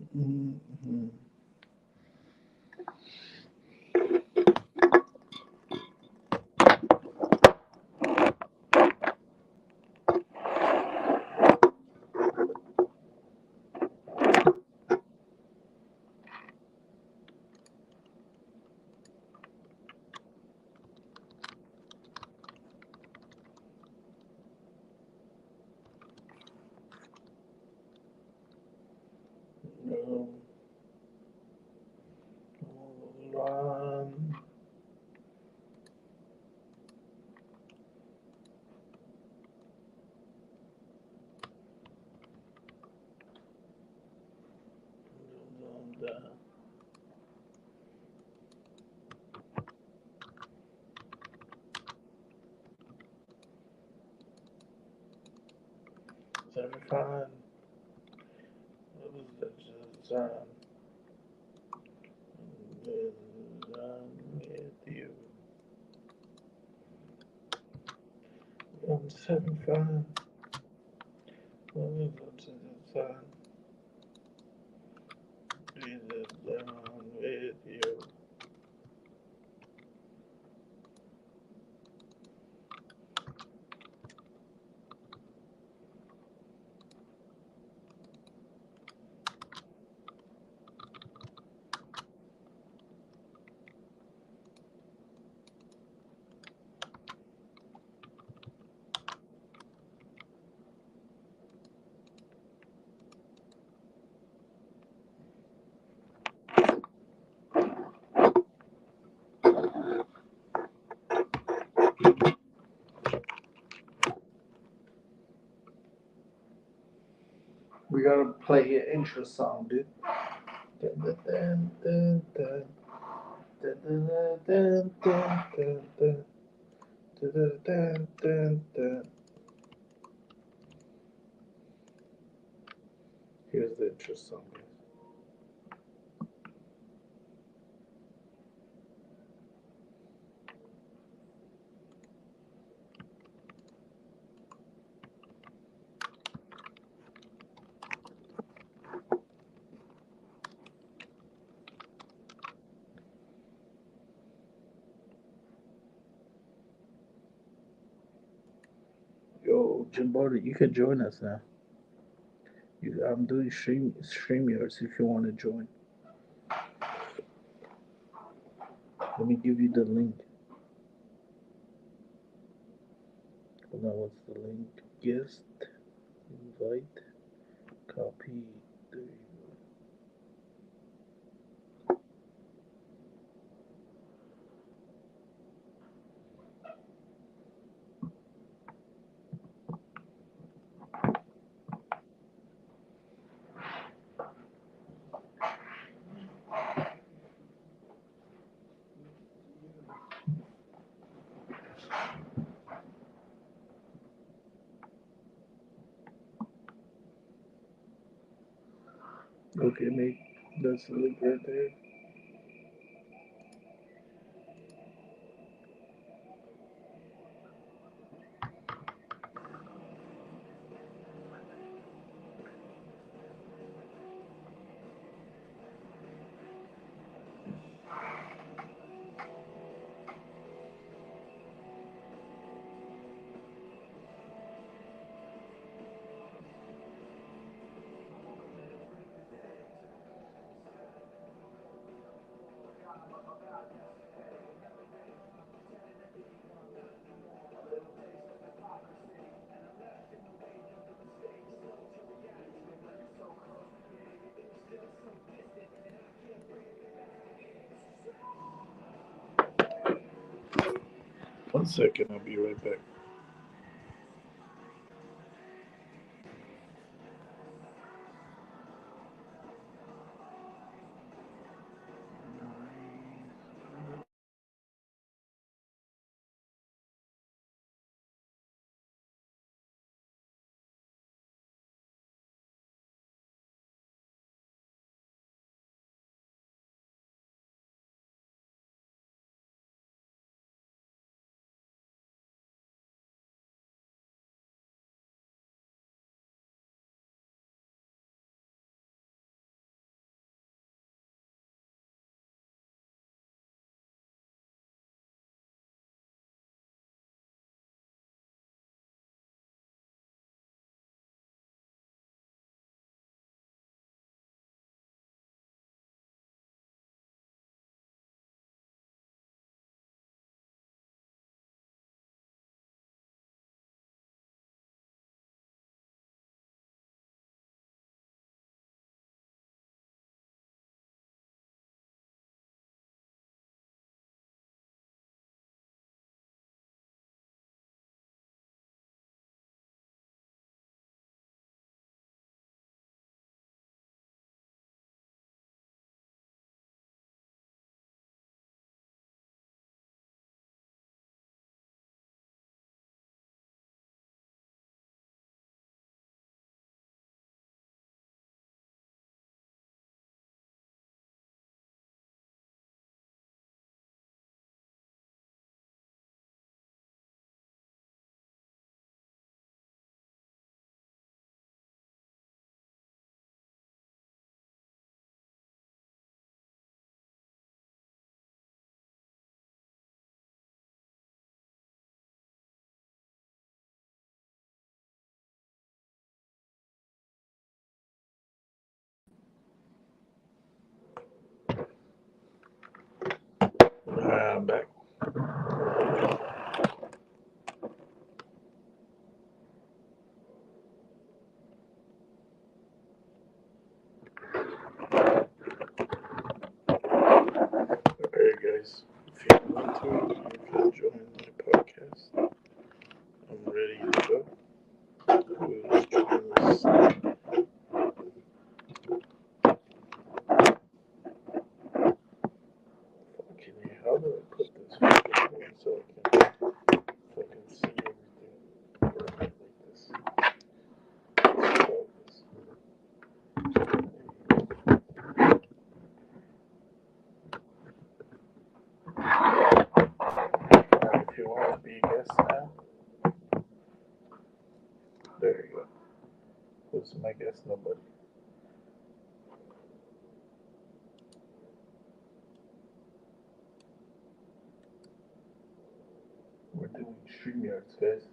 Mm-hmm. Run. Fine. What was the design? Design with you. 175. What was the design? Design with you. We gotta play an intro song, dude. Dun, dun, dun, dun, dun. Dun, dun, dun, dun, dun, dun. Dun, dun, dun, dun, dun. Here's the intro song, guys. Yo, Jimbo, you can join us now. I'm doing streamyards if you want to join. Let me give you the link. Hold on, what's the link? Guest, invite, copy. There you go. Okay, mate. That's the link right there. One second, I'll be right back. do I put this fucking thing so I can fucking see everything? Like this. Focus. If you want to be a guest now, there you go. Who's my guest? Nobody. We're doing StreamYards, guys.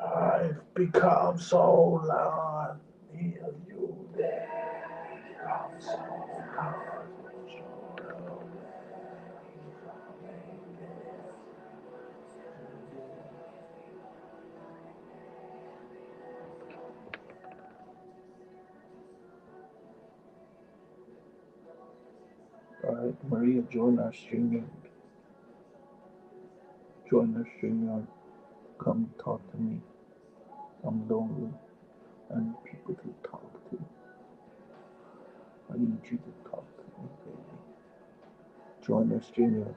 I've become so loud. Feel you there. Become so loud. Alright, Maria, join our StreamYard. Join our StreamYard. Come talk to me. I'm lonely. I need people to talk to. I need you to talk to me, baby. Join our StreamYard.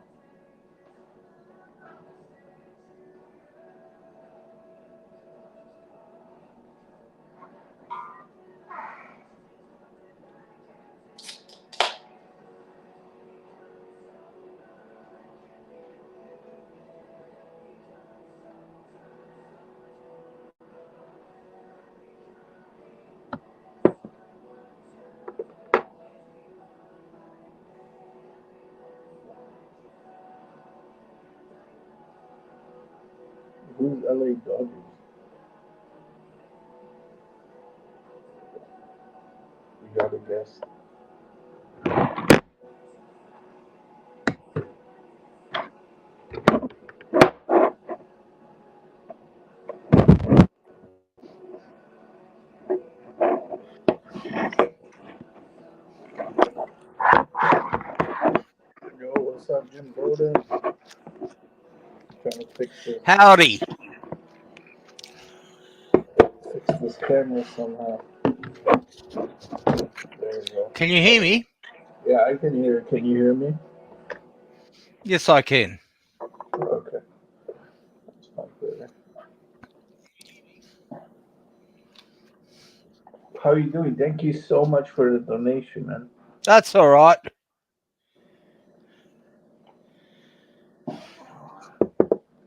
Who's LA Dodgers? We got a guest. Yo, what's up, Jim Bowden? Trying to fix this. Howdy. Fix this camera somehow. There you go. Can you hear me? Yeah, I can hear. Can you hear me? Yes, I can. Okay. That's not better. How are you doing? Thank you so much for the donation, man. That's all right.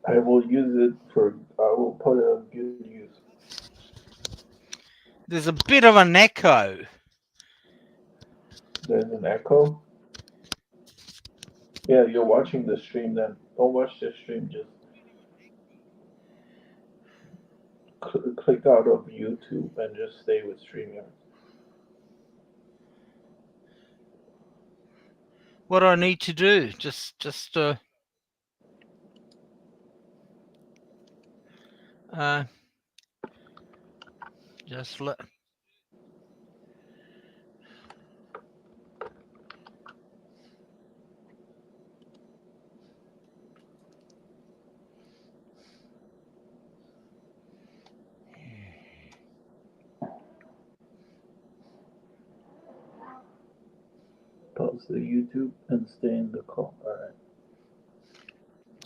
I will use it for. I will put it on good use. There's a bit of an echo. There's an echo. Yeah, you're watching the stream. Then don't watch the stream. Just click out of YouTube and just stay with StreamYard. What do I need to do? Just let. Pause the YouTube and stay in the call. All right.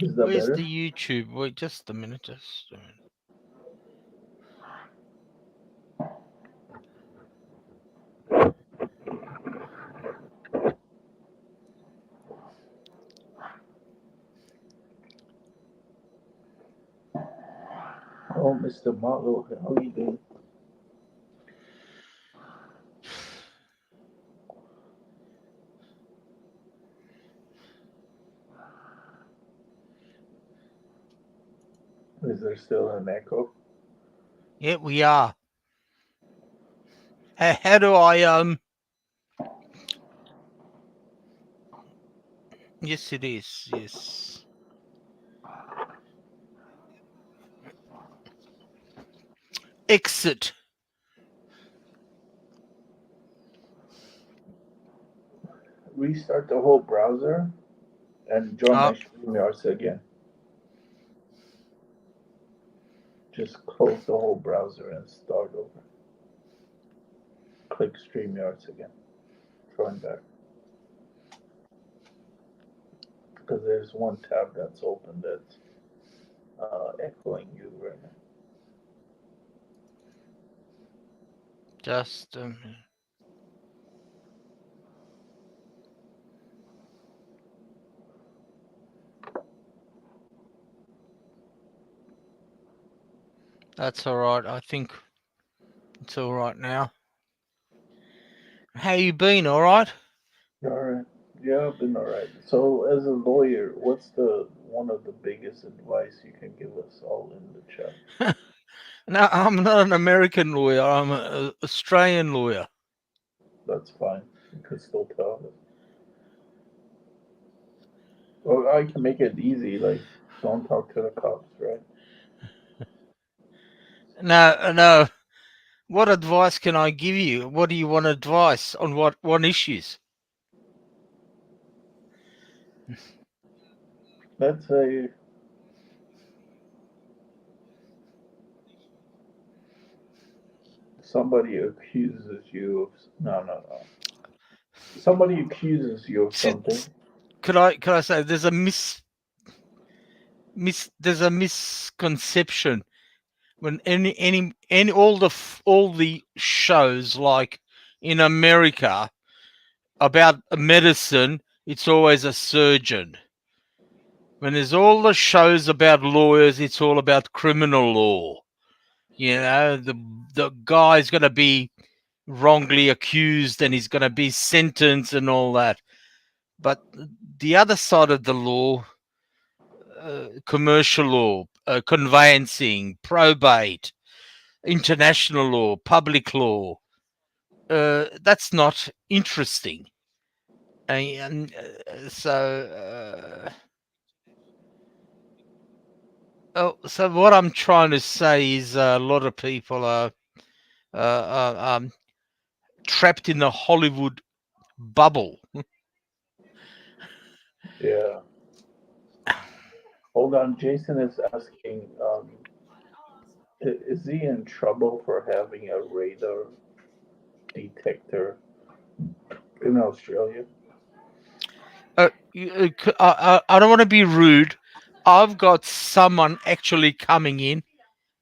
Is that Where's better? the YouTube? Wait, just a minute. Just a minute. Oh, Mr. Marlowe, how are you doing? Is there still an echo? Yeah, we are. How do I Yes, it is. Yes. exit. Restart the whole browser and join my StreamYards again. Just close the whole browser and start over. Click StreamYards again. Join back. Because there's one tab that's open that's echoing you right now. Just that's all right. I think it's all right now. How you been? All right? All right. Yeah, I've been all right. So, as a lawyer, what's the one of the biggest advice you can give us all in the chat? No, I'm not an American lawyer. I'm an Australian lawyer. That's fine. You could still tell us. Well, I can make it easy. Like, don't talk to the cops, right? No, no. What advice can I give you? What do you want advice on? What issues? Let's say somebody accuses you of no. Somebody accuses you of something. Could I say there's a there's a misconception when any all the shows like in America about medicine, it's always a surgeon. When there's all the shows about lawyers, it's all about criminal law. You know, the guy's going to be wrongly accused and he's going to be sentenced and all that. But the other side of the law, commercial law, conveyancing, probate, international law, public law, that's not interesting. And so, so what I'm trying to say is a lot of people are trapped in the Hollywood bubble. Yeah. Hold on. Jason is asking, is he in trouble for having a radar detector in Australia? I don't want to be rude. I've got someone actually coming in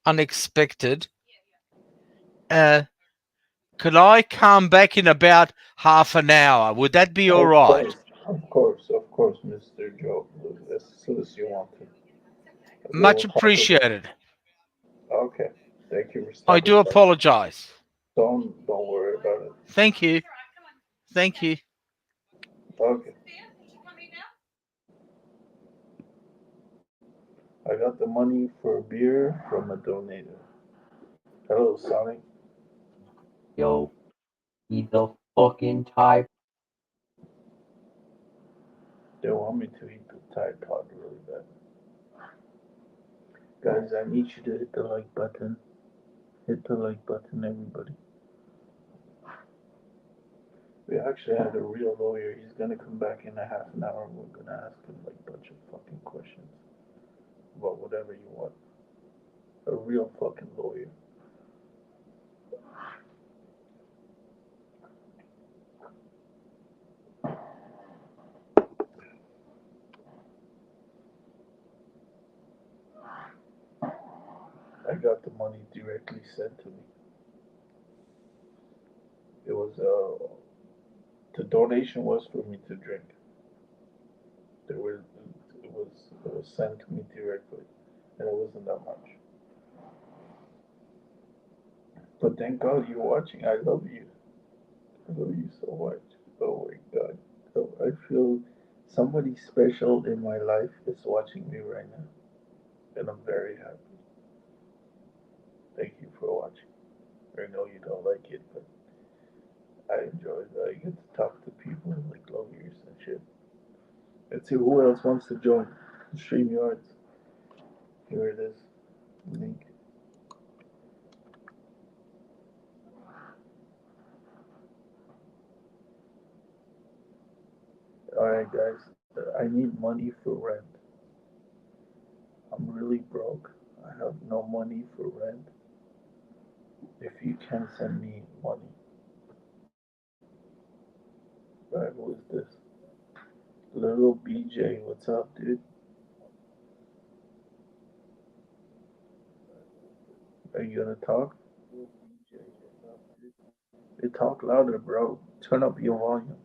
unexpected. Uh, could I come back in about half an hour? Would that be all Of right? course, of course, Mr. Joe. As soon as you want to. Okay, Much we'll talk again. appreciated. Okay. Thank you for I stopping do by. apologize. Don't worry about it. Thank you. Thank you. Okay. I got the money for beer from a donator. Hello, Sonic. Yo, eat the fucking type. They want me to eat the Tide Pod really bad. Guys, I need you to hit the like button. Hit the like button, everybody. We actually had a real lawyer. He's gonna come back in a half an hour. We're gonna ask him like a bunch of fucking questions about whatever you want. A real fucking lawyer. I got the money directly sent to me. It was the donation was for me to drink. There was it was sent to me directly, and it wasn't that much. But thank God you're watching. I love you. I love you so much. Oh my God. So I feel somebody special in my life is watching me right now, and I'm very happy. Thank you for watching. I know you don't like it, but I enjoy it. I get to talk to people like lawyers and shit. Let's see who else wants to join. StreamYards. Here it is. Link. Alright, guys, I need money for rent. I'm really broke. I have no money for rent. If you can send me money. Alright, who is this? Little BJ, what's up, dude? Are you gonna talk? You talk louder, bro. Turn up your volume.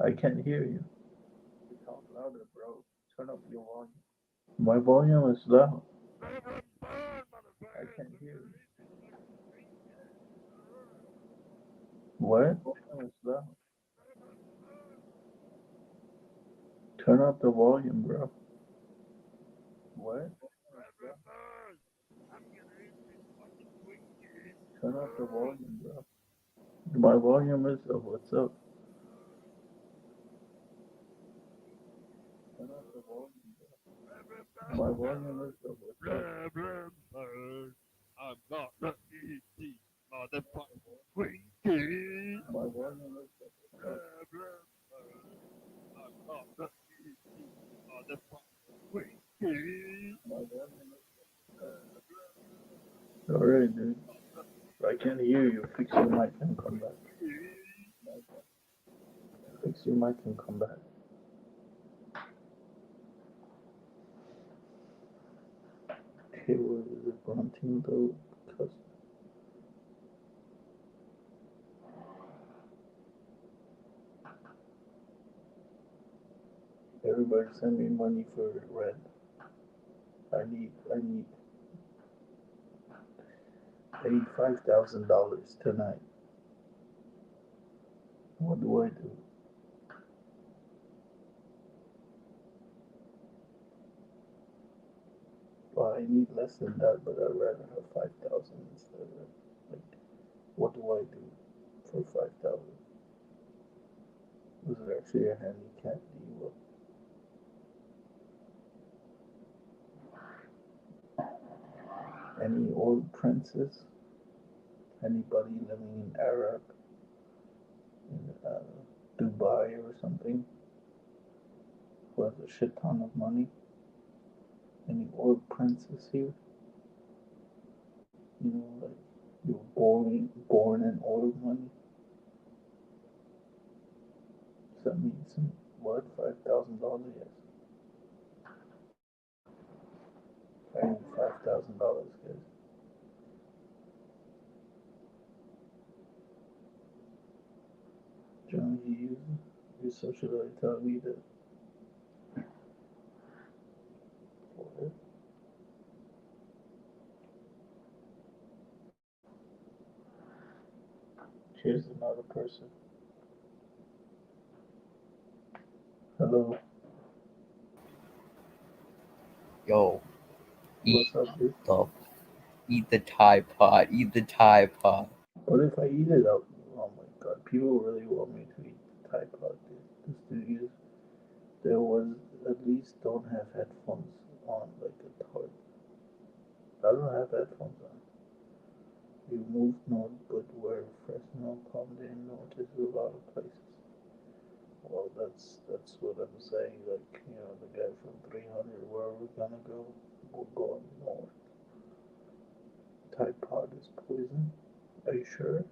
I can't hear you. You talk louder, bro. Turn up your volume. My volume is loud. I can't hear you. What? Volume is loud. Turn up the volume, bro. What? Turn up the volume, bro. My volume is up. What's up? Turn up the volume, bro. My volume is up. What's up? I'm not the E.T. motherfucking Winky. My volume is up. What's up? I'm not the E.T. motherfucking Winky. My volume is up. Alright, dude. I can't hear you. Fix your mic and come back. Fix your mic and come back. Okay, what is it? Grunting though? Because everybody send me money for rent. I need $85,000 tonight. What do I do? Well, I need less than that, but I'd rather have 5,000 instead of like. What do I do for 5,000? Is it actually a handicap deal? Any old princes? Anybody living in Arab, in Dubai or something, who has a shit ton of money? Any old princes here? You know, like you were born in oil money. Send me some what? $5,000? Yes. I need $5,000, guys. John, you so should I tell me that? What? Here's another person. Hello. Yo, eat What's up, dude? eat the Tide Pod. Eat the Tide Pod. What if I eat it up? Oh my god, people really want me to eat the Thai pot, dude. The studios, there was at least don't have headphones on like a tart. I don't have headphones on. You moved north, but where Fresno, Palmdale, notice a lot of places. Well, that's what I'm saying. Like the guy from 300, where we're gonna go, we're going north. Thai pot is poison. Are you sure?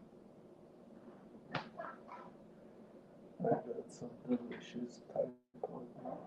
I got some delicious Thai pot now.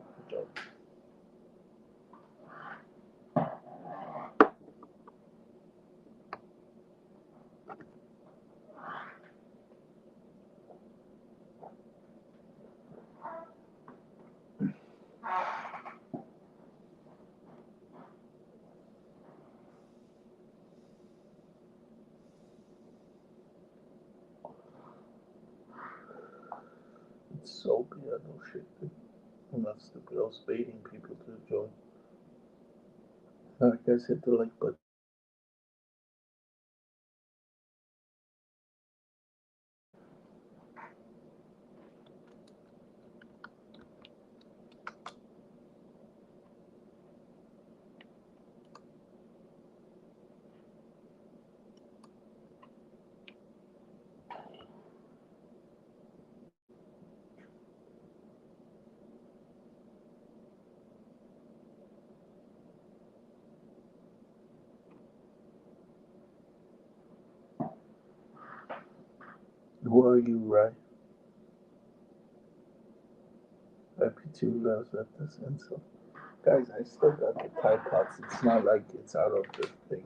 It's so piano shit. And that's the girls baiting people to join. I guys hit the like button. Who are you, right? IP2 loves at this insult. Guys, I still got the Tide Pods. It's not like it's out of the thing.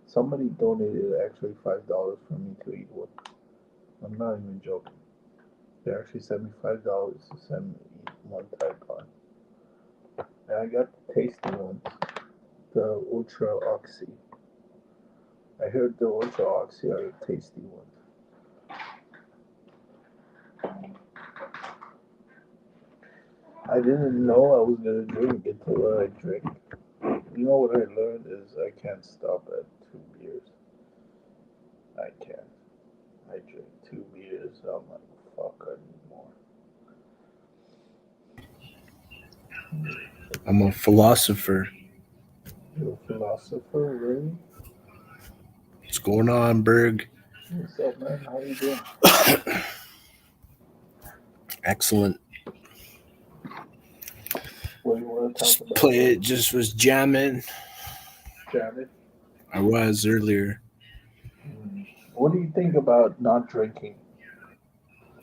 Somebody donated actually $5 for me to eat one. I'm not even joking. They actually sent me $5 to send me eat one Tide Pod. And I got the tasty ones, the Ultra Oxy. I heard the Ultra Oxy are the tasty ones. I didn't know I was gonna drink until I drink. You know what I learned is I can't stop at 2 beers. I can't. I drink 2 beers. I'm like, fuck, I need more. I'm a philosopher. You're a philosopher, really? What's going on, Berg? What's up, man? How you doing? Excellent. What do you want to talk about? Play it. Just was jamming. Janet? I was earlier. What do you think about not drinking?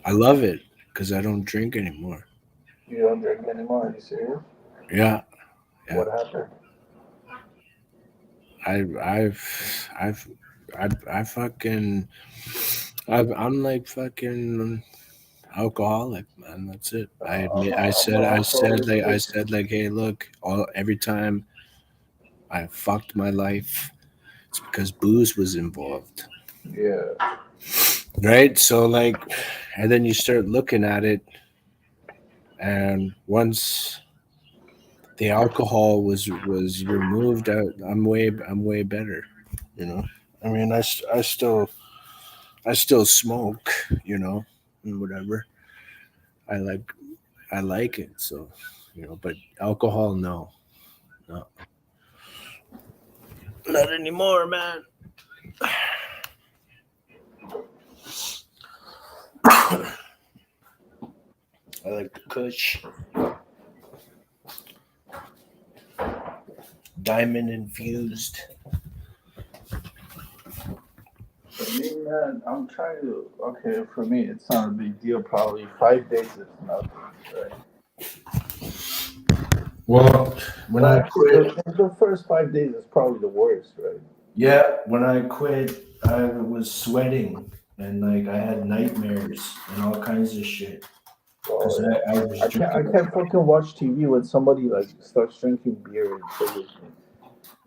I love it because I don't drink anymore. You don't drink anymore? Are you serious? Yeah. What happened? I'm like fucking alcoholic, man. That's it. I admit. I said like, hey, look, every time I fucked my life, it's because booze was involved. Yeah. Right? So like, and then you start looking at it, and once the alcohol was removed, I'm way better. You know, I mean, I still smoke. You know, and whatever. I like it. So, you know, but alcohol, no, not anymore, man. I like the Kush. Diamond infused. For me, man, I'm trying to. Okay, for me, it's not a big deal. Probably 5 days is nothing, right? Well, when I quit, the first 5 days is probably the worst, right? yeah, when I quit, I was sweating and like I had nightmares and all kinds of shit because Oh, I was I drinking. can't fucking watch TV when somebody like starts drinking beer and triggers me.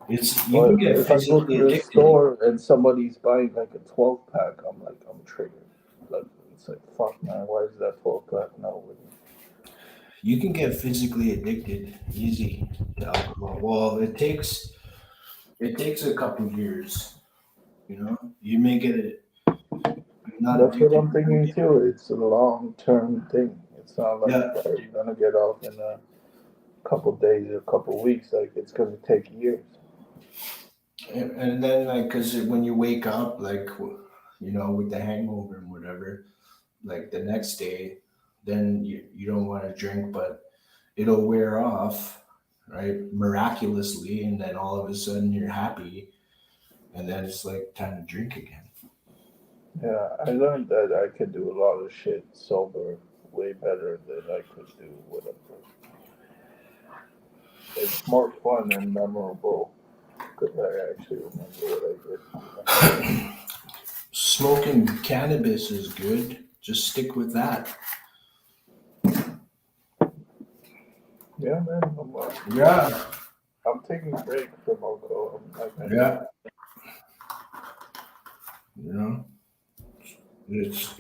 You But can get if I go physically to the addicted. store and somebody's buying like a 12 pack, I'm triggered. Like it's like fuck, man, why is that 12 pack not with me? You can get physically addicted easy to alcohol. Well, it takes a couple years. You know, you may get it. Not That's what addicted. I'm thinking too. It's a long term thing. It's not like Yeah. you're gonna get off in a couple days or a couple weeks. Like it's gonna take years. And then like because when you wake up like you know with the hangover and whatever, like the next day, then you don't want to drink, but it'll wear off, right, miraculously, and then all of a sudden you're happy, and then it's like time to drink again. Yeah, I learned that I could do a lot of shit sober way better than I could do whatever. It's more fun and memorable because I actually remember what I did. Smoking cannabis is good. Just stick with that. Yeah, man. Yeah. I'm taking a break from alcohol. Yeah. You know, it's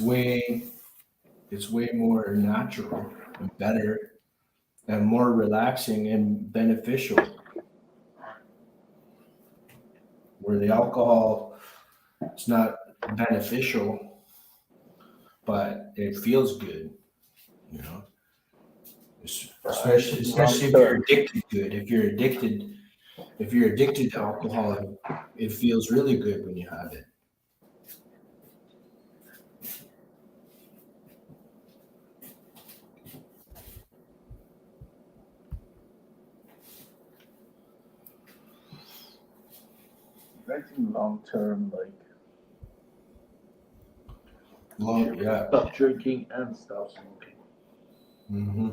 way more natural and better and more relaxing and beneficial. Where the alcohol, it's not beneficial, but it feels good. You know, especially if you're addicted to it. If you're addicted to alcohol, it feels really good when you have it. I think long term, like Well, yeah. Stop drinking and stop smoking. Mm-hmm.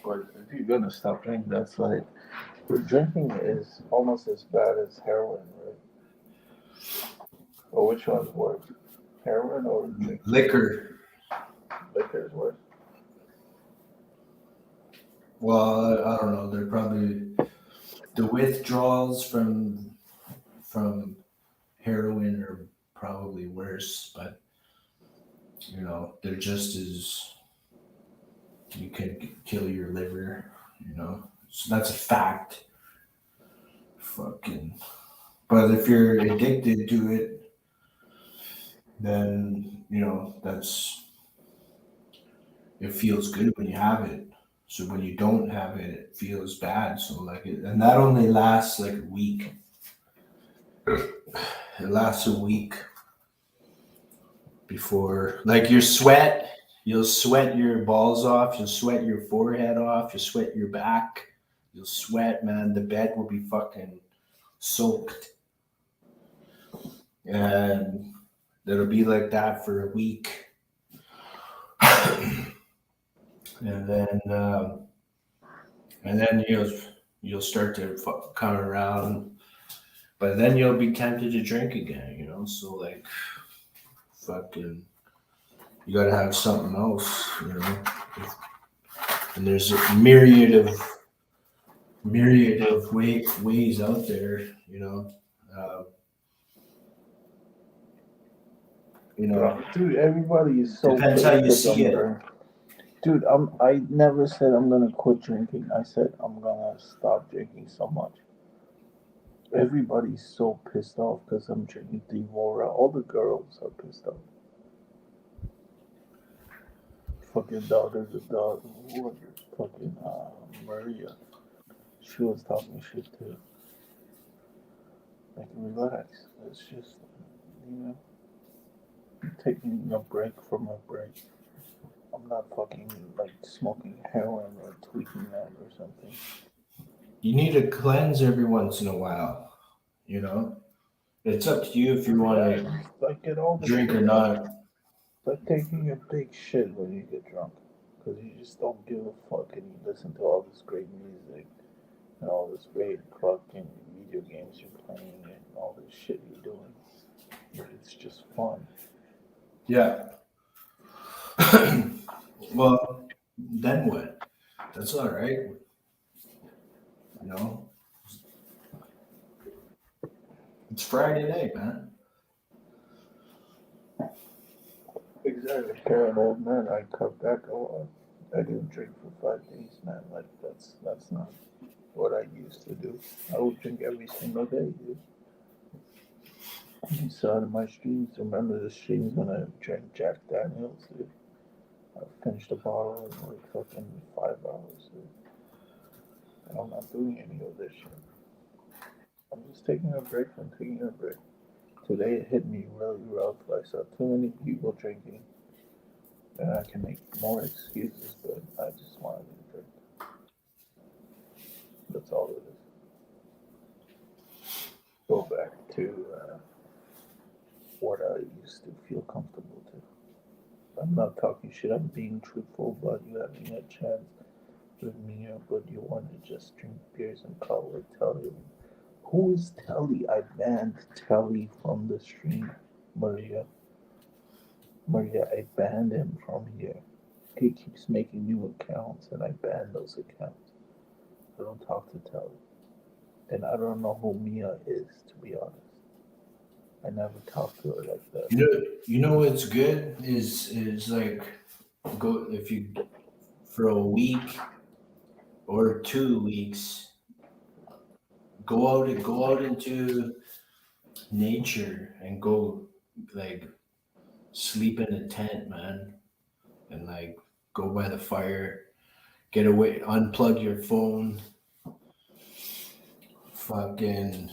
But if you're gonna stop drinking, that's like drinking is almost as bad as heroin, right? Or which one's worse? Heroin or drinking? Liquor. Liquor is worse. Well, I don't know. They're probably the withdrawals from heroin are probably worse, but you know they're just as you could kill your liver. You know, so that's a fact. Fucking. But if you're addicted to it, then you know that's it feels good when you have it. So when you don't have it, it feels bad. So like it, and that only lasts like a week. It lasts a week before, like your sweat, you'll sweat your balls off, you'll sweat your forehead off, you'll sweat your back, you'll sweat, man. The bed will be fucking soaked, and it'll be like that for a week, and then you'll start to come around, but then you'll be tempted to drink again, you know. So like, fucking, you gotta have something else, you know. And there's a myriad of ways out there, you know. Uh, you know, Dude, everybody is so depends how you pissed see I'm it. drunk. Dude, I never said I'm gonna quit drinking. I said I'm gonna stop drinking so much. Everybody's so pissed off because I'm drinking Devora. All the girls are pissed off. Fucking daughters of dog. Who was it? Fucking Maria. She was talking shit too. Like, relax. It's just, you know, I'm taking a break from a break. I'm not fucking like smoking heroin or tweaking that or something. You need to cleanse every once in a while, you know. It's up to you if you want to Like, get all the drink shit or out. not. It's like taking a big shit when you get drunk. Because you just don't give a fuck and you listen to all this great music and all this great fucking video games you're playing and all this shit you're doing. It's just fun. Yeah. Well, then what? That's all right. You know, it's Friday night, man. Exactly. For an old man, I cut back a lot. I didn't drink for 5 days, man. Like, that's not what I used to do. I would drink every single day, dude. You saw it in my streams. Remember the streams when I drank Jack Daniels, dude? I finished a bottle in like fucking 5 hours, dude. And I'm not doing any of this shit. I'm just taking a break from taking a break. Today it hit me really rough. I saw too many people drinking. And I can make more excuses, but I just wanted to drink. That's all it is. Go back to what I used to feel comfortable to. I'm not talking shit, I'm being truthful, but you having a chance with me, but you want to just drink beers and call it Telly. Who is Telly? I banned Telly from the stream, Maria. Maria, I banned him from here. He keeps making new accounts, and I banned those accounts. I don't talk to Telly. And I don't know who Mia is, to be honest. I never talked to her like that. You know what's good is like go if you for a week or 2 weeks go out into nature and go like sleep in a tent, man, and like go by the fire, get away, unplug your phone, fucking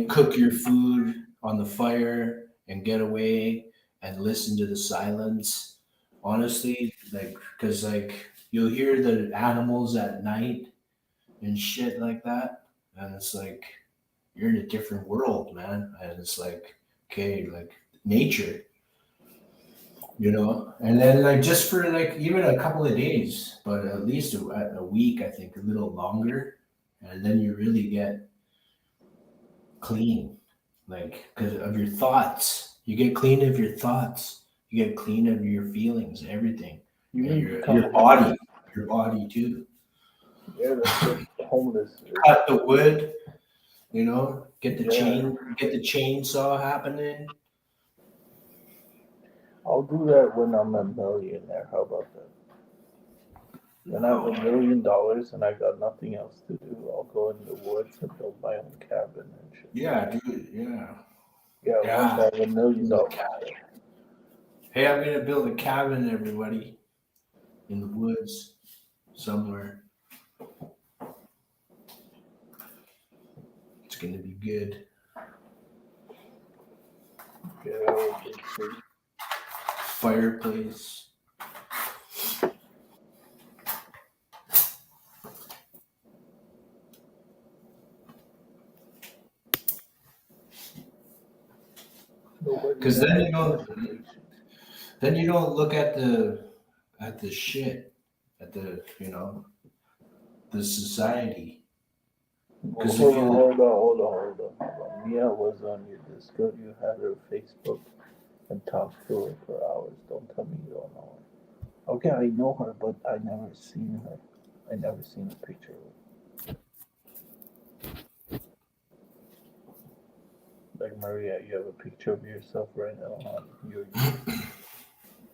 cook your food on the fire and get away and listen to the silence. Honestly, like, because like you'll hear the animals at night and shit like that, and it's like you're in a different world, man. And it's like, okay, like nature. you know, and then like just for like even a couple of days, but at least a week, I think, a little longer, and then you really get clean, like because of your thoughts. You get clean of your thoughts. You get clean of your feelings, everything, You and mean your become homeless? your body too. Yeah, that's what homeless is. Cut the wood, you know, Yeah, get the chainsaw happening. I'll do that when I'm a millionaire. How about that? When I have $1 million and I got nothing else to do, I'll go in the woods and build my own cabin and shit. Yeah, dude. Yeah. Yeah, once I Yeah. have $1 million. Hey, I'm gonna build a cabin, everybody, in the woods somewhere. It's gonna be good. Yeah, that would be sweet. Fireplace. Nobody Because got then you don't look at the shit, at the the society. Well, Because if you hold on. Mia was on your Discord. You had her Facebook and talked to her for hours. Don't tell me you don't know her. Okay, I know her, but I never seen her. I never seen a picture of her. Like Maria, you have a picture of yourself right now on your YouTube.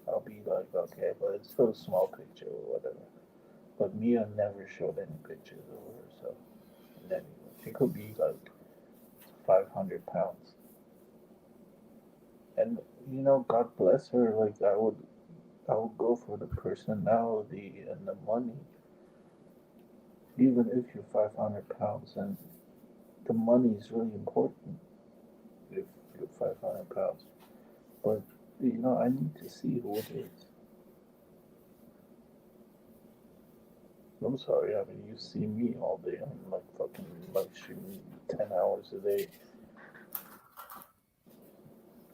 I'll be like, okay, but it's still a small picture or whatever. But Mia never showed any pictures of herself. And then she could be like 500 pounds. And God bless her. Like I would go for the personality and the money, even if you're 500 pounds. And the money is really important if you're 500 pounds. But I need to see who it is. I'm sorry. I mean, you see me all day. I'm like fucking live streaming 10 hours a day.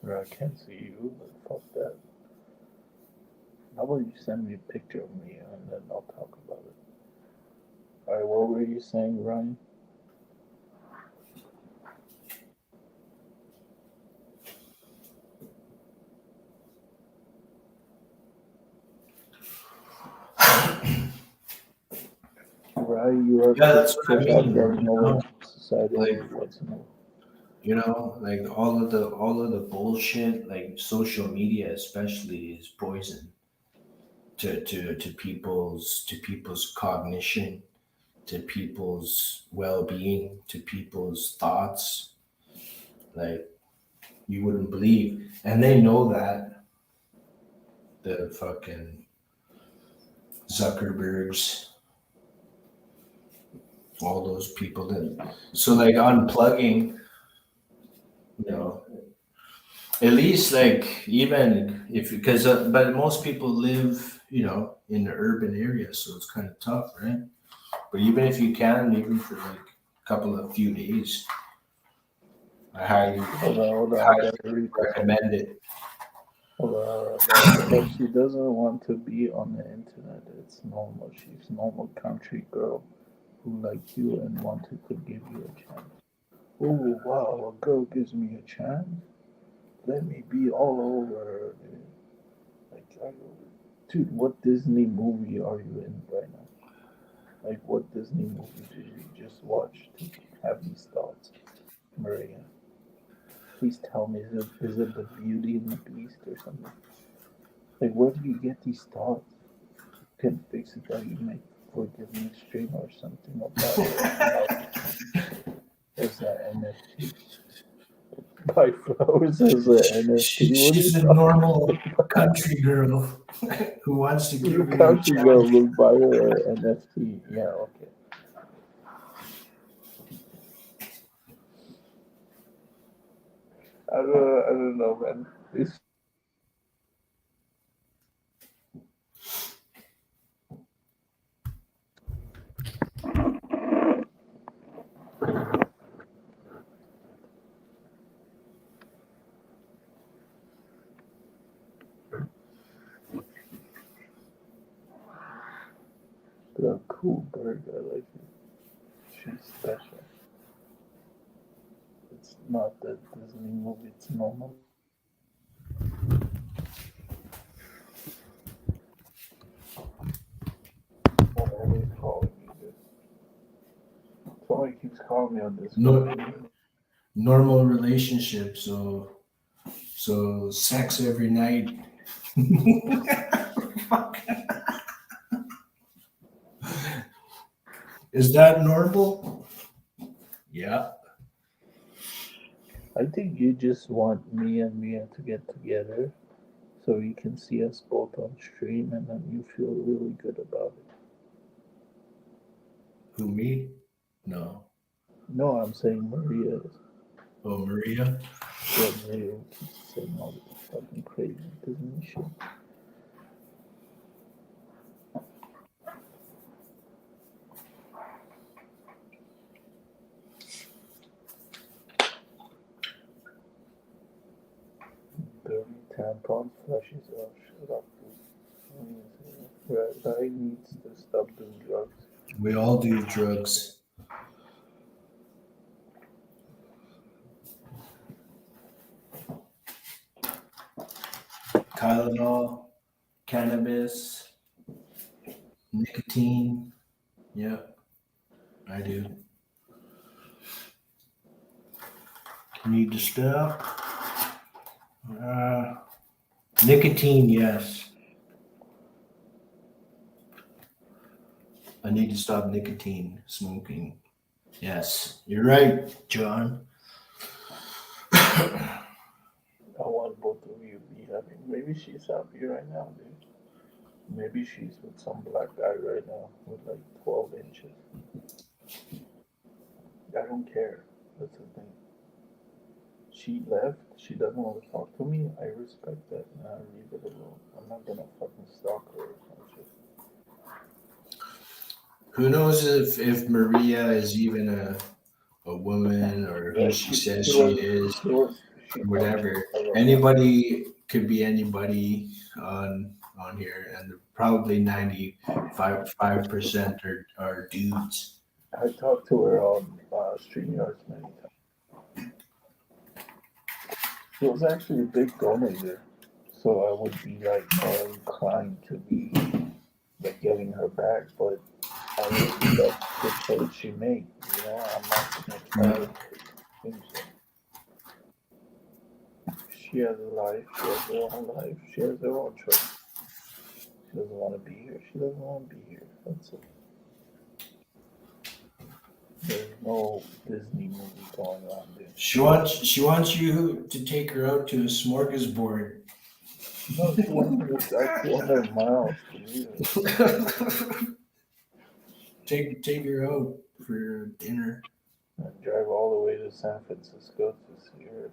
Or I can't see you. But fuck that. How about you send me a picture of me and then I'll talk about it. All right. What were you saying, Ryan? Ryan, you are yeah, that's what I Christian. mean. That knowledge society Like what's in it. like all of the bullshit, like social media especially, is poison to people's cognition, to people's well-being, to people's thoughts. Like you wouldn't believe, and they know that the fucking Zuckerbergs, all those people that. So like unplugging, you know, at least like even if because but most people live in the urban area, so it's kind of tough, right? But even if you can, even for like a couple of few days, I Hold on. I highly gotta read this. recommend it. But she doesn't want to be on the internet. It's normal. She's a normal country girl who like you and wanted to give you a chance. Oh wow, a girl gives me a chance. Let me be all over her, dude. Dude, what Disney movie are you in right now? Like, what Disney movie did you just watch to have these thoughts, Maria? Please tell me, is it the Beauty and the Beast or something? Like, where do you get these thoughts? You can fix it that you make forgiveness stream or something of that. As an NFT. Buy flowers as an NFT. What are you She's a talking normal about? country girl who wants to give The you a country girl chance. will buy her an NFT. Yeah, okay. I don't know, man. It's The cool berg, I like it. She's special. It's not the Disney movie, it's normal. I'm always calling me this. Somebody keeps calling me on this. No, normal relationship. So sex every night. Is that normal? Yeah. I think you just want me and Mia to get together so you can see us both on stream and then you feel really good about it. Who, me? No. No, I'm saying Maria is. Oh, Maria. Yeah, Maria keeps saying all this fucking crazy Disney shit. Dirty tampon flushes. Oh, shut up, dude. Right, needs to stop doing drugs. We all do drugs. Tylenol, cannabis, nicotine. Yep, I do. Need to stop. Nicotine, yes. I need to stop nicotine smoking. Yes, you're right, John. I want both of you to be happy. Maybe she's happy right now, dude. Maybe she's with some black guy right now with like 12 inches. I don't care. That's the thing. She left. She doesn't want to talk to me. I respect that and I leave it alone. I'm not gonna fucking stalk her or some shit. Who knows if Maria is even a woman or who she says she is, whatever. Anybody could be anybody on here, and probably 95% are dudes. I talked to her on StreamYards many times. She was actually a big donator, so I would be like more inclined to be like getting her back, but I respect the choice she made. You know, I'm not gonna try to change that. She has a life. She has her own life. She has her own choice. She doesn't want to be here. She doesn't want to be here. That's it. There's no Disney movie going on there. She wants you to take her out to a smorgasbord. No, she wants me to drive 200 miles to meet her. Take her out for dinner. And drive all the way to San Francisco to see her.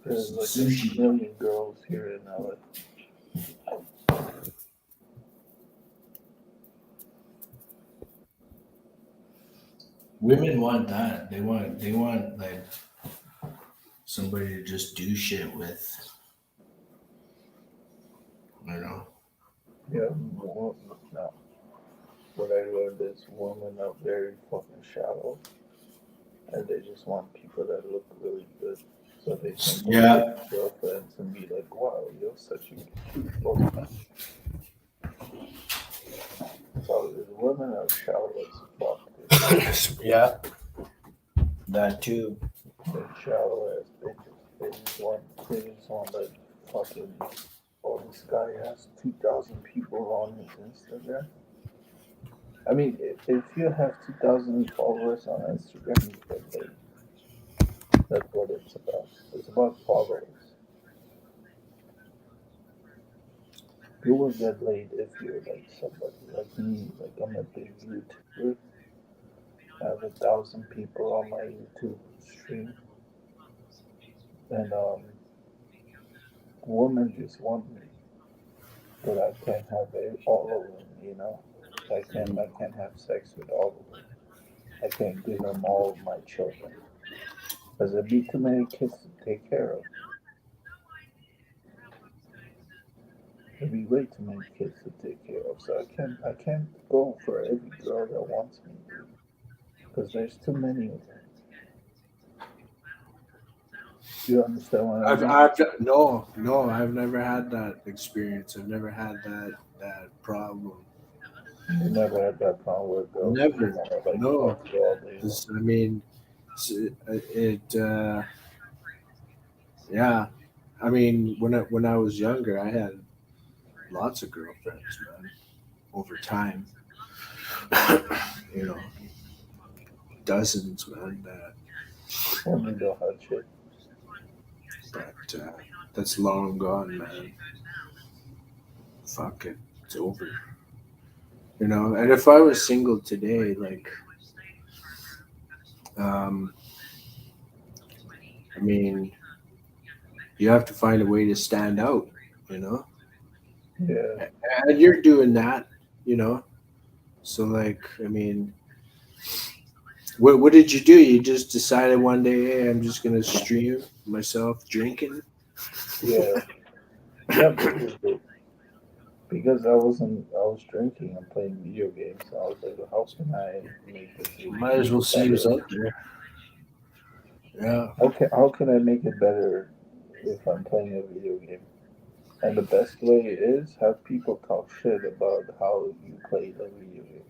There's like Sushi. a million girls here in LA. Women want that. They want like somebody to just do shit with. I don't know. Yeah, no. What I learned is women are very fucking shallow. And they just want people that look really good. So they can go Yeah. with girlfriends and be like, wow, you're such a cute woman. So the women are shallow as fuck. Dude. Yeah. That too. They're shallow as bitches. They just want like fucking, oh, this guy has 2,000 people on his Instagram. I mean, if you have 2,000 followers on Instagram, you get laid. That's what it's about. It's about followers. You will get laid if you're like somebody like me. Like I'm a big YouTuber. I have 1,000 people on my YouTube stream, and women just want me, but I can't have all of them. You know, I can't have sex with all of them. I can't give them all of my children. Because there'd be too many kids to take care of. There'd be way too many kids to take care of, so I can't go for every girl that wants me, dude. Because there's too many of them. You understand what I I've, mean? I've no, I've never had that experience. I've never had that problem. You never had that problem where girls just Never, want to like no. fuck you all day long. I mean, yeah. I mean, when I was younger, I had lots of girlfriends, man. Over time, you know, dozens, man. Only the hot chick. But that's long gone, man. Fuck it, it's over. You know, and if I was single today, like, um, I mean, you have to find a way to stand out. You know, Yeah. and you're doing that. You know, so like, I mean, what did you do? You just decided one day, hey, I'm just gonna stream myself drinking. Yeah. Yeah, because I was drinking and playing video games. I was like, how can I make this Might as well see who's better? out there. Yeah. How can I make it better if I'm playing a video game? And the best way is have people talk shit about how you play the video game.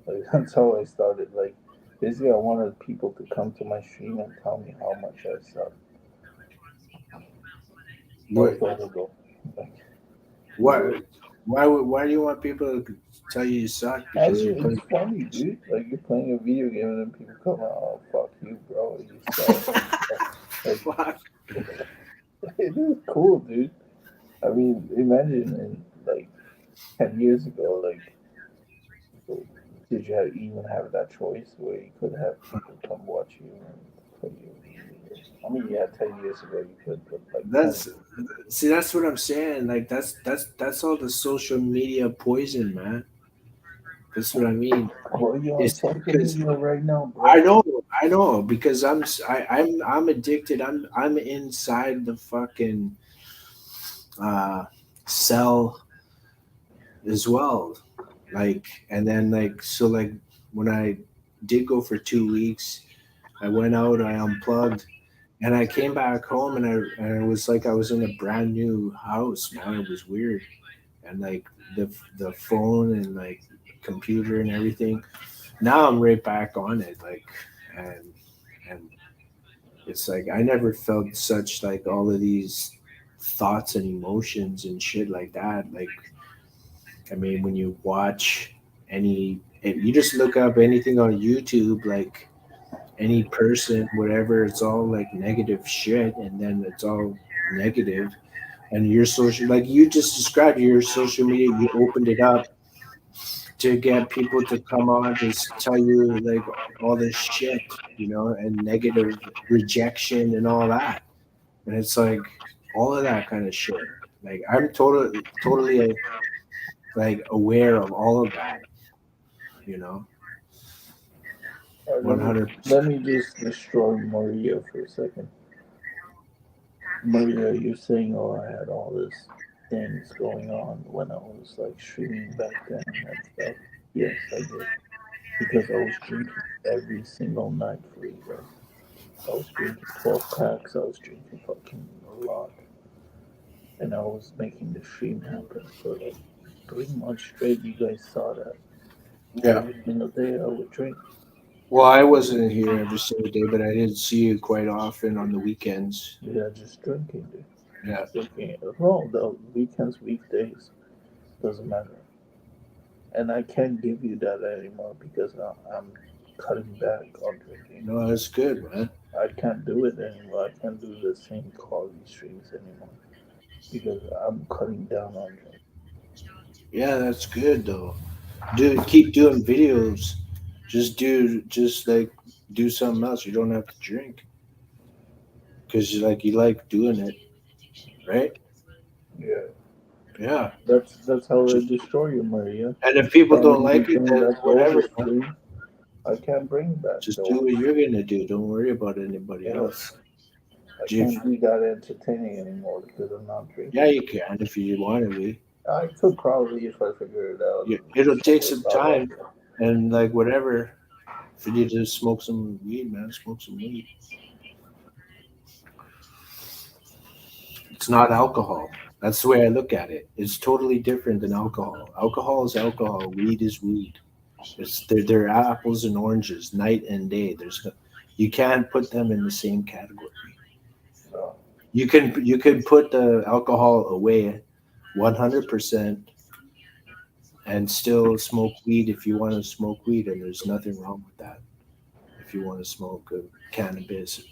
Like that's how I started. Like basically, I wanted people to come to my stream and tell me how much I suck. That was What? the whole goal. Like, Why? Why do you want people to tell you you suck I because you're mean, it's playing? funny, dude. Like you're playing a video game and then people come out, oh fuck you, bro, you suck. Like Fuck. it is cool, dude. I mean, imagine in like 10 years ago, like did you even have that choice where you could have people come watch you and play you? I mean, yeah, 10 years ago you could, but like 20. That's see. That's what I'm saying. Like that's all the social media poison, man. That's what I mean. Well, you're on It's social because media right now, I bro. know, I know, because I'm addicted. I'm inside the fucking uh, cell as well. Like, and then like so like when I did go for 2 weeks, I went out, I unplugged, and I came back home, and it was like I was in a brand new house, man. It was weird, and like the phone and like computer and everything. Now I'm right back on it, like, and and it's like I never felt such like all of these thoughts and emotions and shit like that. Like, I mean, when you watch if you just look up anything on YouTube, like any person, whatever, it's all like negative shit, and then it's all negative. And your social, like you just described your social media, you opened it up to get people to come on to tell you like all this shit, you know, and negative rejection and all that. And it's like all of that kind of shit. Like I'm totally like aware of all of that, you know, All right, one hundred let percent. me just destroy Maria for a second. Maria, you're saying, oh, I had all this things going on when I was like streaming back then and stuff. Yes, I did. Because I was drinking every single night for you guys. I was drinking 12 packs. I was drinking fucking a lot. And I was making the stream happen for like 3 months straight. You guys saw that. Yeah. Every single day I would drink. Well, I wasn't here every single day, but I did see you quite often on the weekends. Yeah, just drinking, dude. Yeah. Drinking. Well, the weekends, weekdays, doesn't matter. And I can't give you that anymore because I'm cutting back on drinking. No, that's good, man. I can't do it anymore. I can't do the same quality streams anymore because I'm cutting down on drinking. Yeah, that's good though. Keep doing videos. Just like do something else. You don't have to drink because you like doing it, right? Yeah, Yeah. that's how I Just destroy you, Maria. and if people Telling don't you like it, bring then back the whatever. old streams. I can't bring back Just the do old. what you're gonna do. Don't worry about anybody Yes, else. I If can't be that entertaining anymore because I'm not yeah, drinking. you can if you want to be. I could probably if I figure it out. It'll take some time and like whatever. If you need to smoke some weed, man, smoke some weed. It's not alcohol. That's the way I look at it. It's totally different than alcohol. Alcohol is alcohol. Weed is weed. They're apples and oranges, night and day. You can't put them in the same category. So, You can put the alcohol away 100% and still smoke weed if you want to smoke weed, and there's nothing wrong with that. If you want to smoke cannabis,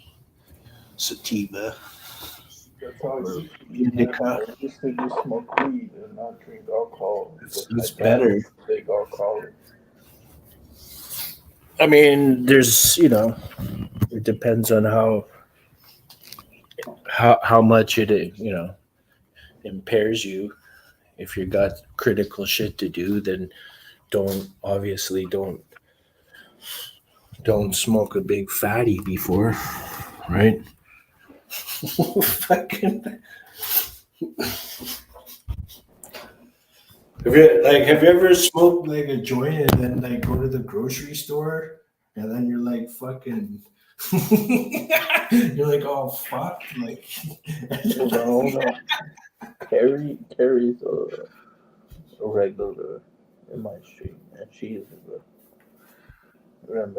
sativa, that's how it or used to be, man. indica, I used to just smoke weed and not drink alcohol. it's My dad better. was a big alcoholic. I mean, it depends on how much it impairs you. If you got critical shit to do, then don't smoke a big fatty before, right? Fucking. Have you ever smoked like a joint and then like go to the grocery store and then you're like fucking you're like, oh fuck, like No. Carrie's a regular in my street, and she is a good. And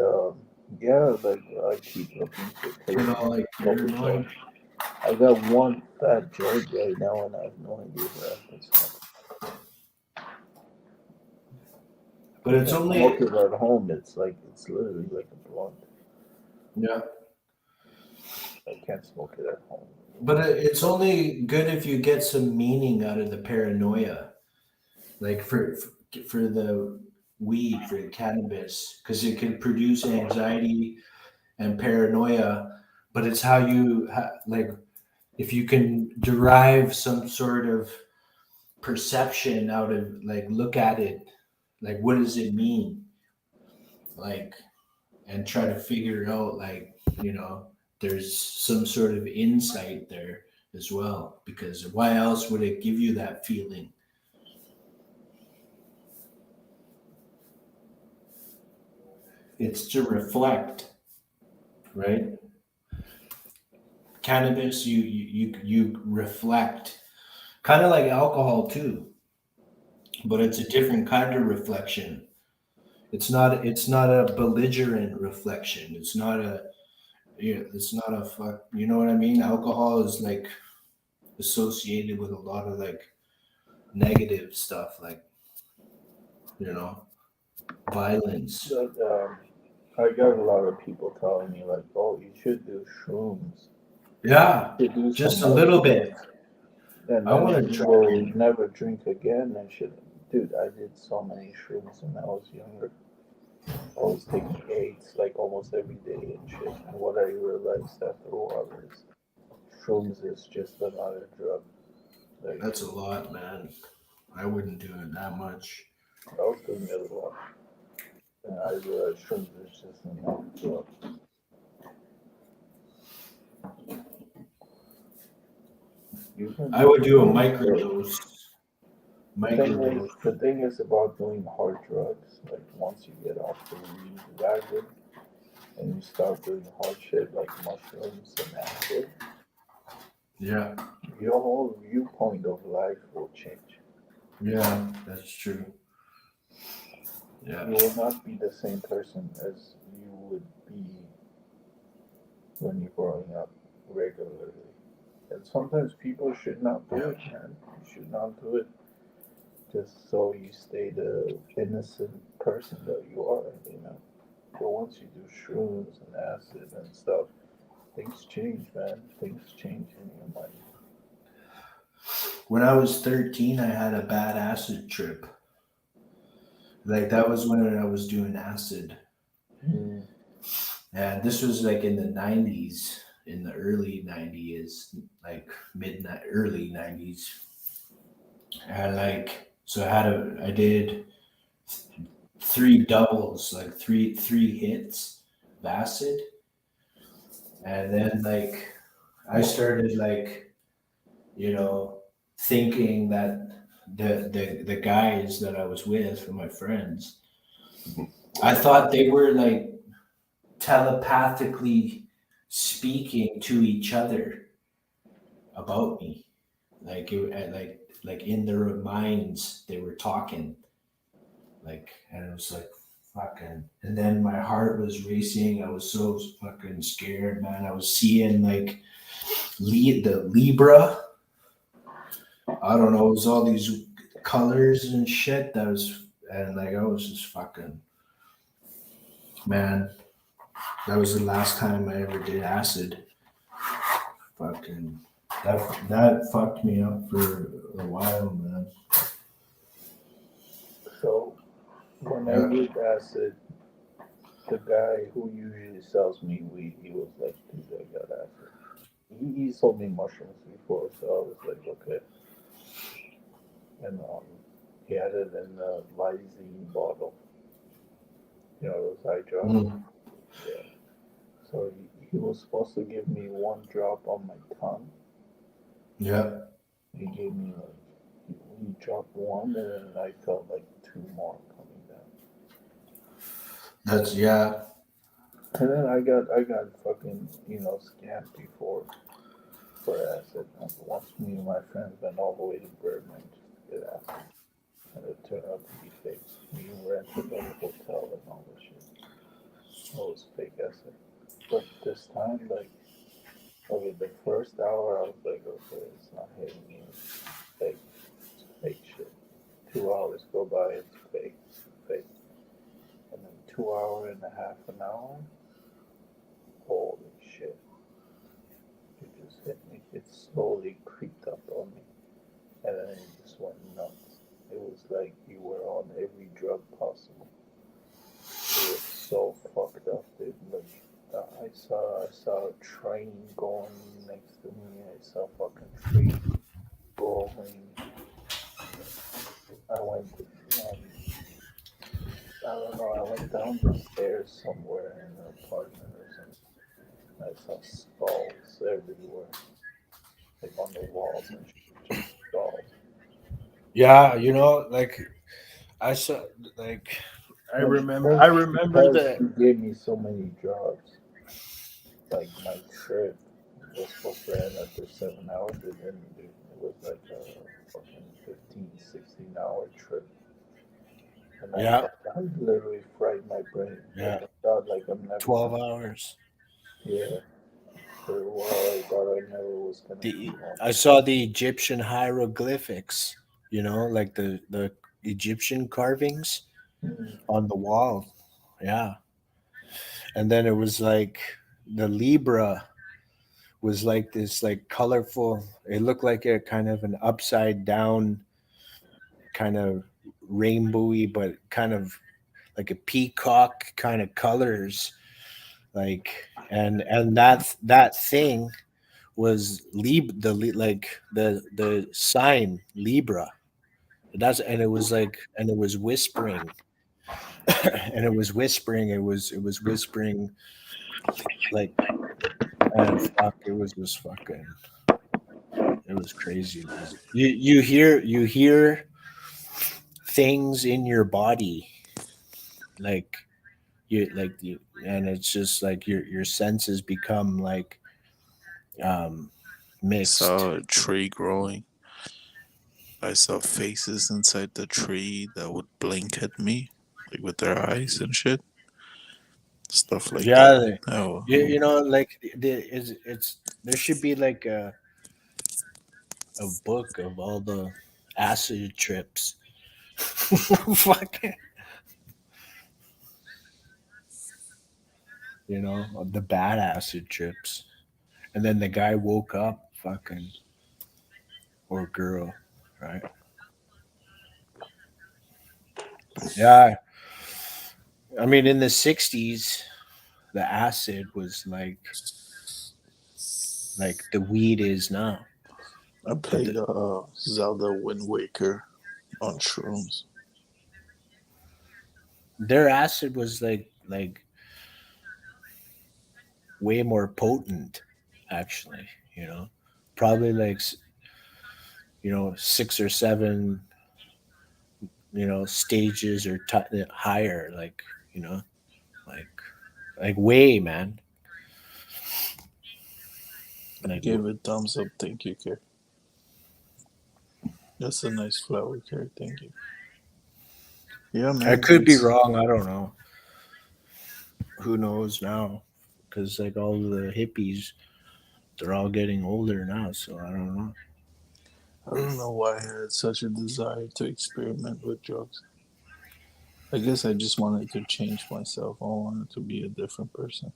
yeah, like I keep looking for you places know, like to smoke a paranoid. joint. I got one fat joint right now, and I have no idea where I can smoke. But it's I only smoke it at home. It's literally like a blunt. yeah. I can't smoke it at home. But it's only good if you get some meaning out of the paranoia, like for the weed, for the cannabis, because it can produce anxiety and paranoia. But it's how like if you can derive some sort of perception out of like look at it, like what does it mean, like, and try to figure out like there's some sort of insight there as well, because why else would it give you that feeling? It's to reflect, right? Cannabis, you reflect, kind of like alcohol too, but it's a different kind of reflection. It's not a belligerent reflection. It's not a fuck. You know what I mean? Alcohol is like associated with a lot of like negative stuff, like violence. But I got a lot of people telling me like, "Oh, you should do shrooms. Yeah, You should do just a some little bit. mushrooms, and I want then to you try will it. never drink again." And shit, dude, I did so many shrooms when I was younger. I was taking AIDS like almost every day and shit. And what I realized after a while is shrooms is just another drug. Like That's a lot, man. I wouldn't do it that much. I was doing it a lot, and I realized shrooms is just another drug. You can I would do a shrooms, but microdose. the Microdose. thing is about doing hard drugs. Like once you get off the weed wagon and you start doing hard shit like mushrooms and acid, Yeah, your whole viewpoint of life will change. yeah, that's true. You Yeah, will not be the same person as you would be when you're growing up regularly. And sometimes people should not do it, man. You should not do it just so you stay the innocent person that you are. But once you do shrooms and acid and stuff, things change, man. Things change in your mind. when I was 13, I had a bad acid trip. Like that was when I was doing acid, Mm. and this was like in the 90s, in the early 90s, like early 90s. And like so I did three doubles, like three hits of acid, and then like I started like thinking that the guys that I was with, my friends, I thought they were like telepathically speaking to each other about me, like in their minds they were talking, like, and it was like fucking, and then my heart was racing. I was so fucking scared, man. I was seeing like the Libra. I don't know. It was all these colors and shit. That was, and like I was just fucking, man. That was the last time I ever did acid. Fucking that fucked me up for a while, man. So when I did acid, the guy who usually sells me weed, he was like, dude, I got acid. He sold me mushrooms before, so I was like, okay. And he had it in a lysine bottle. You know, those eye drops? Mm. Yeah. So he was supposed to give me one drop on my tongue. Yeah, He gave me like, he dropped one, and then I felt like two more coming down. that's yeah. And then I got fucking, scammed before for acid. Once me and my friends went all the way to Bergman just to get acid. And it turned out to be fake. We rented a hotel and all this shit. It was fake acid. But this time, like, okay, the first hour I was like, okay, it's not hitting me. It's fake shit. 2 hours go by, it's fake. And then 2 hour and a half an hour, holy shit. It just hit me. It slowly creeped up on me. And then it just went nuts. It was like you were on every drug possible. It was so fucked up, dude. Like I saw a train going next to me. I saw fucking trees rolling. I went, I don't know. I went down the stairs somewhere in an apartment or something. I saw skulls everywhere, like on the walls and shit, just skulls. Yeah, like I saw, like I No, remember. I remember because that. he gave me so many drugs. Like my trip was supposed to end after 7 hours. It didn't, dude. It was like a fucking 15, 16 hour trip. And I Yeah, thought I literally fried my brain. Like yeah, I thought like I'm never 12 hours. yeah. For a while I thought I never was gonna be The home. I saw the Egyptian hieroglyphics. Like the Egyptian carvings Mm. on the wall. Yeah, and then it was like the Libra was like this like colorful. It looked like a kind of an upside down kind of rainbowy, but kind of like a peacock kind of colors, like, and that thing was like the sign Libra. That's and it was like and it was whispering and it was whispering. It was whispering like, and fuck, it was just fucking. It was crazy, man. You hear things in your body, like you, and it's just like your senses become like um I mixed. saw a tree growing. I saw faces inside the tree that would blink at me, like with their eyes and shit. Stuff like that. Yeah, Oh, like it's there should be like a book of all the acid trips. Fuck, of the bad acid trips. And then the guy woke up, fucking, or girl, right? Yeah, I mean, in the '60s, the acid was like the weed is now. I But played Zelda Wind Waker on shrooms. their acid was like way more potent, actually. Probably like 6 or 7 stages or higher, like like way, man. I Like gave it thumbs up. Thank you, Care. That's a nice flower, Care. Thank you. Yeah, I man. could be It's wrong. I don't know. Who knows now? Because like all the hippies, they're all getting older now, so I don't know. I don't know why I had such a desire to experiment with drugs. I guess I just wanted to change myself. I wanted to be a different person.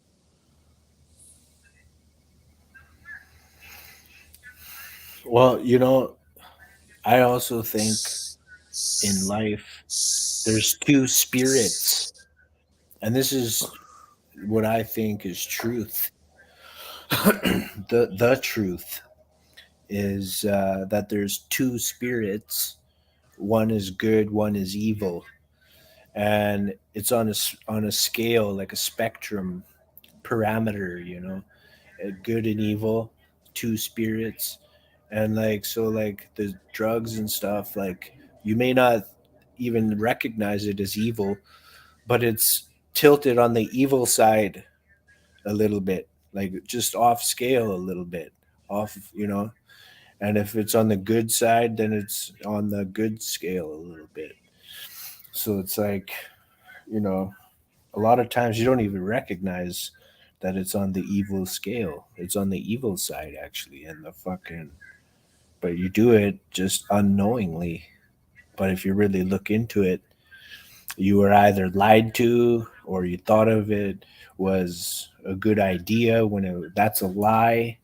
Well, I also think in life there's two spirits, and this is what I think is truth. The truth is that there's two spirits. One is good, one is evil, and it's on a scale, like a spectrum parameter. Good and evil, two spirits, and like the drugs and stuff. Like you may not even recognize it as evil, but it's tilted on the evil side a little bit, like just off scale a little bit, off. And if it's on the good side, then it's on the good scale a little bit. So it's like, you know, a lot of times you don't even recognize that it's on the evil scale. It's on the evil side actually, and the fucking. But you do it just unknowingly. But if you really look into it, you were either lied to or you thought of it was a good idea when that's a lie.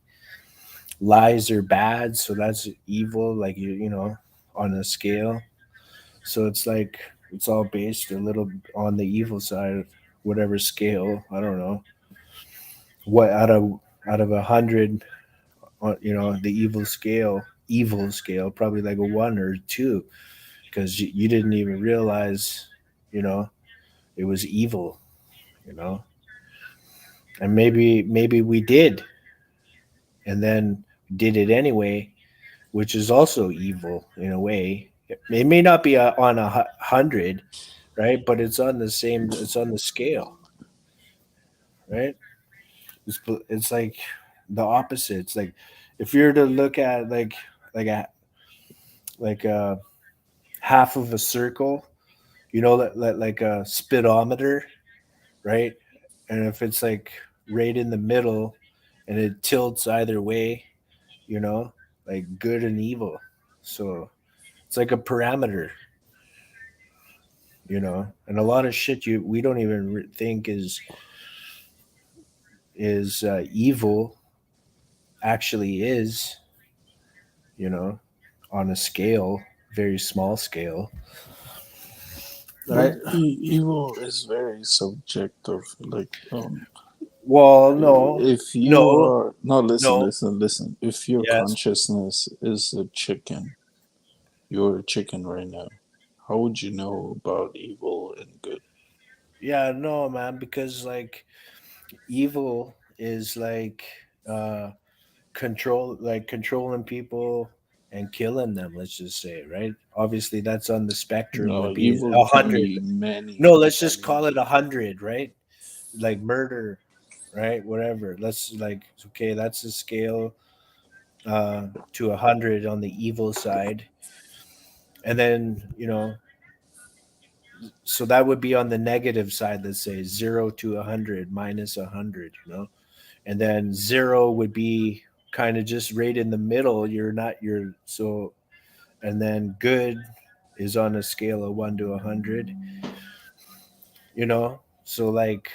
Lies are bad, so that's evil. Like on a scale. So it's like it's all based a little on the evil side, whatever scale. I don't know what out of 100, the evil scale, probably like a 1 or 2, because you didn't even realize, you know, it was evil, you know, and maybe we did, and then did it anyway, which is also evil in a way. It may not be on 100, right? But it's on the same. It's on the scale, right? It's like the opposite. It's like if you're to look at like a like a half of a circle, like a speedometer, right? And if it's like right in the middle, and it tilts either way, you know, like good and evil. So it's like a parameter, and a lot of shit we don't even think is evil actually is, you know, on a scale, very small scale. But Right. evil is very subjective. Like, Well, no, if you no, are no, listen, no. listen, listen. If your Yes. consciousness is a chicken, you're a chicken right now. How would you know about evil and good? Yeah, no, man, because like evil is like uh controlling people and killing them, let's just say, right? Obviously that's on the spectrum, No, would be evil a can hundred. be many, No, let's just call many. it 100, right? Like murder, right? Whatever. Let's like okay, that's a scale to 100 on the evil side. And then, so that would be on the negative side, let's say 0 to 100 minus 100, and then 0 would be kind of just right in the middle. You're so, and then good is on a scale of 1 to 100, so like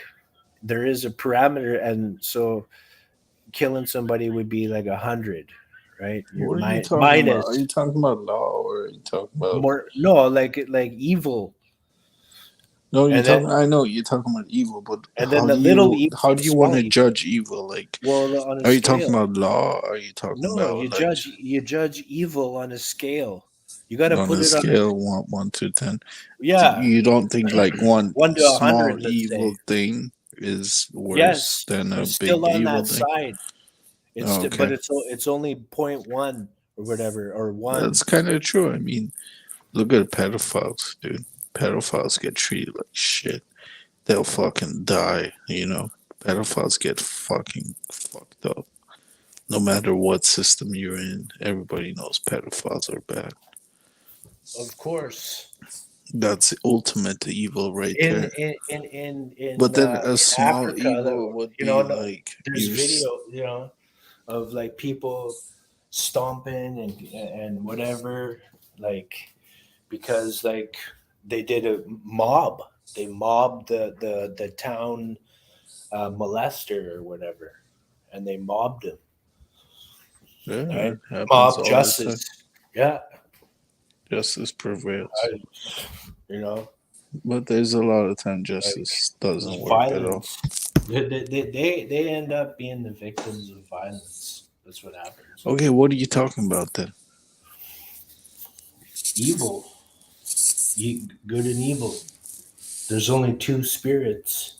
there is a parameter, and so killing somebody would be like 100, right? You're What are you talking about? Are minus you talking about law or are you talking about? more, no, like evil. No, you and then talking. I know you're talking about evil, but and then the little evil, how the do you want small to evil. judge evil? Like, Well, on a are you talking scale. about law? Are you talking No, about like you judge evil on a scale. You got to on put a it on a, scale one to 10? yeah, You don't think like one 1 to 100, small let's say. evil thing is worse Yes, than a it's still big on evil that thing? side. But Okay, it's only point 0.1 or whatever, or one. that's kind of true. I mean, Look at pedophiles, dude. Pedophiles get treated like shit. They'll fucking die, you know. Pedophiles get fucking fucked up. No matter what system you're in, everybody knows pedophiles are bad. Of course. That's the ultimate evil right In there. in in in But then a in small Africa, evil would you be know, no, like there's video, of like people stomping and whatever, like because like they did a mob. They mobbed the town molester or whatever, and they mobbed him. yeah, Right? it happens Mob all the time. justice. Yeah, Justice prevails. I, you know, But there's a lot of time like justice doesn't it's work at all. violence. They end up being the victims of violence. That's what happens. Okay, what are you talking about then? Evil, good and evil. There's only two spirits.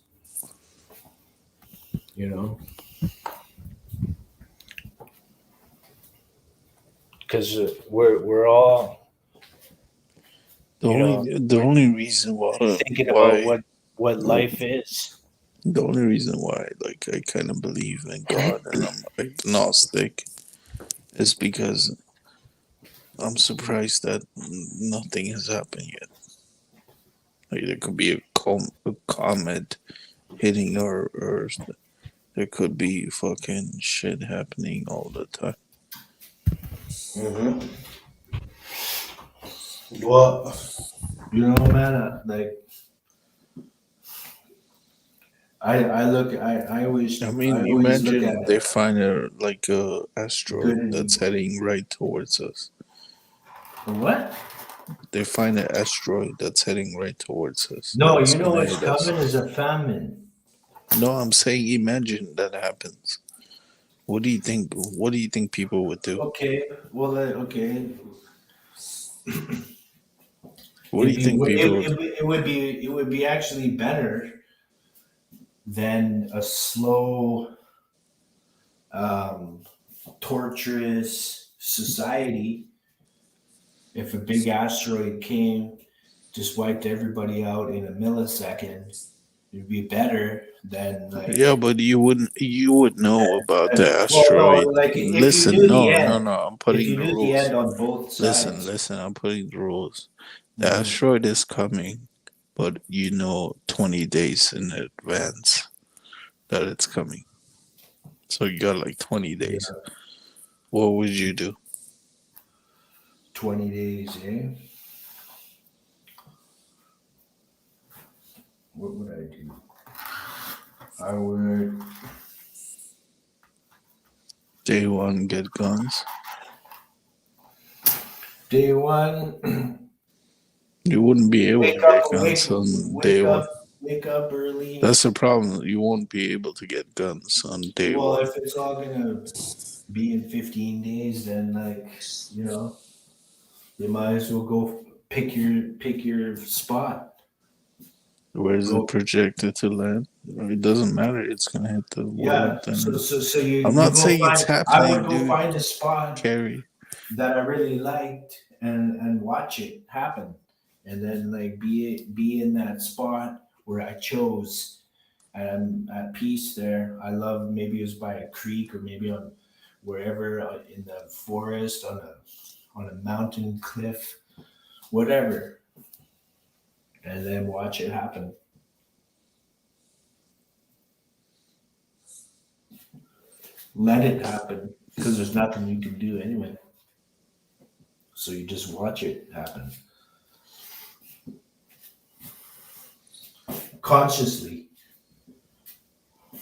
You know, because we're all The only reason thinking why about what life is. the only reason why like I kind of believe in God and I'm agnostic is because I'm surprised that nothing has happened yet. Like there could be a comet hitting our Earth. There could be fucking shit happening all the time. Mm-hmm. Well, you know, man, like I always I mean, look imagine at they it find a good asteroid and that's evil. heading right towards us. What? They find an asteroid that's heading right towards us. No, That's you know gonna what's hit us. coming is a famine. No, I'm saying imagine that happens. What do you think? What do you think people would do? Okay, well, okay. What do you think people? It would be actually better than a slow, um, torturous society. If a big asteroid came, just wiped everybody out in a millisecond, it'd be better than Yeah, like. but you would know about the Well, no, asteroid. like if you Listen, knew the no. end, I'm if putting you the knew the rules. end on both sides. Listen. I'm putting the rules. The Mhm. asteroid is coming, but you know 20 days in advance that it's coming. So you got like 20 days. Yeah, What would you do? 20 days, eh? What would I do? I would. Day one, get guns. Day one, You wouldn't be able to get guns on day one. wake up early. That's the problem. You won't be able to get guns on day Well, one. if it's all gonna be in 15 days, then you might as well go pick your spot. Where's it Go, projected to land? It doesn't matter. It's gonna hit the yeah. world. And So I'm you not go saying it's find. I would happening, go dude. find a spot Carrie. that I really liked and watch it happen, and then like be in that spot where I chose, and I'm at peace there. I love maybe it was by a creek or maybe on wherever in the forest on a mountain cliff, whatever, and then watch it happen. Let it happen because there's nothing you can do anyway. So you just watch it happen consciously.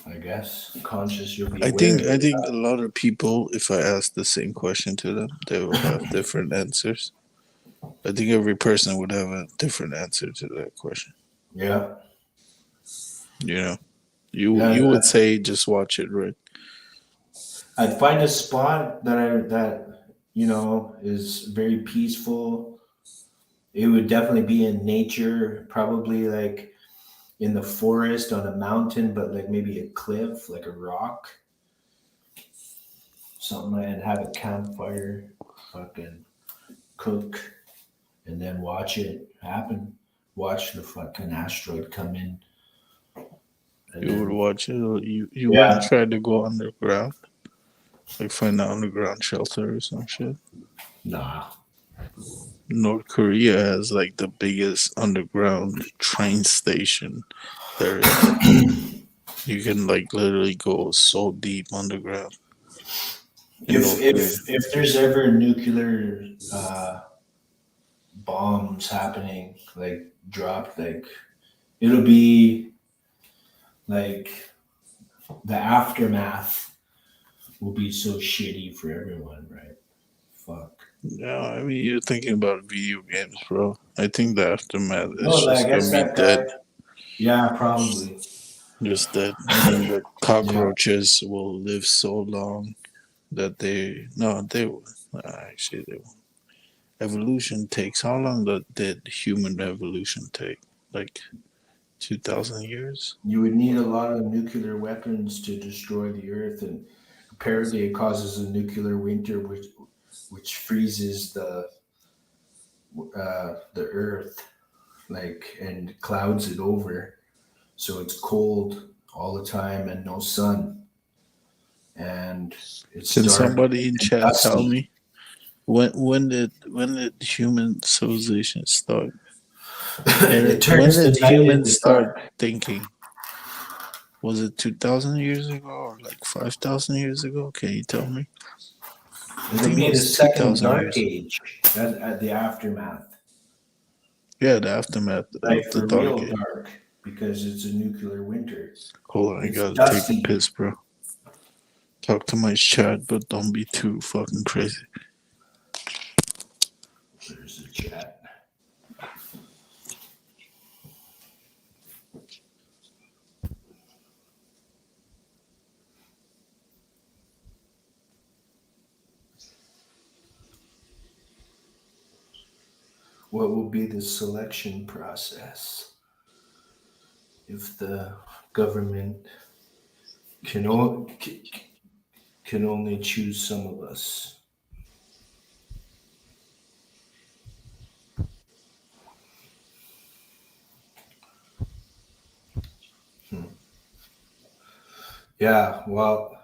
I guess conscious. You'll be I aware think of I it. think a lot of people, if I ask the same question to them, they will have different answers. I think every person would have a different answer to that question. Yeah. You know, Yeah, you would say just watch it, right? I'd find a spot that is very peaceful. It would definitely be in nature, probably like in the forest on a mountain, but like maybe a cliff, like a rock, something, and have a campfire, fucking cook, and then watch it happen. Watch the fucking asteroid come in. And You would then, watch it, or you Yeah. wouldn't try to go underground, like find an underground shelter or some shit. nah. North Korea has like the biggest underground train station there is. You can like literally go so deep underground in North Korea. If there's ever nuclear bombs happening, like dropped, like it'll be like the aftermath will be so shitty for everyone, right? Fuck. Yeah, I mean you're thinking about video games, bro. I think the aftermath is Well, I just gonna guess be that dead. guy. Yeah, probably. Just that I think the cockroaches will live so long that they will actually they won't. Evolution takes how long did human evolution take? Like 2,000 years? You would need a lot of nuclear weapons to destroy the Earth, and apparently it causes a nuclear winter, which freezes the Earth, like, and clouds it over, so it's cold all the time and no sun, and it's Can dark somebody in and chat tell dusty. me when did human civilization start? And It when turns the did night humans into start dark. thinking? Was it 2,000 years ago or like 5,000 years ago? Can you tell me? I It'll think it be the was second 2,000 dark years. age, at the aftermath, Yeah, the aftermath like of the for dark real age. dark, because it's a nuclear winter. Hold on, I It's gotta take a dusty. piss, bro. Talk to my chat, but don't be too fucking crazy. There's the chat. What will be the selection process if the government can only choose some of us? Yeah, well,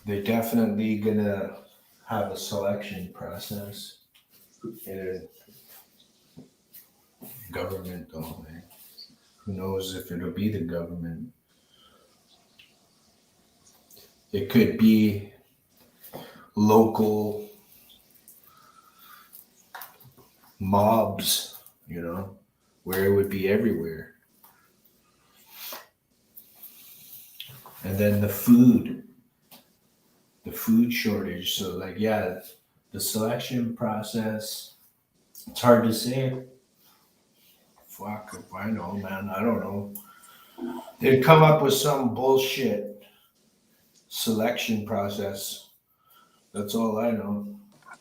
they're definitely gonna have a selection process. And government, don't they? Who knows if it'll be the government? It could be local mobs, where it would be everywhere. And then the food shortage. So, like, yeah, the selection process, it's hard to say. Fuck if I know, man. I don't know. They'd come up with some bullshit selection process. That's all I know.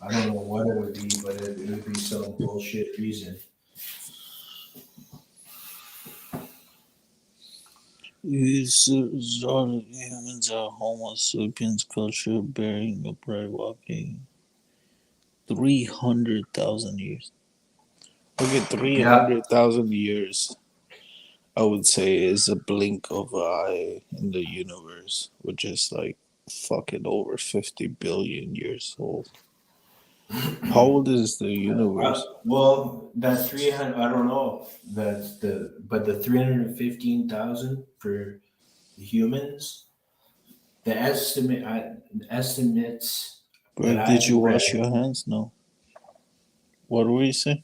I don't know what it would be, but it would be some bullshit reason. Humans are Homo sapiens culture bearing upright walking 300,000 years. Okay, Yeah. 300,000 years, I would say, is a blink of an eye in the universe, which is like fucking over 50 billion years old. How old is the universe? Well, that 300, I don't know. But the 315,000 for the humans, the estimates that Greg, did I've you wash read, your hands? No. What were you saying?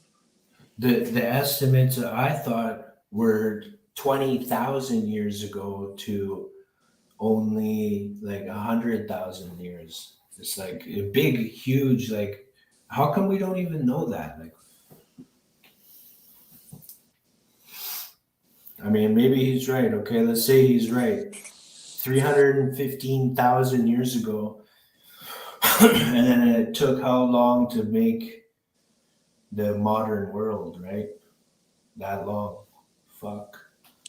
the estimates that I thought were 20,000 years ago to only like 100,000 years. It's like a big, huge, like, how come we don't even know that? Like, I mean, maybe he's right. Okay, let's say he's right. 315,000 years ago. And then it took how long to make the modern world, right? That long. Fuck.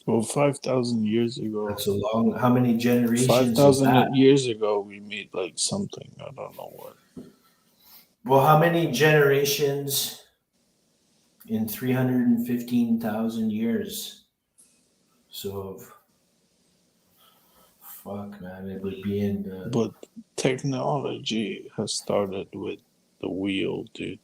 Well, 5,000 years ago. That's a long. How many generations is 5,000 that? years ago, we made like something. I don't know what. Well, how many generations in 315,000 years? So, fuck, man, it would be in the. But technology has started with the wheel, dude.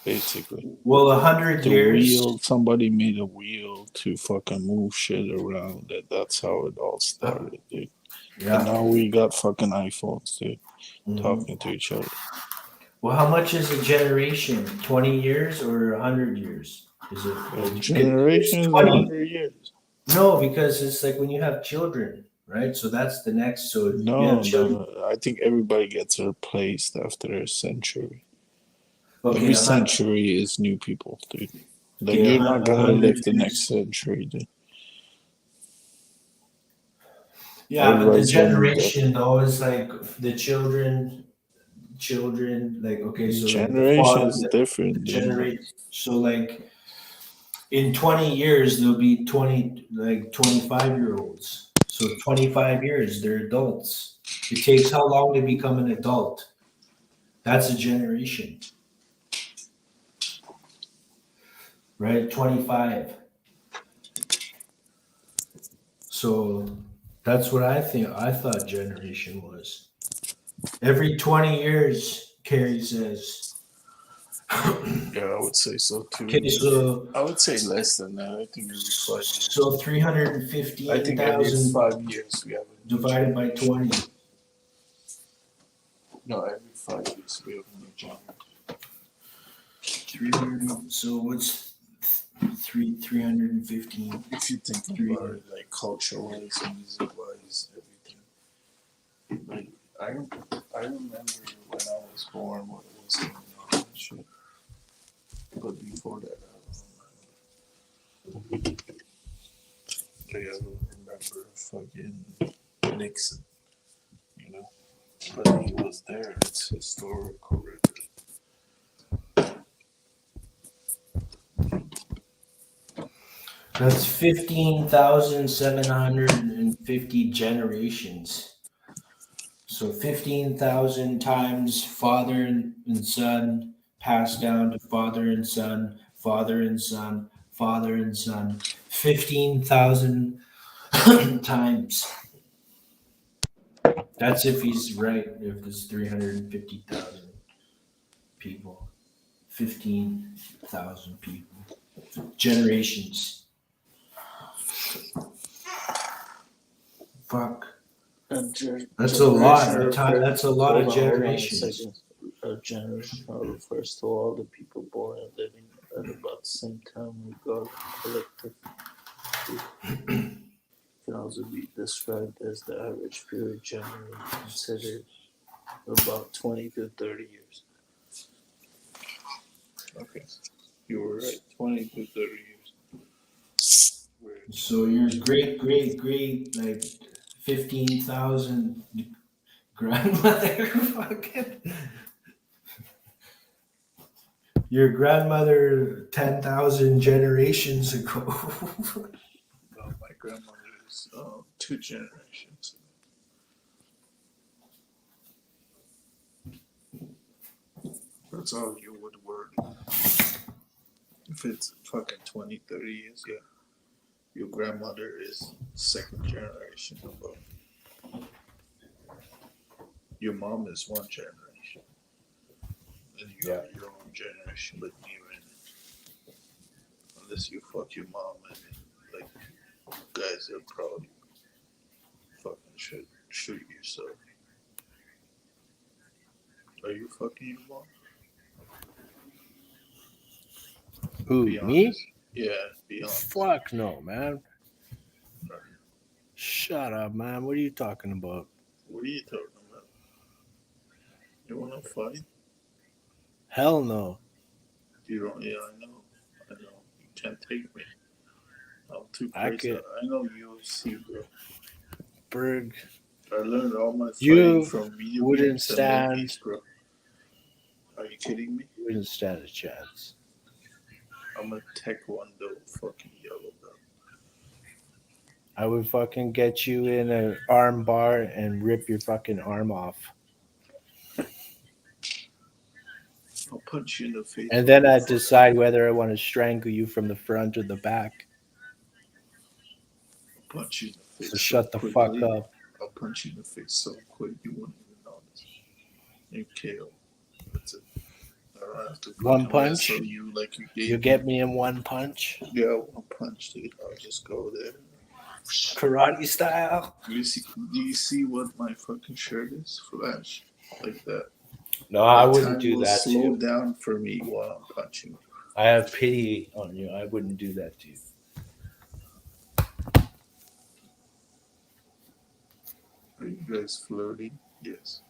Basically, Well, 100 the years. wheel. Somebody made a wheel to fucking move shit around. That's how it all started, dude. And Yeah. now we got fucking iPhones, dude, Mhm. talking to each other. Well, how much is a generation? 20 years or 100 years? Is it? A It's generation is 20. 100 years. No, because it's like when you have children, right? So that's the next. So you have No, children. no. I think everybody gets replaced after a century. Okay, Every century is new people, dude. Like okay, you're not gonna 100 live the years. next century, dude. Yeah, but the Everybody's gonna be dead. generation though is like the children, like okay, so like the Generation father, is different, the dude. generate. So like in 20 years there'll be 20 like 25-year-olds. So 25 years they're adults. It takes how long to become an adult? That's a generation, right? 25. So that's what I think. I thought generation was every 20 years. Carrie says. Yeah, I would say so too. Okay, so I would say less than that. I think every 5 years. so I think every 315,000 5 years we have a new divided by 20. No, every 5 years we have a new generation. 300. So what's 315? If you think about it, like culture-wise, music-wise, everything. Like I remember when I was born what it was going on and shit. But before that, I don't remember. Like, I don't remember fucking Nixon, you know. But he was there. It's historical record. That's 15,750 generations. So 15,000 times father and son passed down to father and son, father and son, father and son. 15,000 times. That's if he's right, if there's 350,000 people. 15,000 people. Generations. Fuck. That's a lot of time. That's a lot of generations. A generation refers to all the people born and living at about the same time, regardless of collective. Can also be described as the average period generally considered about 20 to 30 years. Okay, you were right, 20 to 30 years. So your great, like 15,000 grandmother, fucking. Your grandmother 10,000 generations ago. No, my grandmother is 2 generations. That's how you would word it. If it's fucking 20, 30 years, yeah. Your grandmother is 2nd generation above. Your mom is 1 generation. And you have your own generation, but neither in it. Unless you fuck your mom, I mean, like, guys are probably fucking shoot yourself. Are you fucking your mom? Who, Be me? honest. Yeah, be honest. Fuck no, man. Shut up, man. What are you talking about? What are you talking about? You want to fight? Hell no. You don't? Yeah, I know. You can't take me. I'm too I crazy. could- I know UFC, bro. Berg, I learned all my fighting You from video wouldn't games and stand- movies, bro. Are you kidding me? you wouldn't stand a chance. I'm a Taekwondo fucking yellow belt. I would fucking get you in an arm bar and rip your fucking arm off. punch you in the face. And then I decide whether I want to strangle you from the front or the back. I'll punch you in the face. So shut the fuck quickly. up. I'll punch you in the face so quick you won't even notice. You KO. That's it. I don't have to One fucking punch? wrestle you like you gave You get me in one punch? Yeah, one punch, dude. I'll just go there. Karate style? Do you see what my fucking shirt is? Flash. Like that. No, I Like, wouldn't time do will that to slow you. down for me while I'm punching you. I have pity on you. I wouldn't do that to you. Are you guys flirting? Yes.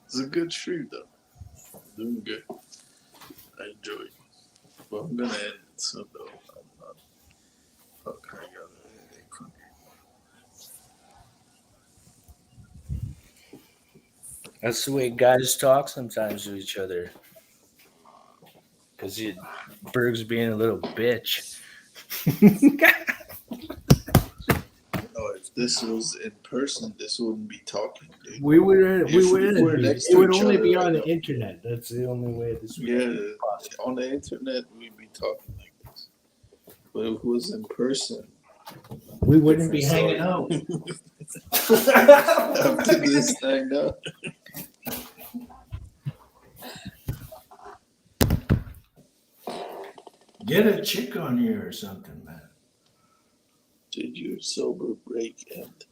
It's a good shoot, though. Doing good. I enjoy it. But I'm gonna end it soon, though. I'm not. Fuck, I got a headache from That's the way guys talk sometimes to each other. Because Berg's being a little bitch. Oh, if this was in person, this wouldn't be talking, dude. We wouldn't. If we were next It to would each only other be right on the now. internet. That's the only way this would Yeah, be possible. on the internet, we'd be talking like this. But if it was in person, We wouldn't be different hanging story. out. After this, I know. Get a chick on here or something, man. Did your sober break end?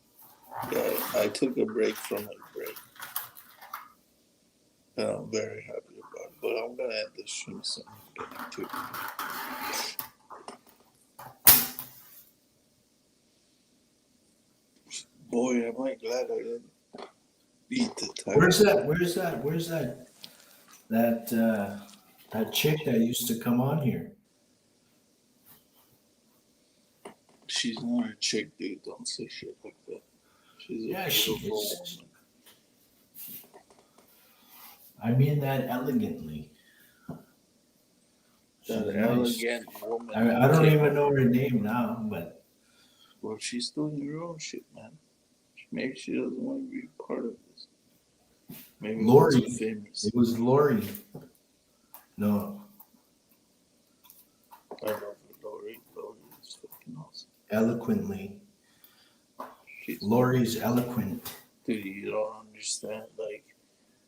Yeah, I took a break from my break. And I'm very happy about it. But I'm going to end the stream soon. Too. Boy, am I glad I didn't beat the title. Where's that chick that used to come on here? She's not a chick, dude. Don't say shit like that. She's a Yeah, she beautiful is. woman. I mean that elegantly. She's That nice. elegant woman. I don't even know her name now, but Well, she's doing her own shit, man. Maybe she doesn't want to be part of this. Maybe Lori. she's famous. it was Lori. No, I love her, Lori. Lori is fucking awesome. eloquently. She's Lori's eloquent. Dude, you don't understand. Like,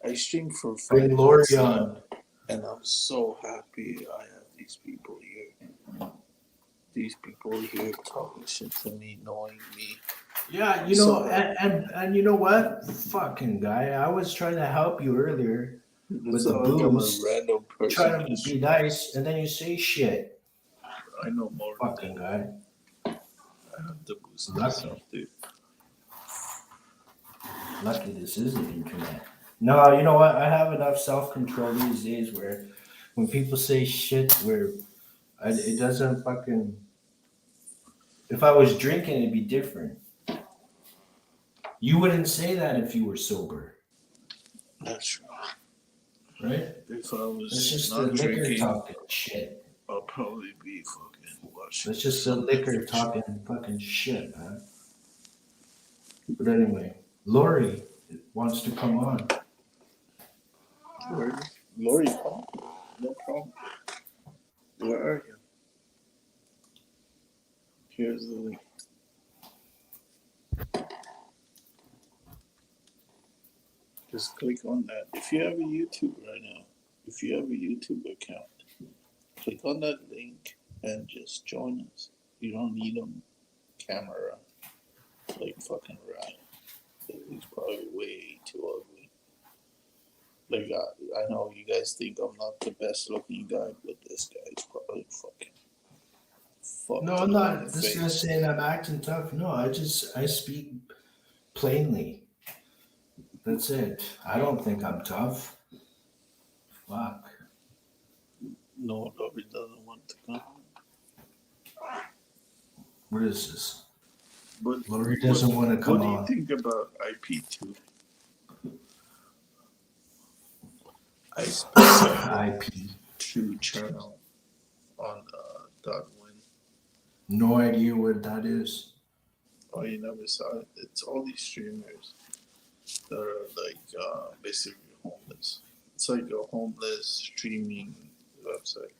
I stream for 5 Bring Lori months now, on. and I'm so happy I have these people here. These people here talking shit to me, knowing me. Yeah, you know, and you know what? Fucking guy, I was trying to help you earlier. It's the not like I'm a booze, random person. Trying to be nice, and then you say shit. I know more than Fucking that. guy. I have to boost Lucky. myself, dude. Lucky this is the internet. No, you know what? I have enough self-control these days where when people say shit where it doesn't fucking... If I was drinking, it'd be different. You wouldn't say that if you were sober, That's true. right? If I was It's just the not liquor drinking, talking shit. I'll probably be fucking watching. It's just the liquor talking fucking shit, man. But anyway, Lori wants to come on. Lori, call. No problem. Where are you? Here's the link. Just click on that. If you have a YouTube right now, if you have a YouTube account, click on that link and just join us. You don't need a camera like fucking Ryan. He's probably way too ugly. Like, I know you guys think I'm not the best looking guy, but this guy is probably fucking. No, I'm not. This is not saying I'm acting tough. No, I speak plainly. That's it. I don't think I'm tough. Fuck. No, Lori doesn't want to come. What is this? But Lori doesn't want to come on. What do you think about IP2? I IP2 channel on .win. No idea what that is. Oh, you never saw it? It's all these streamers. that are like basically homeless. It's like a homeless streaming website.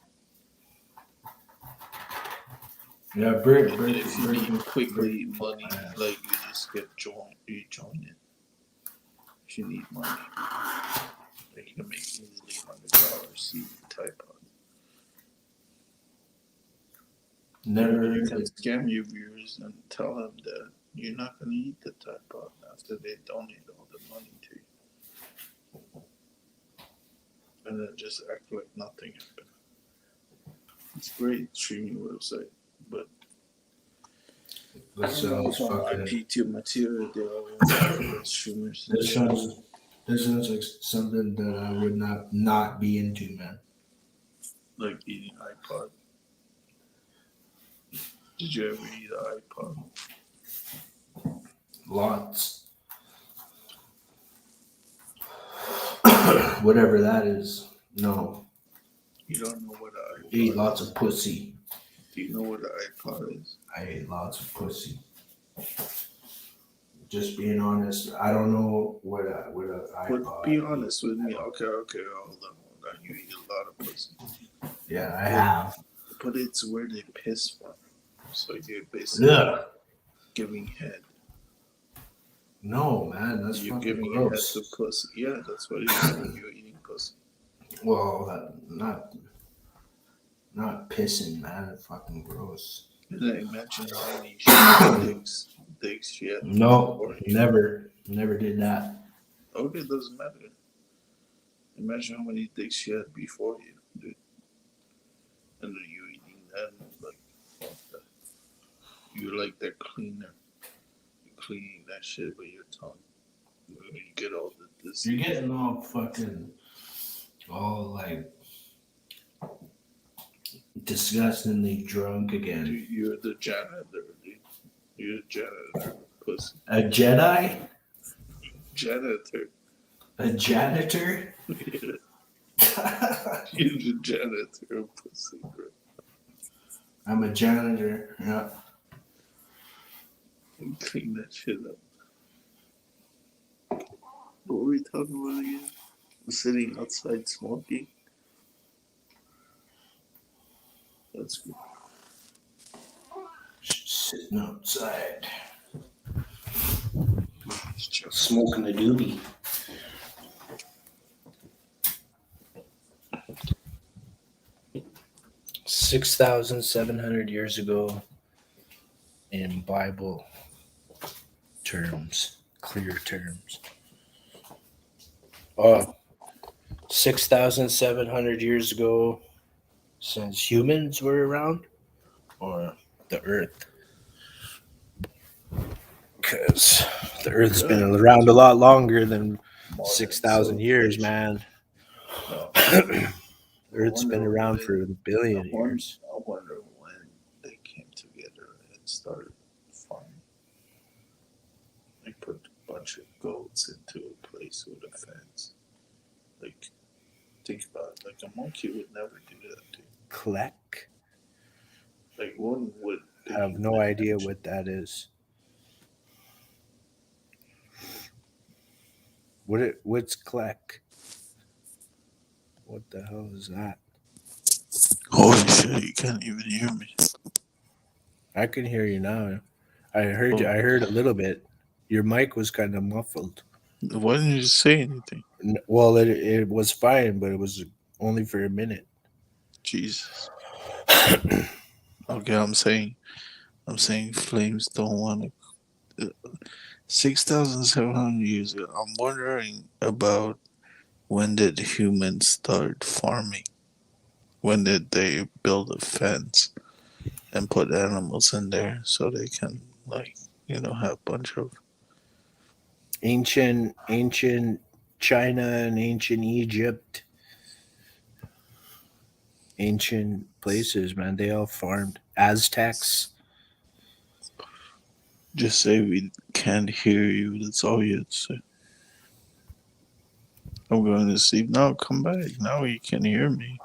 Yeah, And if you need quickly money, like you just you join it. If you need money, like you can make easily $100 CD type on. Never You heard can it. scam your viewers and tell them that you're not gonna eat the type pot after they donate all the money to you. And then just act like nothing happened. It's a great streaming website, but That sounds on fucking. IP2 material they are streamers. This sounds like something that I would not be into, man. Like eating iPod. Did you ever eat an iPod? Lots. Whatever that is. No. You don't know what an iPod Eat is? lots of pussy. Do you know what an iPod is? I ate lots of pussy. Just being honest, I don't know what a But iPod. be honest with me. Okay, hold on. You eat a lot of pussy. Yeah, I have. But it's where they piss from. So you're basically Ugh. giving head. No, man, that's You're fucking giving gross. head to pussy. Yeah, that's what it is when you're eating pussy. Well, not pissing, man. It's fucking gross. And then imagine how many dicks she had. No, before you. never did that. Okay, it doesn't matter. Imagine how many dicks she had before you, dude. And then you eating that, like, fuck that. You're like that cleaner. You're cleaning that shit with your tongue. You get all the disease. You're getting all fucking, all like disgustingly drunk again. Dude, you're the janitor, dude. You're a janitor, pussy. A Jedi? Janitor. A janitor? You're the janitor, pussy, bro. I'm a janitor. Yeah. And clean that shit up. What were we talking about again? Sitting outside smoking. That's good. Sitting outside. Just Smoking a doobie. $6,700 years ago in Bible terms, clear terms. 6,700 years ago since humans were around, or the earth? Because the earth's been around a lot longer than 6,000 years, man. No. The earth's been around for a billion years. I wonder when they came together and started farming. They put a bunch of goats into a place with a fence. Like, think about it. Like, a monkey would never do that, dude. Kleck? Like, one would. I have no idea what that is. What's Kleck? What the hell is that? Holy shit, you can't even hear me. I can hear you now. I heard you. I heard a little bit. Your mic was kind of muffled. Why didn't you say anything? Well, it was fine, but it was only for a minute. Jesus. Okay, I'm saying flames don't want to. 6,700 years ago. I'm wondering about when did humans start farming? When did they build a fence and put animals in there so they can, like, have a bunch of. Ancient China and ancient Egypt. Ancient places, man. They all farmed. Aztecs. Just say we can't hear you. That's all you have to say. I'm going to sleep. Now come back. Now you can hear me.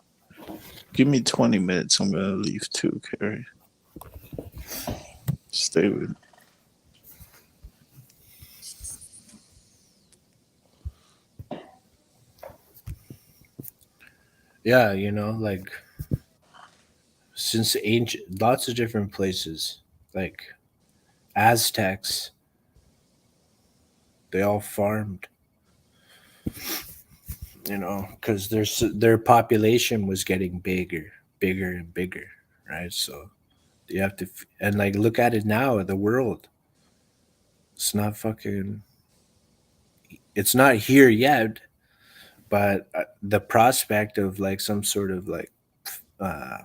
Give me 20 minutes. I'm going to leave too, Carrie. Stay with me. Yeah, you know, like since ancient, lots of different places, like Aztecs, they all farmed, you know, because their population was getting bigger, bigger and bigger, right? So you have to, and like look at it now, the world, it's not fucking, it's not here yet, but the prospect of like some sort of like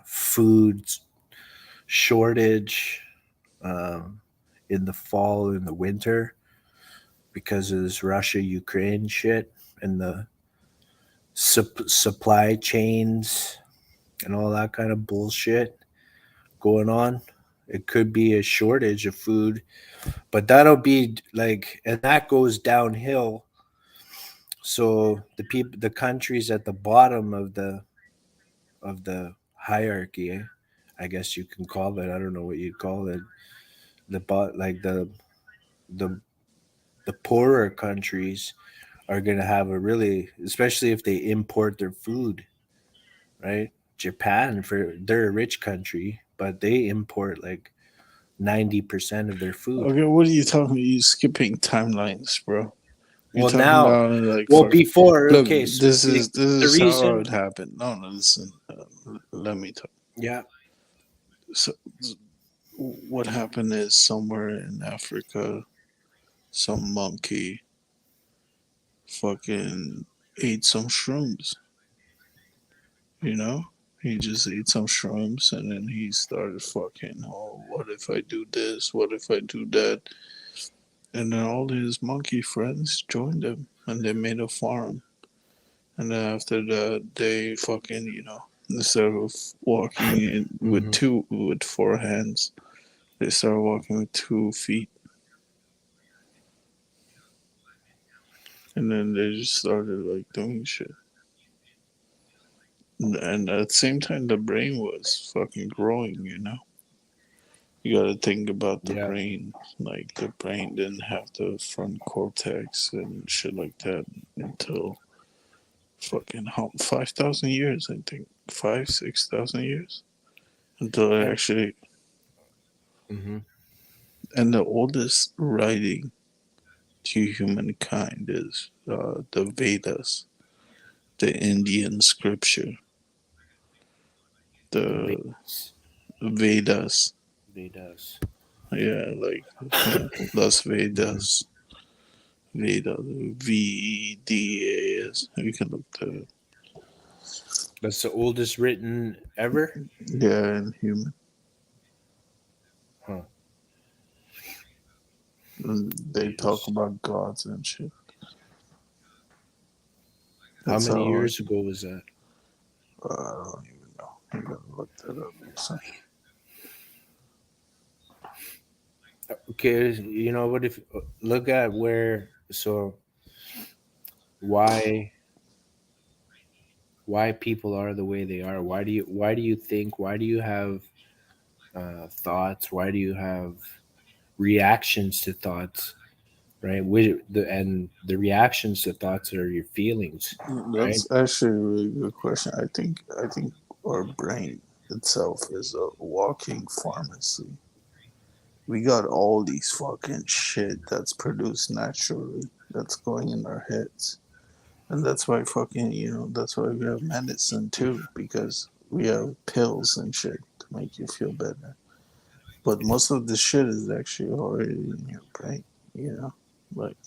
food shortage um, in the fall and the winter because of this Russia Ukraine shit and the supply chains and all that kind of bullshit going on. It could be a shortage of food, but that'll be like, and that goes downhill. So the countries at the bottom of the hierarchy, I guess you can call it. I don't know what you call it. Like the the poorer countries are going to have a really, especially if they import their food, right? Japan, for they're a rich country, but they import like 90% of their food. Okay, what are you talking about? You skipping timelines, bro. You're Well, talking now, about like well, fuck. before, Look, okay, so this the is how it reason, happened. No, no, listen. Let me talk. yeah, So, what happened is somewhere in Africa, some monkey fucking ate some shrooms. You know, he just ate some shrooms and then he started fucking. Oh, what if I do this? What if I do that? And then all his monkey friends joined him and they made a farm. And then after that, they fucking, instead of walking in with hmm with four hands, they started walking with 2 feet. And then they just started like doing shit. And at the same time, the brain was fucking growing. You gotta think about the yeah, brain. Like, the brain didn't have the front cortex and shit like that until fucking 5,000 years, I think. 6,000 years until it yeah, actually. hmm And the oldest writing to humankind is the Vedas, the Indian scripture, the Vedas, Vedas. Vedas. Yeah, like, Las hmm Vedas, Veda, VEDAS. You can look that. That's the oldest written ever. Yeah, in human. Huh. And they talk Jesus. about gods and shit. How That's many how. years ago was that? I don't even know. I gotta look that up. So, Okay, you know what? If look at where, so why people are the way they are? Why do you think? Why do you have thoughts? Why do you have reactions to thoughts? Right? And the reactions to thoughts are your feelings, right? that's actually a really good question. I think our brain itself is a walking pharmacy. We got all these fucking shit that's produced naturally that's going in our heads. And that's why that's why we have medicine too, because we have pills and shit to make you feel better. But most of the shit is actually already in your brain, you know? Like,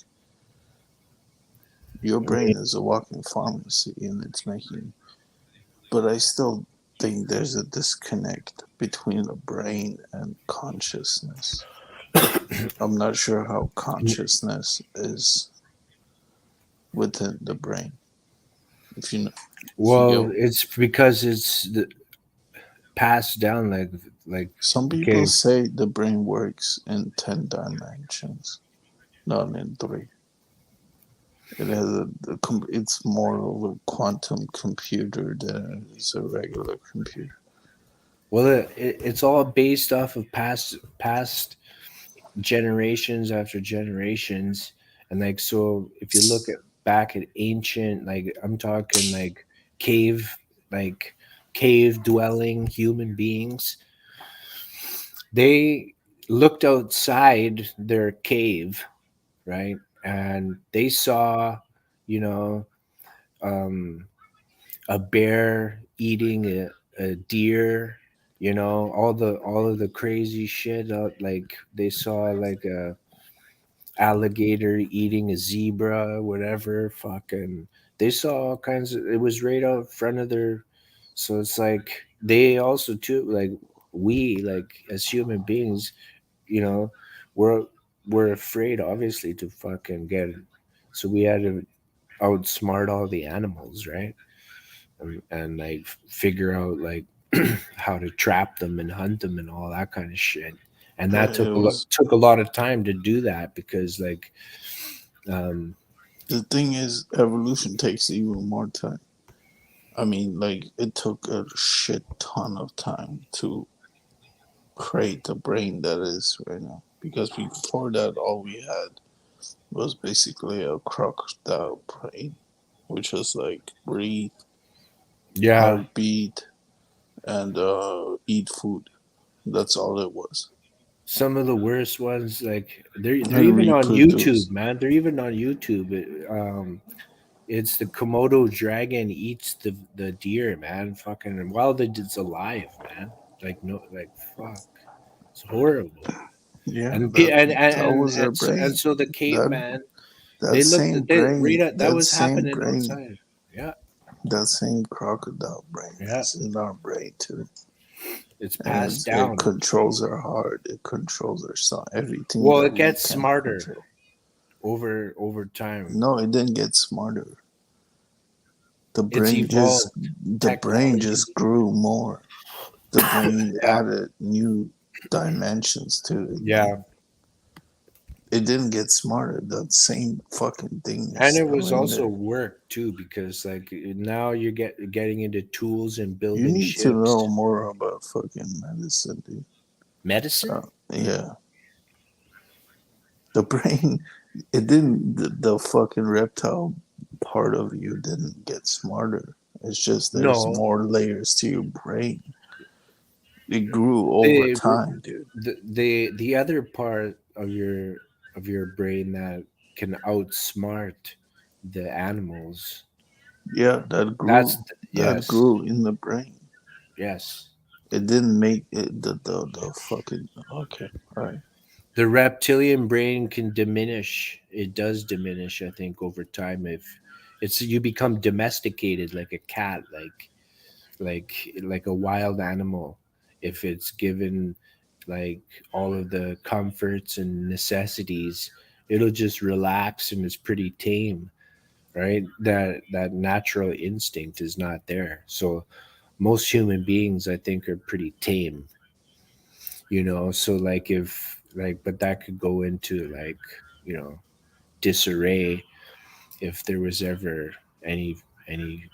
your I mean, brain is a walking pharmacy and it's making. But I still think there's a disconnect between the brain and consciousness. I'm not sure how consciousness is within the brain. If you know, if you well, get. it's because passed down like Some people okay. say the brain works in 10 dimensions, not in three. It's more of a quantum computer than it is a regular computer. Well, it's all based off of past generations after generations, and like so, if you look at back at ancient, like I'm talking like cave like cave dwelling human beings, they looked outside their cave, right? And they saw, you know, um, a bear eating a deer, all of the crazy shit out, like they saw like a alligator eating a zebra, whatever, fucking they saw all kinds of, it was right out in front of their, so it's like they also too, like we, like as human beings, you know, we're we're afraid obviously to fucking get, so we had to outsmart all the animals, right? And like figure out like how to trap them and hunt them and all that kind of shit. And that It was took a lot of time to do that because like um the thing is, evolution takes even more time. I mean, like it took a shit ton of time to create the brain that is right now. Because before that, all we had was basically a crocodile brain, which was like breathe, yeah, heartbeat, and eat food. That's all it was. some of the worst ones, like they're And even on reproduce. YouTube, man. They're even on YouTube. It's the Komodo dragon eats the deer, man. Fucking while it's alive, man. Like no, like fuck, it's horrible. Yeah, And that that and was their and brain. so the That caveman, that they looked same at they brain, right at, that that was same happening brain, outside. Yeah, that same crocodile brain yeah, is in our brain too. it's And passed it down. controls our heart, it controls our son, everything Well, that it we gets can smarter control. over time. No, it didn't get smarter. The It's brain just evolved the brain technology. just grew more. The brain Yeah, added new dimensions to it. yeah, It didn't get smarter. That same fucking thing is and it still was in also there. work too because like now you're getting into tools and You building need to know ships. more about fucking medicine, dude. Medicine? Yeah, the brain. It didn't. The fucking reptile part of you didn't get smarter. It's just there's No, more layers to your brain. It grew over the time, dude. the other part of your brain that can outsmart the animals. Yeah, that That's grew. That yes, grew in the brain. yes. It didn't make it the fucking okay. All right. The reptilian brain can diminish. It does diminish, I think, over time if it's you become domesticated like a cat, like a wild animal. If it's given like all of the comforts and necessities, it'll just relax and it's pretty tame, right? That natural instinct is not there. So most human beings, I think, are pretty tame, so like if like but that could go into like disarray if there was ever any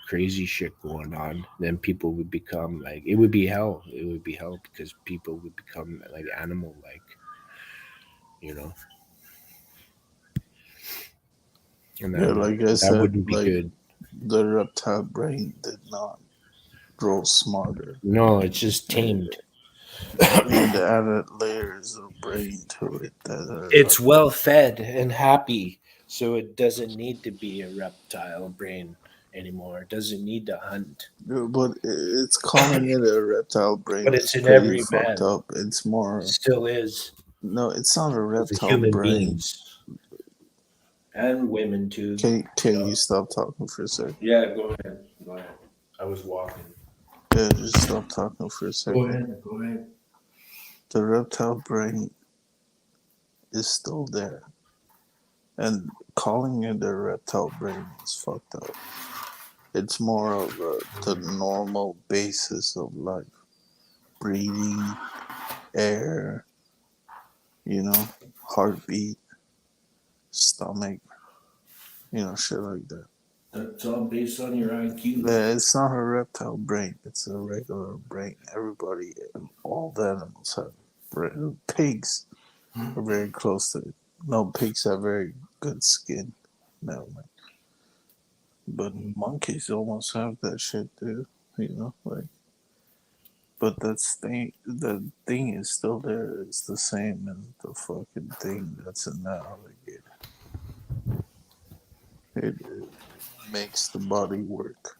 crazy shit going on. Then people would become like, it would be hell. It would be hell because people would become like animal like, you know and Yeah, like I that said, wouldn't be like good. the reptile brain did not grow smarter. No, it's just tamed. It added layers of brain to it that are It's like, well fed and happy, so it doesn't need to be a reptile brain anymore. It doesn't need to hunt. but it's calling it a reptile brain But is it's in pretty every fucked man. up. It's more Still is. no, it's not a With the reptile human brain. beings and women too. Can you stop talking for a second? Yeah, go ahead. Go ahead. I was walking. Yeah, just stop talking for a Go second. ahead. Go ahead. The reptile brain is still there, and calling it a reptile brain is fucked up. It's more of the normal basis of life: breathing, air, heartbeat, stomach, shit like that. That's all based on your IQ. It's not a reptile brain. It's a regular brain. Everybody, all the animals have. Pigs are very close to it. No, pigs have very good skin. No, man. But monkeys almost have that shit, dude. like. But the thing is still there. It's the same as the fucking thing that's in that alligator. It makes the body work.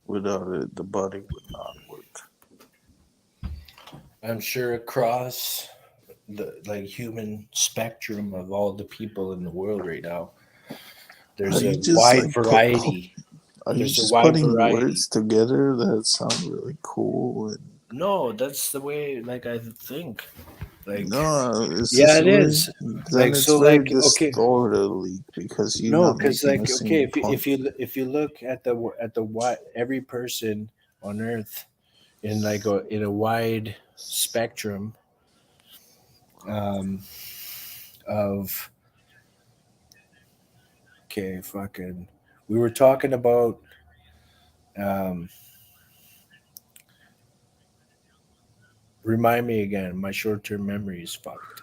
Without it, the body would not work. I'm sure across the like human spectrum of all the people in the world right now, Are there's you a just wide like variety. Are you There's a just wide putting variety. words together that sound really cool? And No, that's the way like I think. Like no, it's yeah, just it very. is. Then Like it's so very like okay. distorted because you're No, not cuz making a like okay, single point. if you look at the what every person on earth in like in a wide spectrum um of okay, fucking we were talking about um remind me again, my short-term memory is fucked.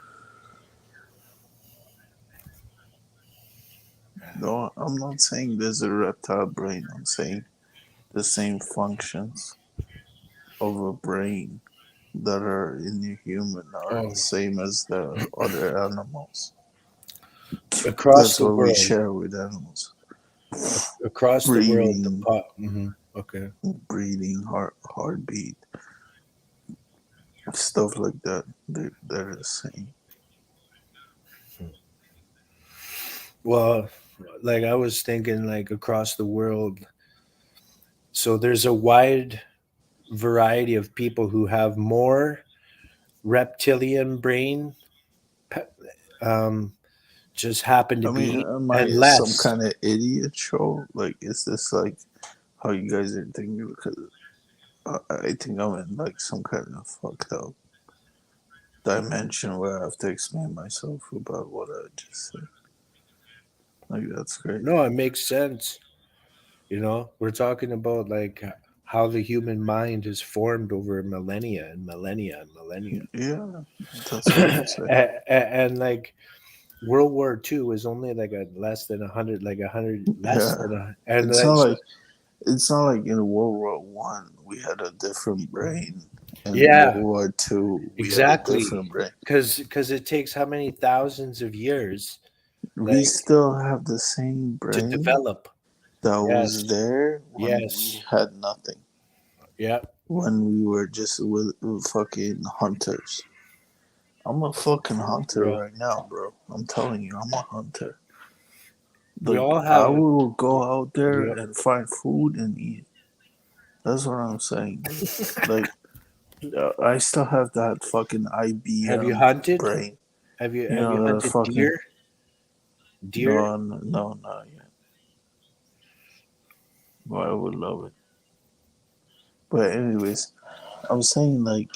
No, I'm not saying there's a reptile brain. I'm saying the same functions of a brain that are in the human are Oh, the same as the other animals. across That's the what we world, share with animals. across the world, the Breathing, pot. Okay. breathing, heartbeat, stuff like that. They're the same. Well, like I was thinking, like across the world, so there's a wide variety of people who have more reptilian brain, pe- um, just happen to I mean, be, am and I some less. kind of idiot show? Like, is this like how you guys are thinking? Because I think I'm in like some kind of fucked up dimension where I have to explain myself about what I just said. Like, that's crazy. No, it makes sense. You know, we're talking about like how the human mind is formed over millennia and millennia and millennia. Yeah, that's what I'm saying. And like World War II was only like a less than 100, like 100 less Yeah, than a, and it's like not so, like in World War I we had a different brain. In yeah, World War II we had a exactly. different brain. Because it takes how many thousands of years We like still have the same to brain develop. that Yes, was there when we yes, had nothing. yeah. When we were just with fucking hunters. I'm a fucking hunter Well, right now, bro. I'm telling you, I'm a hunter. we Like, all I have. will go out there We all, and find food and eat. That's what I'm saying. Like, I still have that fucking have you IBM hunted? brain. You Have you know, that hunted fucking. deer? Deer? No, no, no, not yet. But I would love it. But, anyways, I'm saying, like,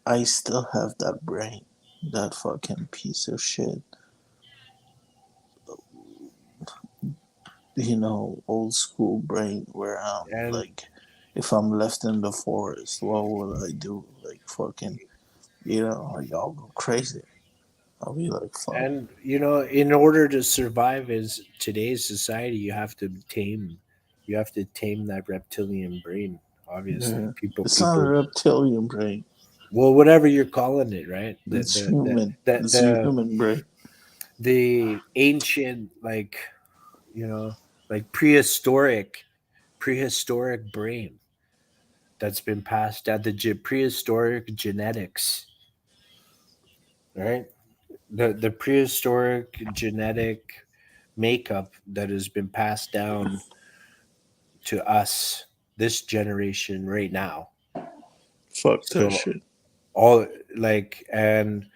I still have that brain. That fucking piece of shit. Old school brain where I'm And like, if I'm left in the forest, what will I do? Like, fucking, like, I'll go crazy. I'll be like, fuck. you know, in order to survive as today's society, you have to tame that reptilian brain. Obviously, Yeah. It's not a people. reptilian brain. Well, whatever you're calling it, right? It's human. It's a human brain. The ancient, like you know, like prehistoric brain that's been passed down, the prehistoric genetics, right? The prehistoric genetic makeup that has been passed down to us, this generation right now. Fuck that So shit. all like and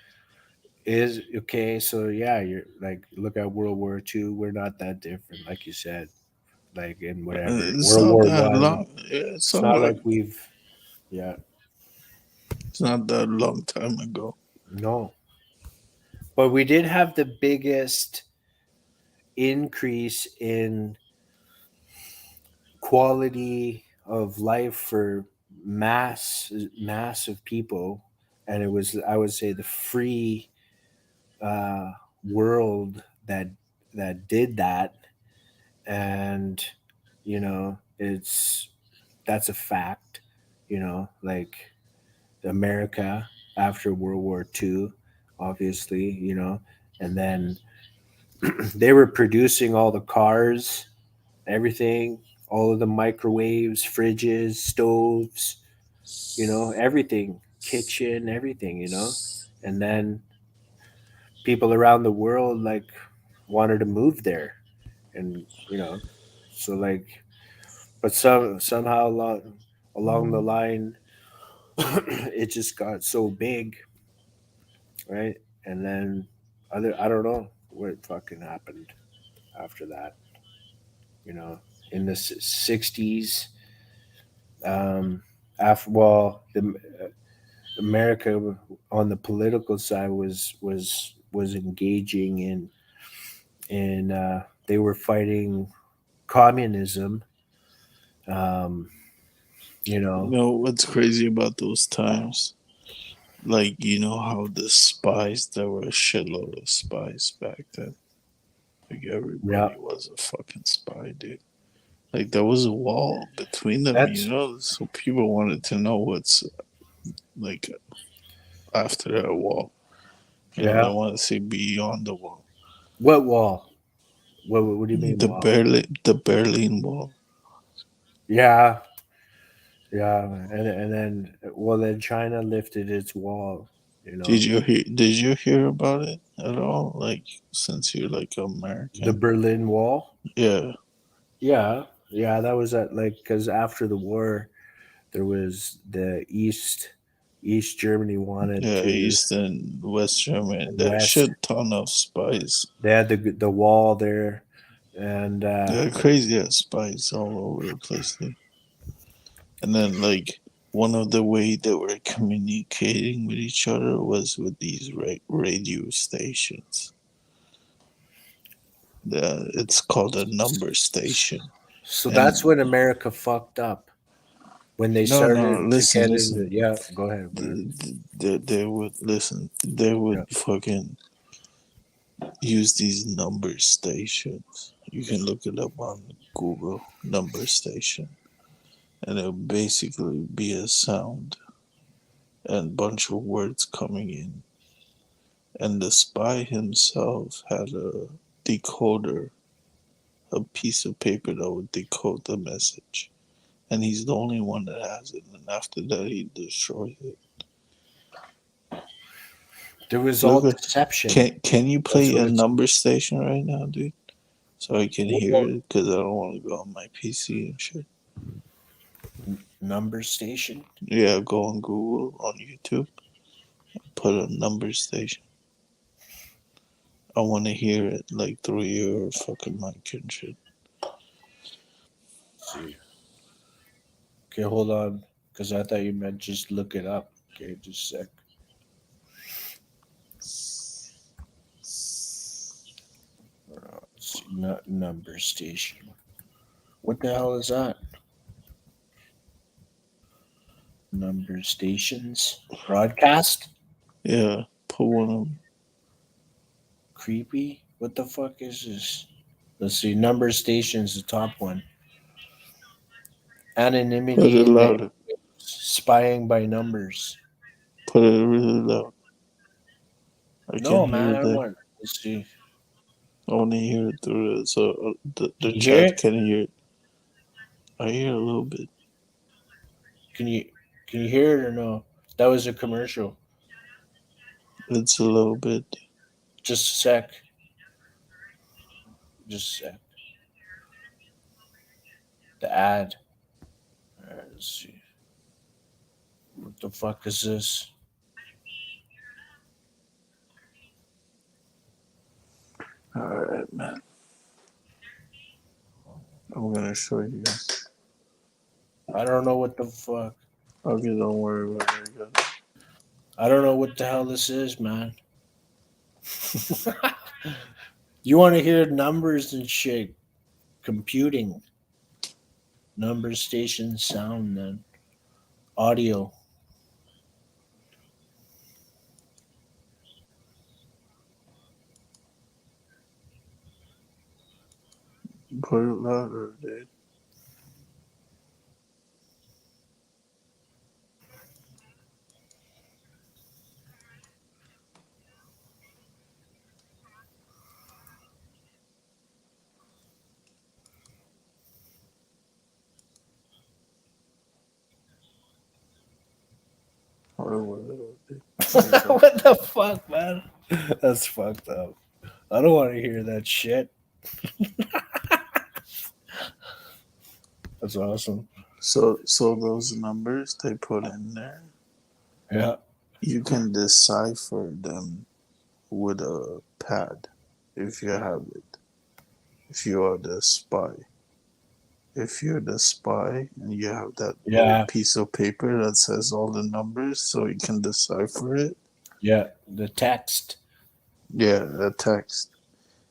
is okay. So yeah, you're like look at World War II. We're not that different, like you said. Like in whatever It's World not War that One, long. Yeah, it's it's not not like like we've yeah it's not that long time ago. no, but we did have the biggest increase in quality of life for mass of people, and it was I would say the free uh, world that did that, and you know it's that's a fact. Like America after World War II, obviously, and then they were producing all the cars, everything, all of the microwaves, fridges, stoves, everything, kitchen, everything, and then people around the world like wanted to move there, and so like, but somehow along the line, it just got so big, right? And then I don't know what fucking happened after that. You know, in the 60s, after well, America on the political side was engaging in they were fighting communism. Um, you You know, know what's crazy about those times? Like, you know how the spies, there were a shitload of spies back then. Like, yeah, everybody was a fucking spy, dude. Like, there was a wall between them, that's so people wanted to know what's, like, after that wall. They yeah. want to see beyond the wall. What wall? What do you mean wall? The Berlin Wall. Yeah, yeah, and then well, then China lifted its wall. You know, Did you hear about it at all? Like, since you're like the American. Berlin Wall. Yeah. Yeah, yeah, that was at like because after the war, there was the East Germany wanted Yeah, to East and West Germany. and That West. shit ton of spies. They had the wall there, and They're crazy ass spies all over the place, dude. And then, like, one of the way they were communicating with each other was with these radio stations. It's called a number station. so that's And when America fucked up when they no, no, started to listen, get into. listen. Yeah, go ahead. Go ahead. They would listen. They Yeah. would fucking use these number stations. You can look it up on Google, number station, and it'll basically be a sound and bunch of words coming in. And the spy himself had a decoder, a piece of paper that would decode the message. And he's the only one that has it. And after that, he destroys it. There was all Look, deception. can you That's play what a it's. number station right now, dude? So I can hear Well, it because I don't want to go on my PC and shit. number station. Yeah, go on Google, on YouTube, put a number station. I want to hear it like through your fucking mic and shit. Let's see. Okay, hold on, because I thought you meant just look it up. Okay, just a sec. Let's see, number station. What the hell is that? Number stations broadcast. Yeah, put one of them. Creepy. What the fuck is this? Let's see. Number stations, the top one. Put Anonymity it in the louder. spying by numbers. Put it really loud. I can No, hear man. I that. want. Let's see. I want to hear it through it so the You hear chat it? can hear it. I hear a little bit. Can you can you hear it or no? That was a commercial. It's a little bit. Just a sec. Just a sec. The ad. Alright, let's see. What the fuck is this? Alright, man. I'm gonna show you guys. I don't know what the fuck. Okay, don't worry about it. I got it. I don't know what the hell this is, man. You want to hear numbers and shit? Computing. Number station sound then. Audio. Put it louder, dude. What the fuck, man? That's fucked up. I don't want to hear that shit. That's awesome. So those numbers they put in there, Yeah. you can decipher them with a pad if you have it. If you are the spy. If you're the spy and you have that little Yeah. piece of paper that says all the numbers so you can decipher it. Yeah. The text. Yeah, the text.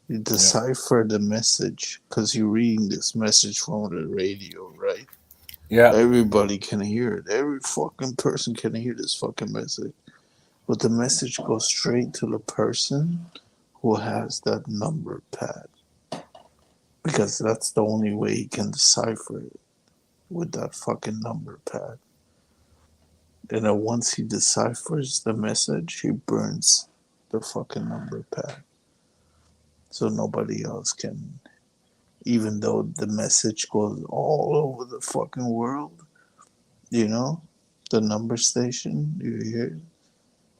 You decipher the message because you're reading this message from the radio, right? Yeah. Everybody can hear it. Every fucking person can hear this fucking message. But the message goes straight to the person who has that number pad. Because that's the only way he can decipher it with that fucking number pad. And then once he deciphers the message, he burns the fucking number pad. So nobody else can, even though the message goes all over the fucking world, you know, the number station, you hear,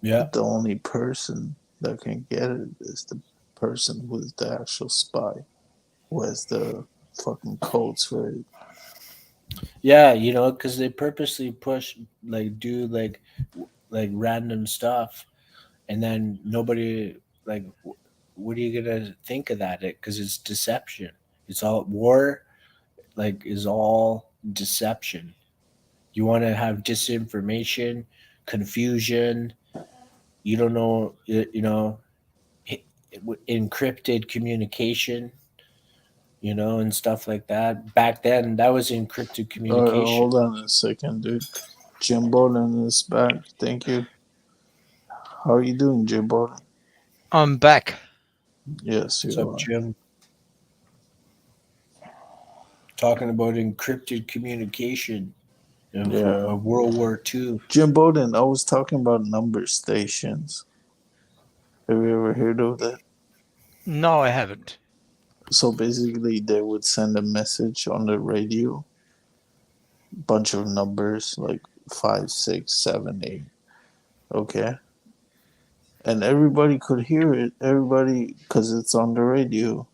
Yeah. but the only person that can get it is the person who is the actual spy, who has the fucking codes for it. Yeah, because they purposely push, do random stuff, and then nobody, what are you gonna think of that? Because it's deception. It's all war, is all deception. You want to have disinformation, confusion. You don't know, encrypted communication, and stuff like that. Back then, that was encrypted communication. Hold on a second, dude. Jim Bolin is back. Thank you. How are you doing, Jim Bolin? I'm back. Yes, What's you up, are. Jim? Talking about encrypted communication of Yeah. World War II. Jim Bowden, I was talking about number stations. Have you ever heard of that? No, I haven't. So basically, they would send a message on the radio, bunch of numbers like 5, 6, 7, 8. Okay. And everybody could hear it. Everybody, because it's on the radio.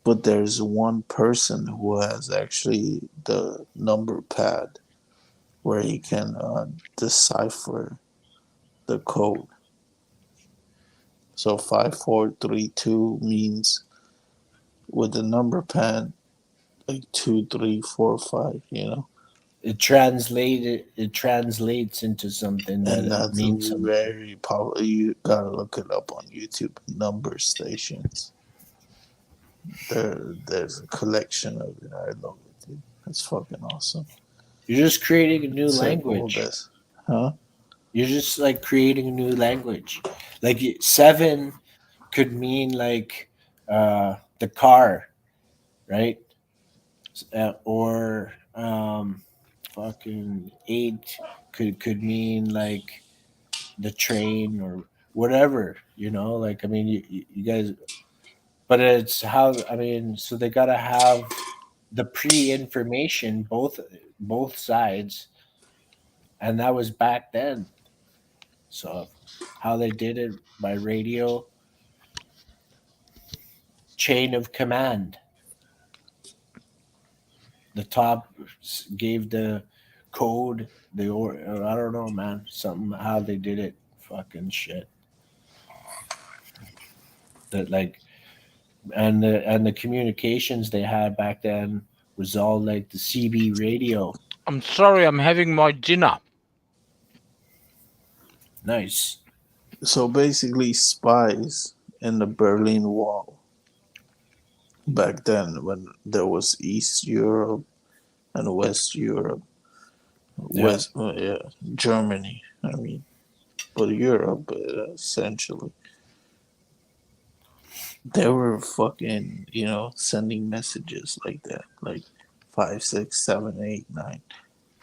But there's one person who has actually the number pad where he can decipher the code. So 5432 means with the number pad like 2, 3, 4, 5, It translates into something that and it that's means something. very popular. You gotta look it up on YouTube. Number stations. There's a collection of it. I love it, dude. It's fucking awesome. You're just creating a new It's like all language. this, huh? You're just creating a new language. 7 could mean the car, right? Or fucking 8 could mean the train or whatever. I mean, you guys, but it's how, I mean, so they gotta have the pre-information, both sides, and that was back then. So how they did it by radio, chain of command. The top gave the code. I don't know, man. Something how they did it. Fucking shit. That and the communications they had back then was all the CB radio. I'm sorry, I'm having my dinner. Nice. So basically, spies in the Berlin Wall back then, when there was East Europe and West Europe, Germany. I mean, but Europe essentially. They were fucking, sending messages like that, like 5, 6, 7, 8, 9,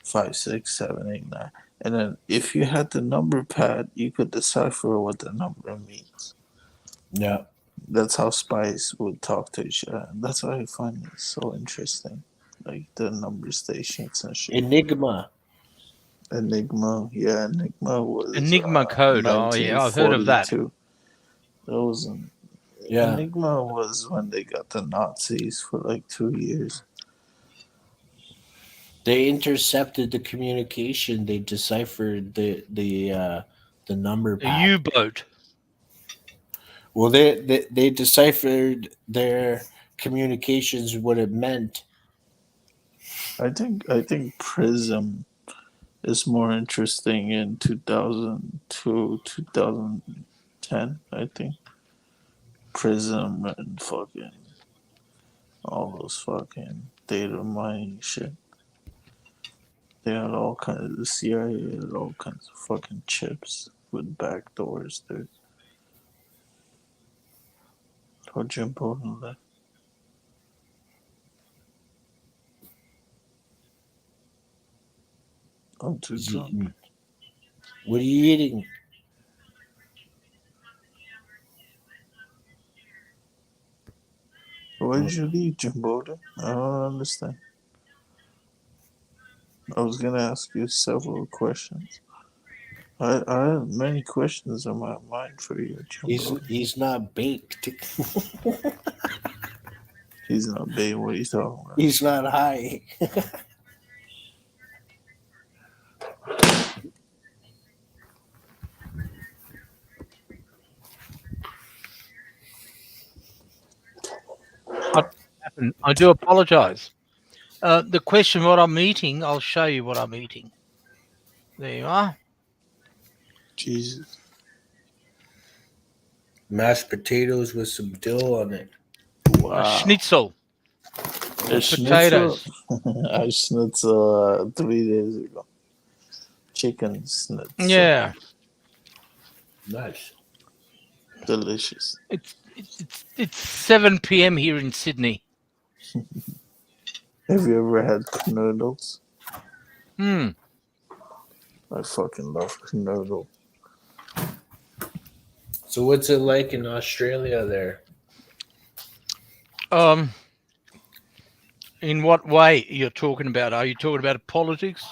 5, 6, 7, 8, 9, and then if you had the number pad, you could decipher what the number means. Yeah. That's how spies would talk to each other. That's why I find it so interesting, like the number stations and shit. Enigma. Enigma. Yeah, Enigma was Enigma Code. Oh yeah, I've heard of that. 1942. That was Yeah. Enigma was when they got the Nazis for like 2 years. They intercepted the communication. They deciphered the number A pad. U-boat. Well, they deciphered their communications, what it meant. I think Prism is more interesting in 2002, 2010. I think Prism and fucking all those fucking data mining shit. They had all kinds. The CIA had all kinds of fucking chips with backdoors, dude. Oh, Jim Bowden left. I'm too drunk. What are you eating? Why did you leave, Jim Bowden? I don't understand. I was gonna ask you several questions. I have many questions on my mind for you, Jim Bowden. He's not baked. He's not bait. What are you talking about? He's not high. I do apologize. The question what I'm eating, I'll show you what I'm eating. There you are. Jesus. Mashed potatoes with some dill on it. Wow. A schnitzel. A Potatoes. I schnitzel 3 days ago. Chicken schnitzel. Yeah. Nice. Delicious. It's 7 p.m. here in Sydney. Have you ever had knuddles? Hmm. I fucking love knuddle. So what's it like in Australia there? In what way you're talking about? Are you talking about politics,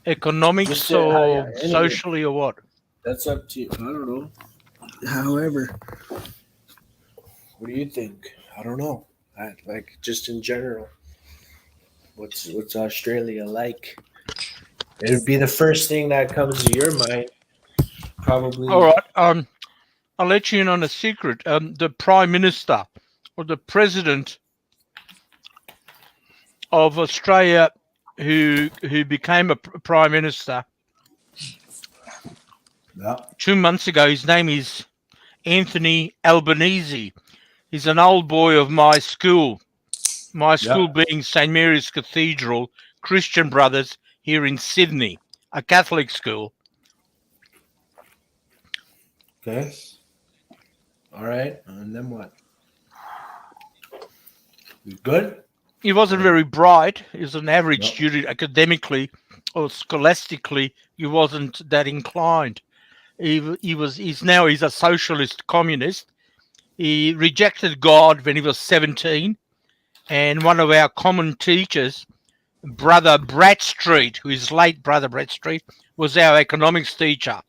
economics, Just, or anyway. socially, or what? That's up to you. I don't know. However, what do you think? I don't know. Like just in general, what's Australia like? It would be the first thing that comes to your mind. Probably. All right. I'll let you in on a secret. The Prime Minister or the President of Australia, who became a Prime Minister Yeah. 2 months ago, his name is Anthony Albanese. He's an old boy of my school. My school being St. Mary's Cathedral Christian Brothers here in Sydney, a Catholic school. Okay. All right. And then what? You good? He wasn't very bright. He was an average student academically or scholastically. He wasn't that inclined. He's a socialist communist. He rejected God when he was 17. And one of our common teachers, Brother Bradstreet, who is late Brother Bradstreet, was our economics teacher.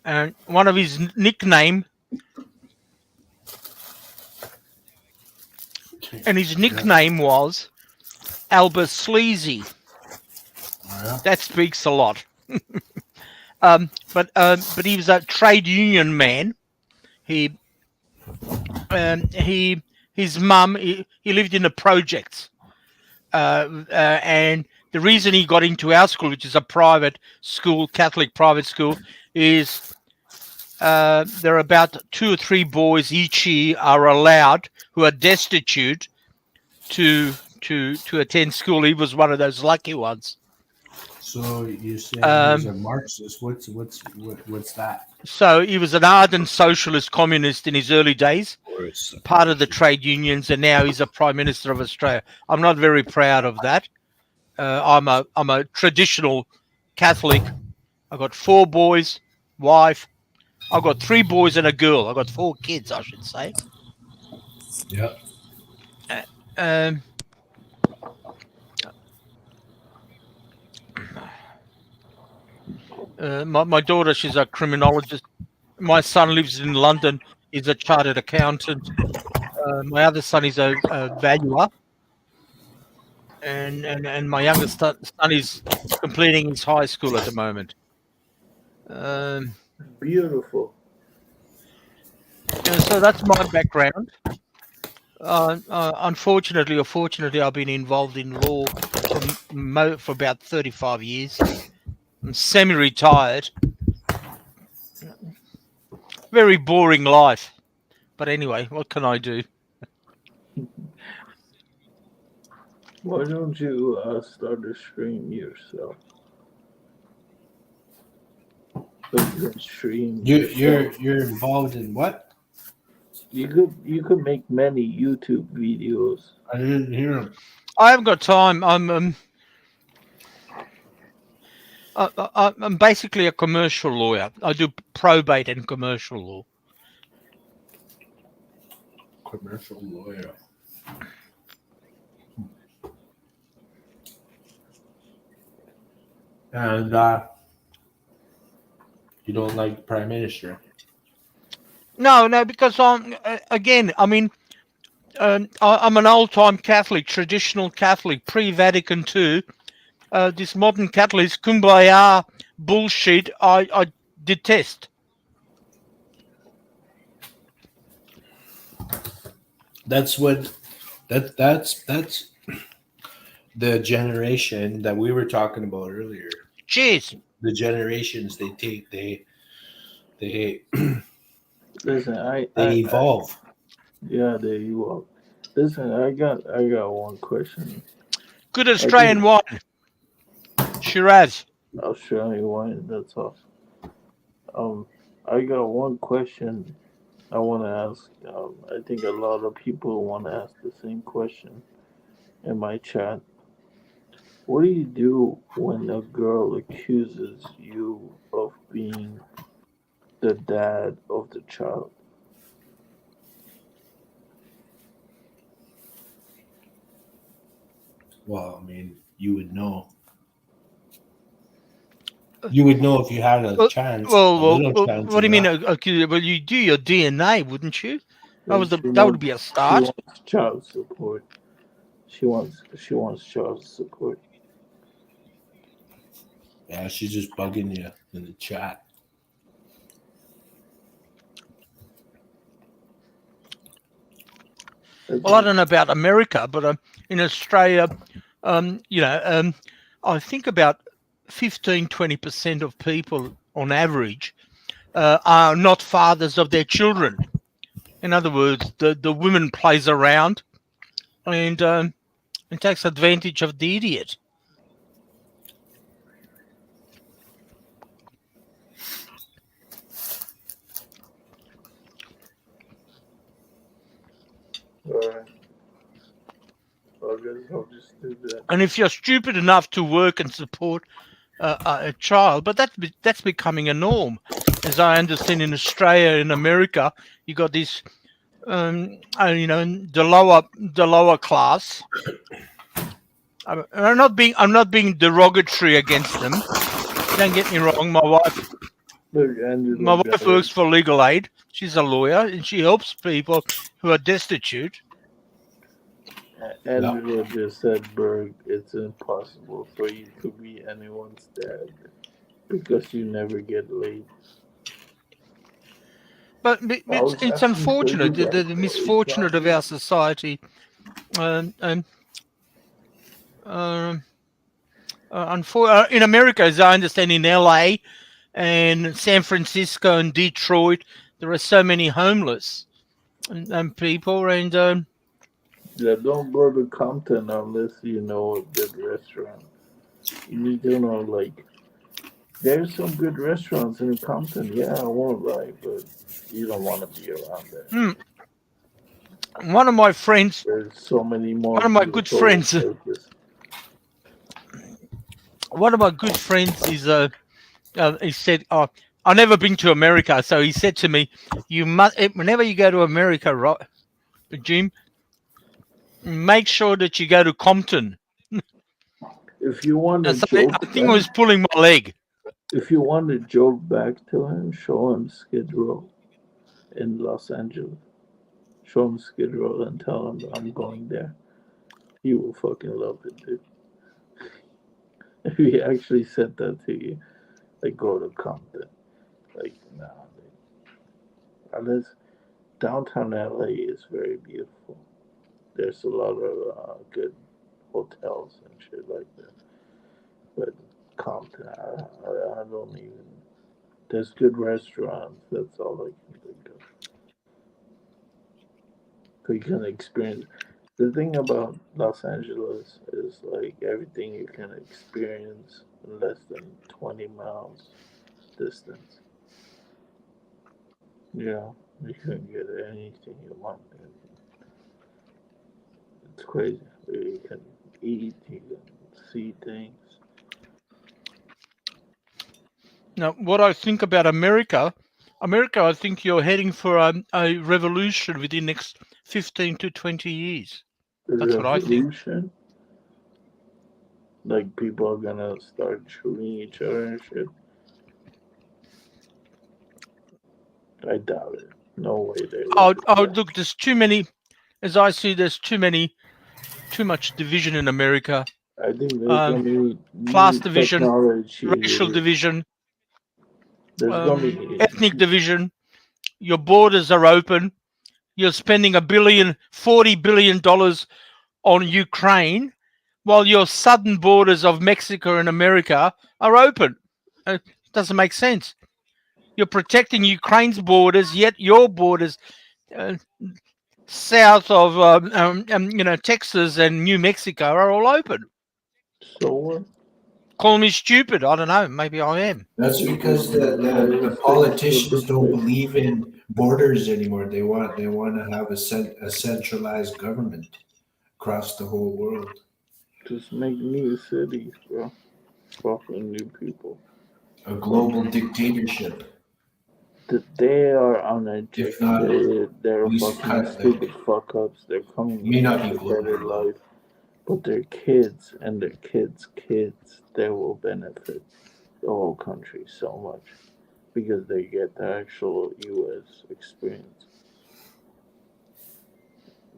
And one of his nickname, was Albert Sleazy. That speaks a lot. But he was a trade union man. His mum, he lived in the projects, and the reason he got into our school, which is a private school, Catholic private school, is there are about 2 or 3 boys each year are allowed who are destitute to attend school. He was one of those lucky ones. So you say he's a Marxist? What's that? So he was an ardent socialist communist in his early days, part of the trade unions, and now he's a Prime Minister of Australia. I'm not very proud of that. I'm a traditional Catholic. I've got 4 boys, wife. I've got 3 boys and a girl. I've got 4 kids, I should say. Yeah. My daughter, she's a criminologist. My son lives in London. He's a chartered accountant. My other son is a valuer, and my youngest son is completing his high school at the moment. Beautiful. And so that's my background. Unfortunately or fortunately, I've been involved in law for about 35 years. I'm semi-retired. Very boring life. But anyway, what can I do? Why don't you start a stream yourself? So you can stream. You're involved in what? You could make many YouTube videos. I didn't hear him. I haven't got time. I'm basically a commercial lawyer. I do probate and commercial law. Commercial lawyer. And you don't like the Prime Minister? No, because again, I mean, I'm an old-time Catholic, traditional Catholic, pre-Vatican II. This modern Catholic kumbaya bullshit, I detest. That's the generation that we were talking about earlier. Cheers. The generations they Listen, they evolve. Yeah, they evolve. Listen, I got one question. Good Australian wine. Shiraz. Australian wine, that's awesome. I got one question I want to ask. I think a lot of people want to ask the same question in my chat. What do you do when a girl accuses you of being the dad of the child? Well, I mean, you would know. You would know if you had a chance. Well, Chance what do you mean? not. Well, you do your DNA, wouldn't you? That would be a She start. wants child support. She wants child support. Yeah, she's just bugging you in the chat. Well, I don't know about America, but in Australia, I think about 15-20% of people on average are not fathers of their children. In other words, the woman plays around and takes advantage of the idiot. Alright. I guess I'll just do that. And if you're stupid enough to work and support a child, but that's becoming a norm, as I understand. In Australia, in America, you got this, the lower class. I'm not being derogatory against them. Don't get me wrong. My wife works for Legal Aid. She's a lawyer and she helps people who are destitute. Angela just said, Berg, it's impossible for you to be anyone's dad because you never get laid. But it's unfortunate, the misfortunate of our society. In America, as I understand, in LA and San Francisco and Detroit, there are so many homeless and people, and yeah, don't go to Compton unless you know a good restaurant. You need to know, like, there's some good restaurants in Compton. Yeah, I won't lie, but you don't want to be around there. One of my friends, there's so many more. One of my good friends. Places. One of my good friends is he said, "Oh, I've never been to America," so he said to me, "You must, whenever you go to America, right, Jim, make sure that you go to Compton." If you want to, I think he was pulling my leg. If you want to joke back to him, show him Skid Row in Los Angeles. Show him Skid Row and tell him I'm going there. He will fucking love it, dude. If he actually said that to you, like go to Compton. Like, nah, dude. Unless downtown LA is very beautiful. There's a lot of good hotels and shit like that. But Compton, I don't even. There's good restaurants. That's all I can think of. So you can experience. The thing about Los Angeles is like everything you can experience in less than 20 miles distance. Yeah, you can get anything you want. It's crazy. You can eat, you can see things. Now, what I think about America, I think you're heading for a revolution within the next 15 to 20 years. The That's what I think. revolution, like people are gonna start shooting each other and shit. I doubt it. No way they will. Oh, look, there's too many, as I see, there's too much division in America. I think there's gonna be Class new division, technology. racial division, There's gonna be ethnic division. Your borders are open. You're spending $40 billion on Ukraine, while your southern borders of Mexico and America are open. It doesn't make sense. You're protecting Ukraine's borders, yet your borders south of Texas and New Mexico are all open. so what? Call me stupid. I don't know. Maybe I am. That's because the politicians don't believe in borders anymore. They want to have a centralized government across the whole world. Just make new cities, bro. Fucking new people. A global dictatorship. They are If not, uneducated. They're we fucking cut, stupid fuck ups. They're coming may not be with a global, better though. life. But their kids and their kids' kids, they will benefit the whole country so much because they get the actual U.S. experience.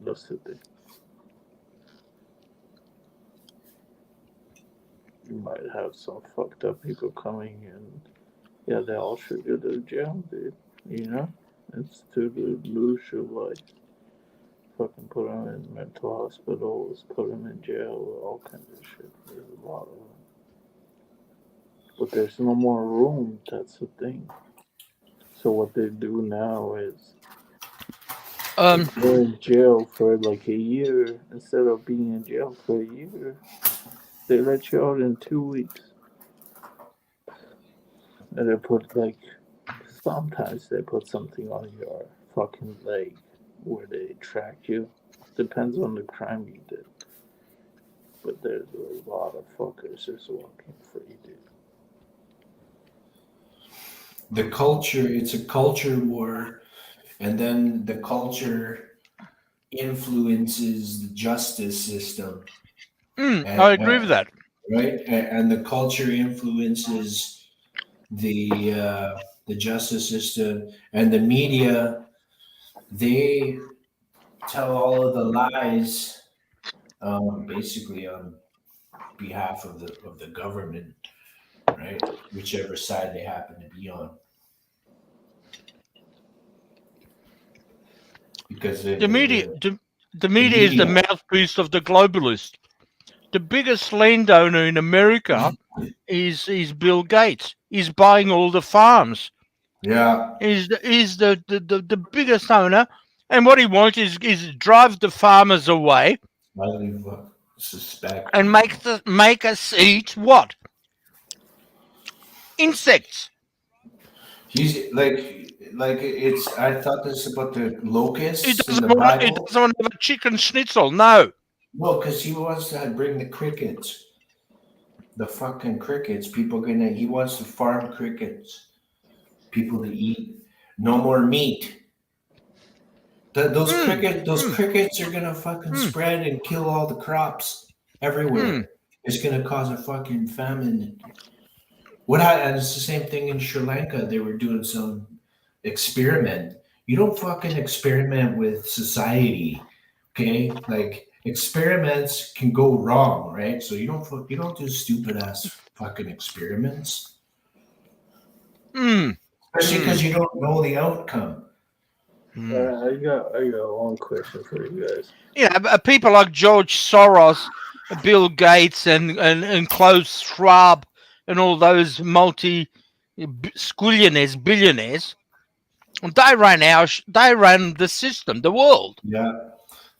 That's the thing. You might have some fucked up people coming and yeah, they all should go to jail, dude. You know? It's to lose your life. Fucking put them in mental hospitals, put them in jail, all kinds of shit. There's a lot of them. But there's no more room, that's the thing. So what they do now is they're in jail for like a year. Instead of being in jail for a year, they let you out in 2 weeks. And they put like, sometimes they put something on your fucking leg where they track you. Depends on the crime you did. But there's a lot of fuckers just walking free, dude. The culture, it's a culture war, and then the culture influences the justice system. I agree with that. Right? And the culture influences the justice system, and the media, they tell all of the lies, basically on behalf of the government, right? Whichever side they happen to be on. Because The media is the mouthpiece of the globalist. The biggest landowner in America is Bill Gates. He's buying all the farms. Yeah. He's the biggest owner, and what he wants is drive the farmers away Suspect. and make us eat what? Insects. He's like it's. I thought this about the locusts He in doesn't the want Bible. to have a chicken schnitzel. No. No, because he wants to bring the crickets, the fucking crickets. He wants to farm crickets, people to eat. No more meat. Those crickets are gonna fucking spread and kill all the crops everywhere. It's gonna cause a fucking famine. And it's the same thing in Sri Lanka. They were doing some experiment. You don't fucking experiment with society, okay? Like experiments can go wrong, right? So you don't do stupid ass fucking experiments, Mm, especially because mm, you don't know the outcome. mm. I got one question for you guys. People like George Soros, Bill Gates, and Klaus Schwab, and all those squillionaires, billionaires, they ran the system, the world. Yeah,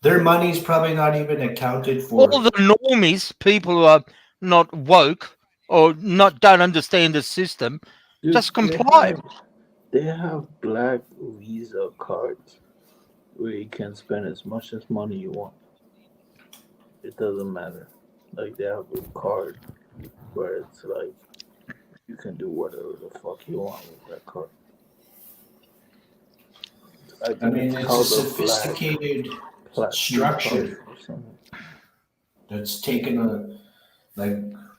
their money's probably not even accounted All for. the normies, people who are not woke or not don't understand the system, Dude, just comply. they have black Visa cards where you can spend as much as money you want. It doesn't matter. Like they have a card where it's like you can do whatever the fuck you want with that card. I I think mean, it's it's a called a black sophisticated platinum card structure or something. that's taken a like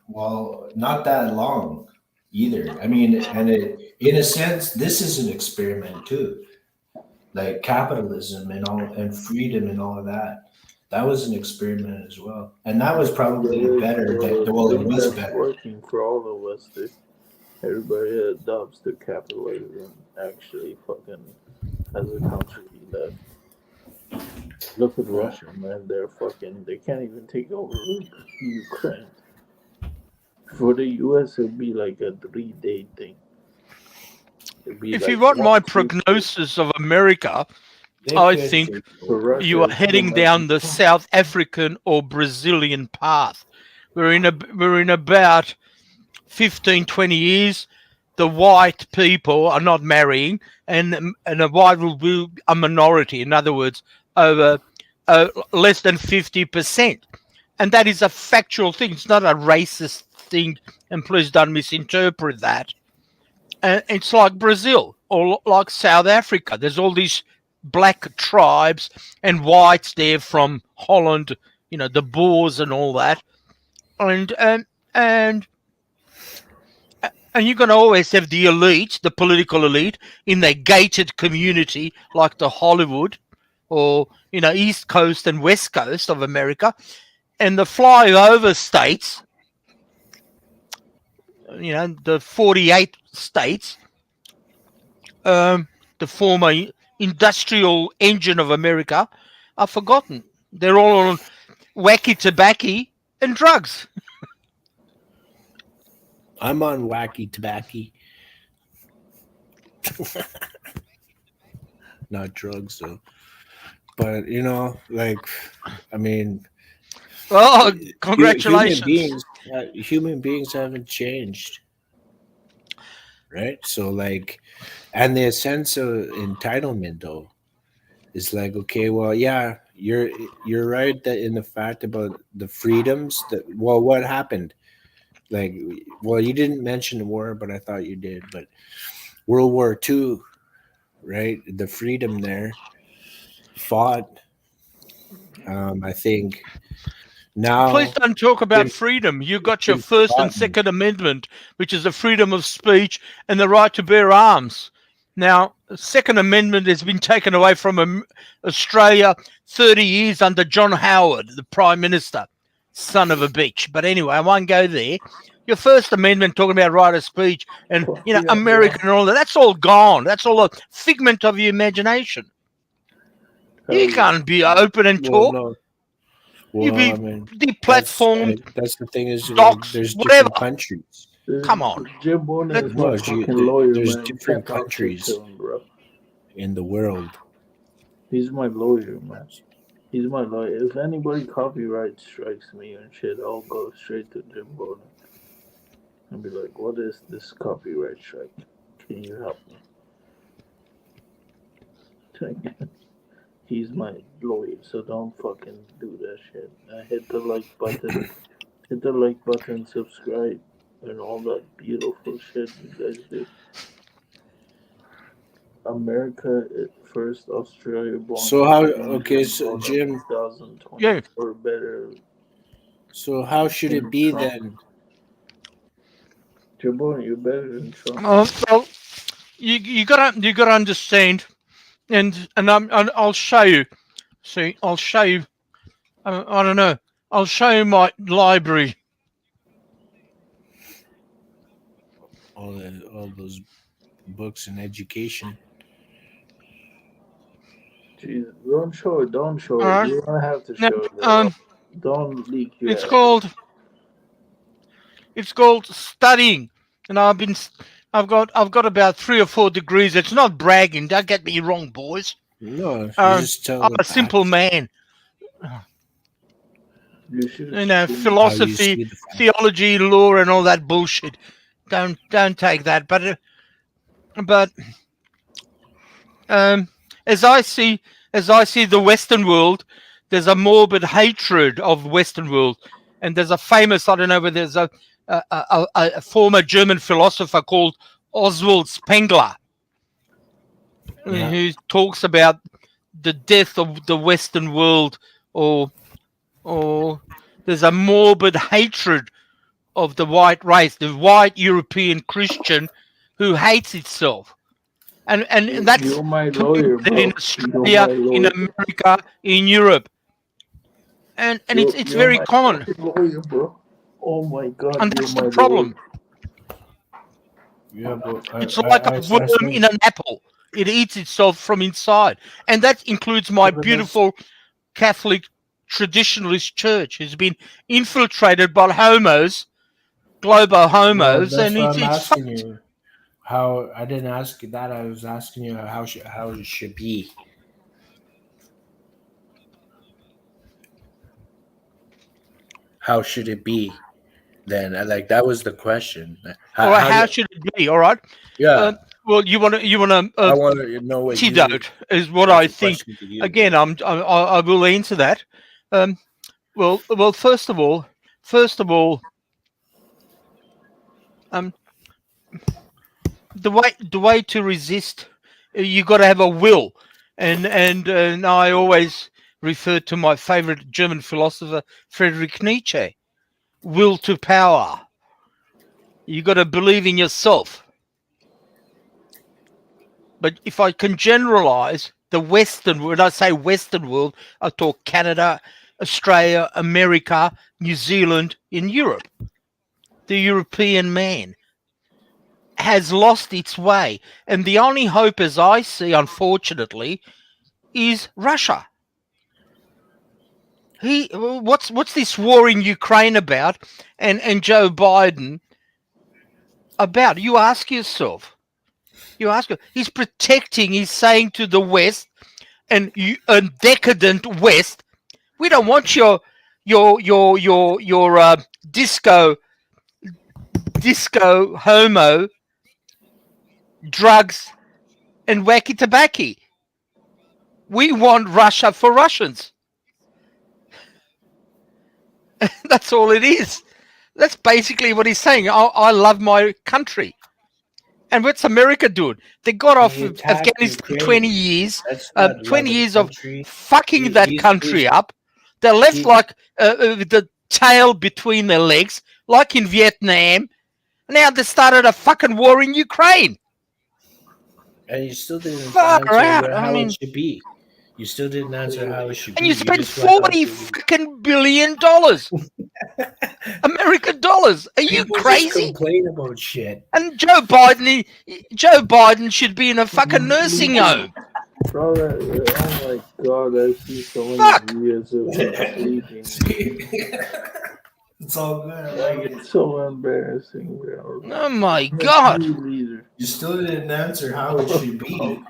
well, not that long either. I mean, and in a sense, this is an experiment too. Like capitalism and all and freedom and all of that. That was an experiment as well, and that was probably better. Well, it Thing was that's better. working for all of us. Everybody adopts to capitalism. Actually, fucking as a country left. Look at Russia, man. They can't even take over Ukraine. For the US, it'd be like a 3-day thing. It'd be If you like want my 1 Tuesday. prognosis of America, They I could think take For over. Russia, you are it's heading down the South African or Brazilian path. We're in about 15, 20 years. The white people are not marrying, and the white will be a minority. In other words, over less than 50%, and that is a factual thing. It's not a racist thing, and please don't misinterpret that. And it's like Brazil or like South Africa. There's all these black tribes and whites there from Holland, the Boers and all that, and and you're going to always have the elite, the political elite, in the gated community like the Hollywood or East Coast and West Coast of America, and the flyover states, the 48 states, the former industrial engine of America, are forgotten. They're all on wacky tobacco and drugs. I'm on wacky tobacco, not drugs though. But like, I mean, Oh, human congratulations. human beings haven't changed, right? So like, and their sense of entitlement though is like, okay, well, yeah, you're right that in the fact about the freedoms that well, what happened? Like, well, you didn't mention the war, but I thought you did. But World War II, right? The freedom there fought. I think now Please don't talk about been, freedom. You got your been First and forgotten. Second Amendment, which is the freedom of speech and the right to bear arms. Now, the Second Amendment has been taken away from Australia 30 years under John Howard, the Prime Minister. Son of a bitch. But anyway, I won't go there. Your First Amendment talking about right of speech and, fuck yeah, American and all that, that's all gone. That's all a figment of your imagination. bro. You can't be open and Well, talk. no. You Well, be I mean, deplatformed, that's the thing is like docs, there's whatever. different countries. Come on. Jim Bourne is No, my fucking lawyer, there's man. You different can't talk shit countries to him, bro. in the world. He's my lawyer, man. He's my lawyer. If anybody copyright strikes me and shit, I'll go straight to Jim Bourne and be like, "What is this copyright strike? Can you help me?" He's my lawyer, so don't fucking do that shit. Hit the like button, subscribe, and all that beautiful shit you guys do. America first, Australia born. So how? Okay, so Jim. 2020 Yeah. or better. So how should it be then? Jabon, you're better than Trump. Well, you gotta understand, and I'll show you. See, I'll show you. I don't know. I'll show you my library. All those books and education. Jesus, don't show it. Don't show All it. right. You don't have to Now, show it. Don't leak your it's ass. called studying, and I've got about 3 or 4 degrees. It's not bragging. Don't get me wrong, boys. No, you Um, just tell I'm the a simple facts. man. You should. You know, How you philosophy, see the facts. theology, law, and all that bullshit. Don't take that. But as I see the Western world, there's a morbid hatred of Western world, and there's a famous, I don't know whether there's a former German philosopher called Oswald Spengler, Yeah. who talks about the death of the Western world, or there's a morbid hatred of the white race, the white European Christian, who hates itself. And that's You're my lawyer, bro. in Australia, in America, in Europe, and it's you're very my common, fucking lawyer, bro. Oh my god, and you're that's my the problem. Yeah, but It's like a worm in an apple; it eats itself from inside, and that includes my beautiful Catholic traditionalist church, who's been infiltrated by homos, global homos, that's and what I'm it's asking fucked. you. How I didn't ask you that. I was asking you how it should be. How should it be? Then, like that was the question. All right, how should it be? All right. Yeah, Well, you want to I want to know what you. antidote is what That's I a think. question to you. Again, I will answer that. Well, first of all, the way to resist, you got to have a will, and I always refer to my favorite German philosopher Friedrich Nietzsche. Will to power. You got to believe in yourself. But if I can generalize the Western, when I say Western world, I talk Canada, Australia, America, New Zealand, in Europe. The European man has lost its way. And the only hope, as I see, unfortunately, is Russia. What's this war in Ukraine about, and Joe Biden about? You ask yourself. He's protecting, he's saying to the West, and a decadent West, we don't want your disco homo drugs and wacky tobacco. We want Russia for Russians. That's all it is. That's basically what he's saying. I love my country. And what's America doing? They got off of Afghanistan 20 years, 20 years of fucking that country up. They're left like with the tail between their legs, like in Vietnam. Now they started a fucking war in Ukraine. And you still didn't Far answer out. how I mean, it should be. You still didn't answer how it should be. and you spent just went on $40 to- fucking billion, American dollars. Are you People just crazy? complain about shit. And Joe Biden should be in a fucking nursing home. Bro, oh my god, I see so many Fuck. videos of sleeping. It's all good. I like it. It's so embarrassing, bro. Oh my god. You You still didn't answer how it should be.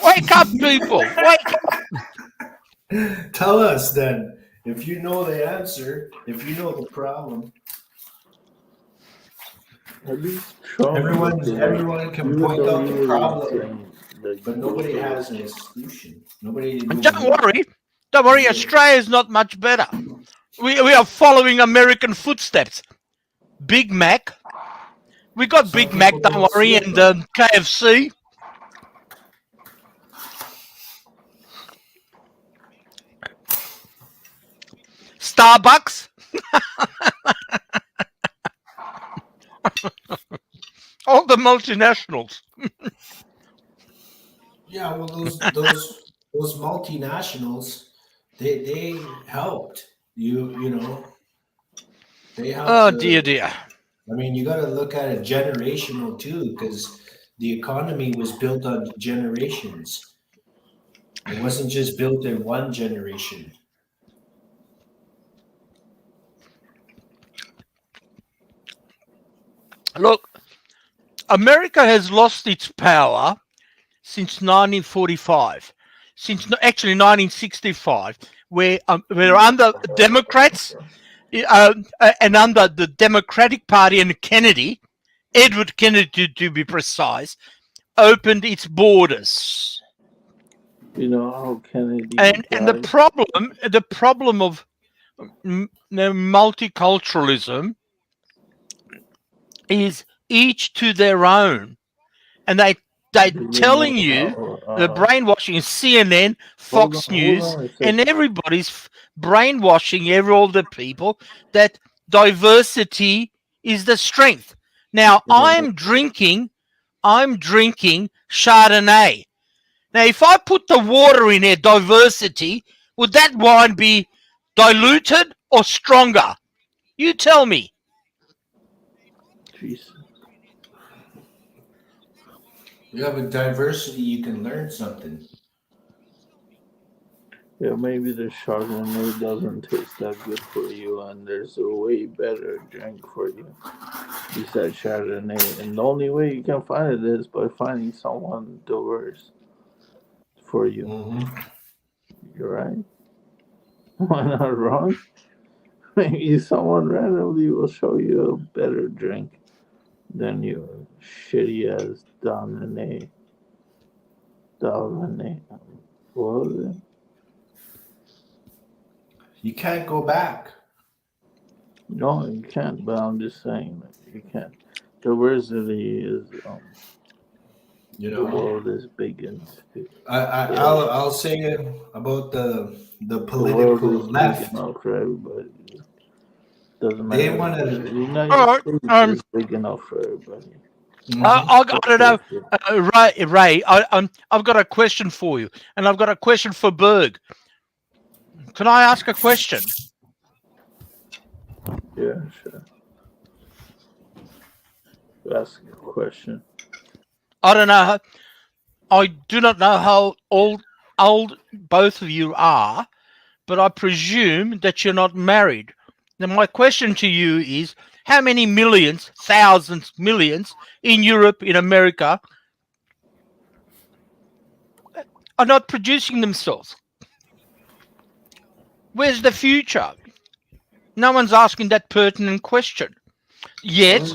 Wake up, people. Wake up. Tell us then. If you know the answer, if you know the problem. At least Trump, Everyone can even point though out he the was problem, saying, like, but nobody has a solution. Nobody. And don't worry, Australia's not much better. We are following American footsteps. Big Mac. We got Some Big Mac, people don't don't worry, see it, and though. KFC. Starbucks. All the multinationals. Yeah, well, those multinationals, they helped you know they helped Oh dear, the. dear. I mean, you got to look at it generational too, because the economy was built on generations. It wasn't just built in one generation. Look, America has lost its power since 1945, since actually 1965, where we're under Democrats and under the Democratic Party and Kennedy, Edward Kennedy to be precise, opened its borders. You know how Kennedy And died? the problem of multiculturalism is each to their own, and they're Do you know telling you how? the brainwashing is CNN, Fox Hold News, on a and second. everybody's brainwashing all the people that diversity is the strength. Now I'm drinking Chardonnay. Now if I put the water in there, diversity, would that wine be diluted or stronger? You tell me. Jesus. Yeah, with diversity, you can learn something. Yeah, maybe the Chardonnay doesn't taste that good for you, and there's a way better drink for you besides Chardonnay. And the only way you can find it is by finding someone diverse for you. Mm-hmm. You're right. Am I not wrong? Maybe someone randomly will show you a better drink than your shitty ass Dominic. What was it? You can't go back. No, you can't. But I'm just saying that you can't. Diversity is You the know, world is big and I'll say it about the the world political is big left. enough for everybody. Doesn't They matter. want The to. United All States right. is big enough for everybody. I Fuck don't know, that shit. Ray. I've got a question for you, and I've got a question for Berg. Can I ask a question? Yeah, sure. Ask a question. I don't know. I do not know how old both of you are, but I presume that you're not married. Now, my question to you is: how many millions, thousands, millions in Europe, in America, are not producing themselves? Where's the future? No one's asking that pertinent question. Yet,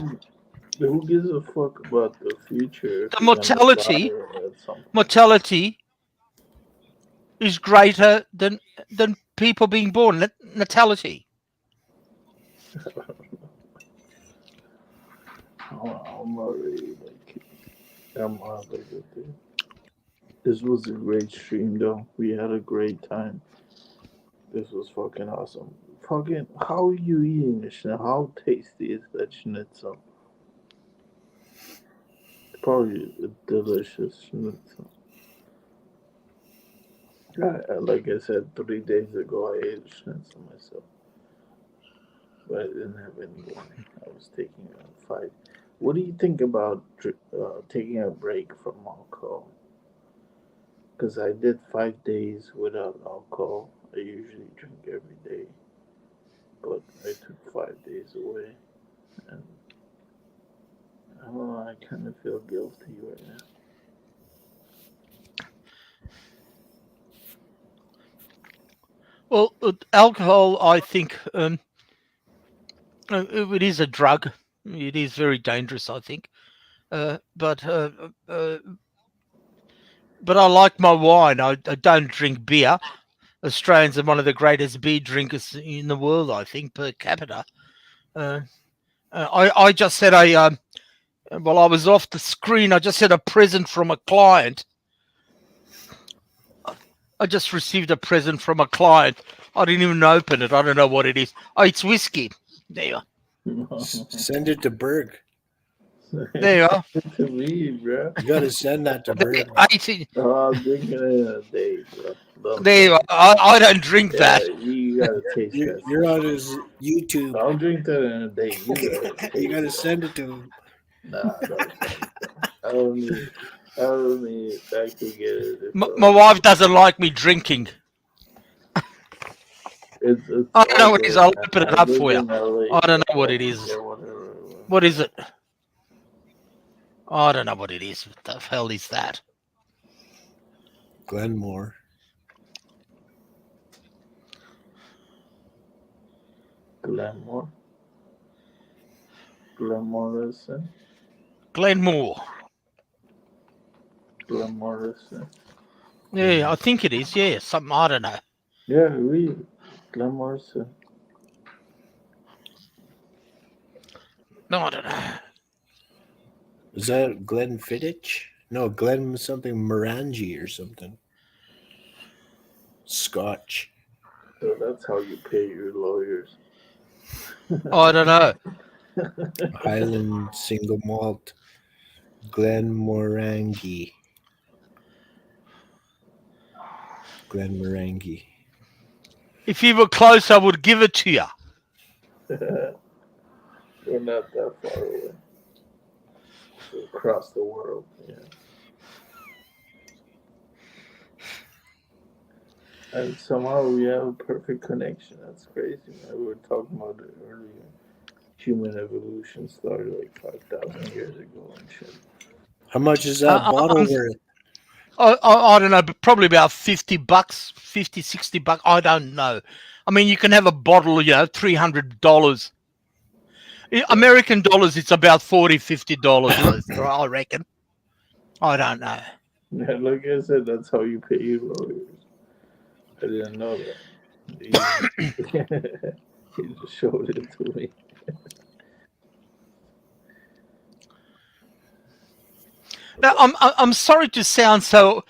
Who gives a fuck about the future if the you're gonna mortality die at some point? mortality is greater than people being born. Natality. I'm already like, I'm out of it, dude. This was a great stream, though. We had a great time. This was fucking awesome. Fucking, how are you eating this shit? How tasty is that schnitzel? It's probably a delicious schnitzel. Like I said, 3 days ago, I ate a schnitzel myself. But I didn't have any wine. I was taking a fight. What do you think about taking a break from alcohol? Because I did 5 days without alcohol. I usually drink every day, but I took 5 days away, and I don't know. I kind of feel guilty right now. Well, alcohol, I think, it is a drug. It is very dangerous, I think. But I like my wine. I don't drink beer. Australians are one of the greatest beer drinkers in the world, I think, per capita. I just said while I was off the screen, I just had a present from a client. I just received a present from a client. I didn't even open it. I don't know what it is. Oh, it's whiskey. There you are. Send it to Berg. There you are. To me, bro. You gotta send that to There- Berg. 18. Oh, I'm drinking it in a day, bro. Don't There you say are. I don't drink it. that. Yeah, you gotta taste that. You're on his YouTube. I'll drink that in a day. You gotta taste You gotta it. send it to him. Nah, don't send it. I don't need. I don't need. I can get it. If, My wife doesn't like me drinking. it's I don't know all what it is. good, I'll man. open it I up live for you. in LA, I don't bro. know what I it can is. get whatever I want. What is it? I don't know what it is. What the hell is that? Glenmore. Glamour. Glamorous. Glenmore. Glamorous. Yeah, I think it is. Yeah, something. I don't know. Yeah, really. Glamorous. No, I don't know. Is that Glenn Fittich? No, Glenn something Morangi or something. Scotch. So that's how you pay your lawyers. I don't know. Highland single malt. Glen Morangi. Glen Morangi. If you were close, I would give it to you. We're not that far away. We're across the world, yeah. And somehow we have a perfect connection. That's crazy, man. We were talking about it earlier. Human evolution started like 5,000 years ago and shit. How much is that bottle I'm- worth? I don't know, but probably about $50, 50, $60. I don't know. I mean, you can have a bottle, $300. In American dollars, it's about $40, $50, I reckon. I don't know. Yeah, like I said, that's how you pay your lawyers. I didn't know that. He just showed it to me. Now, I'm sorry to sound so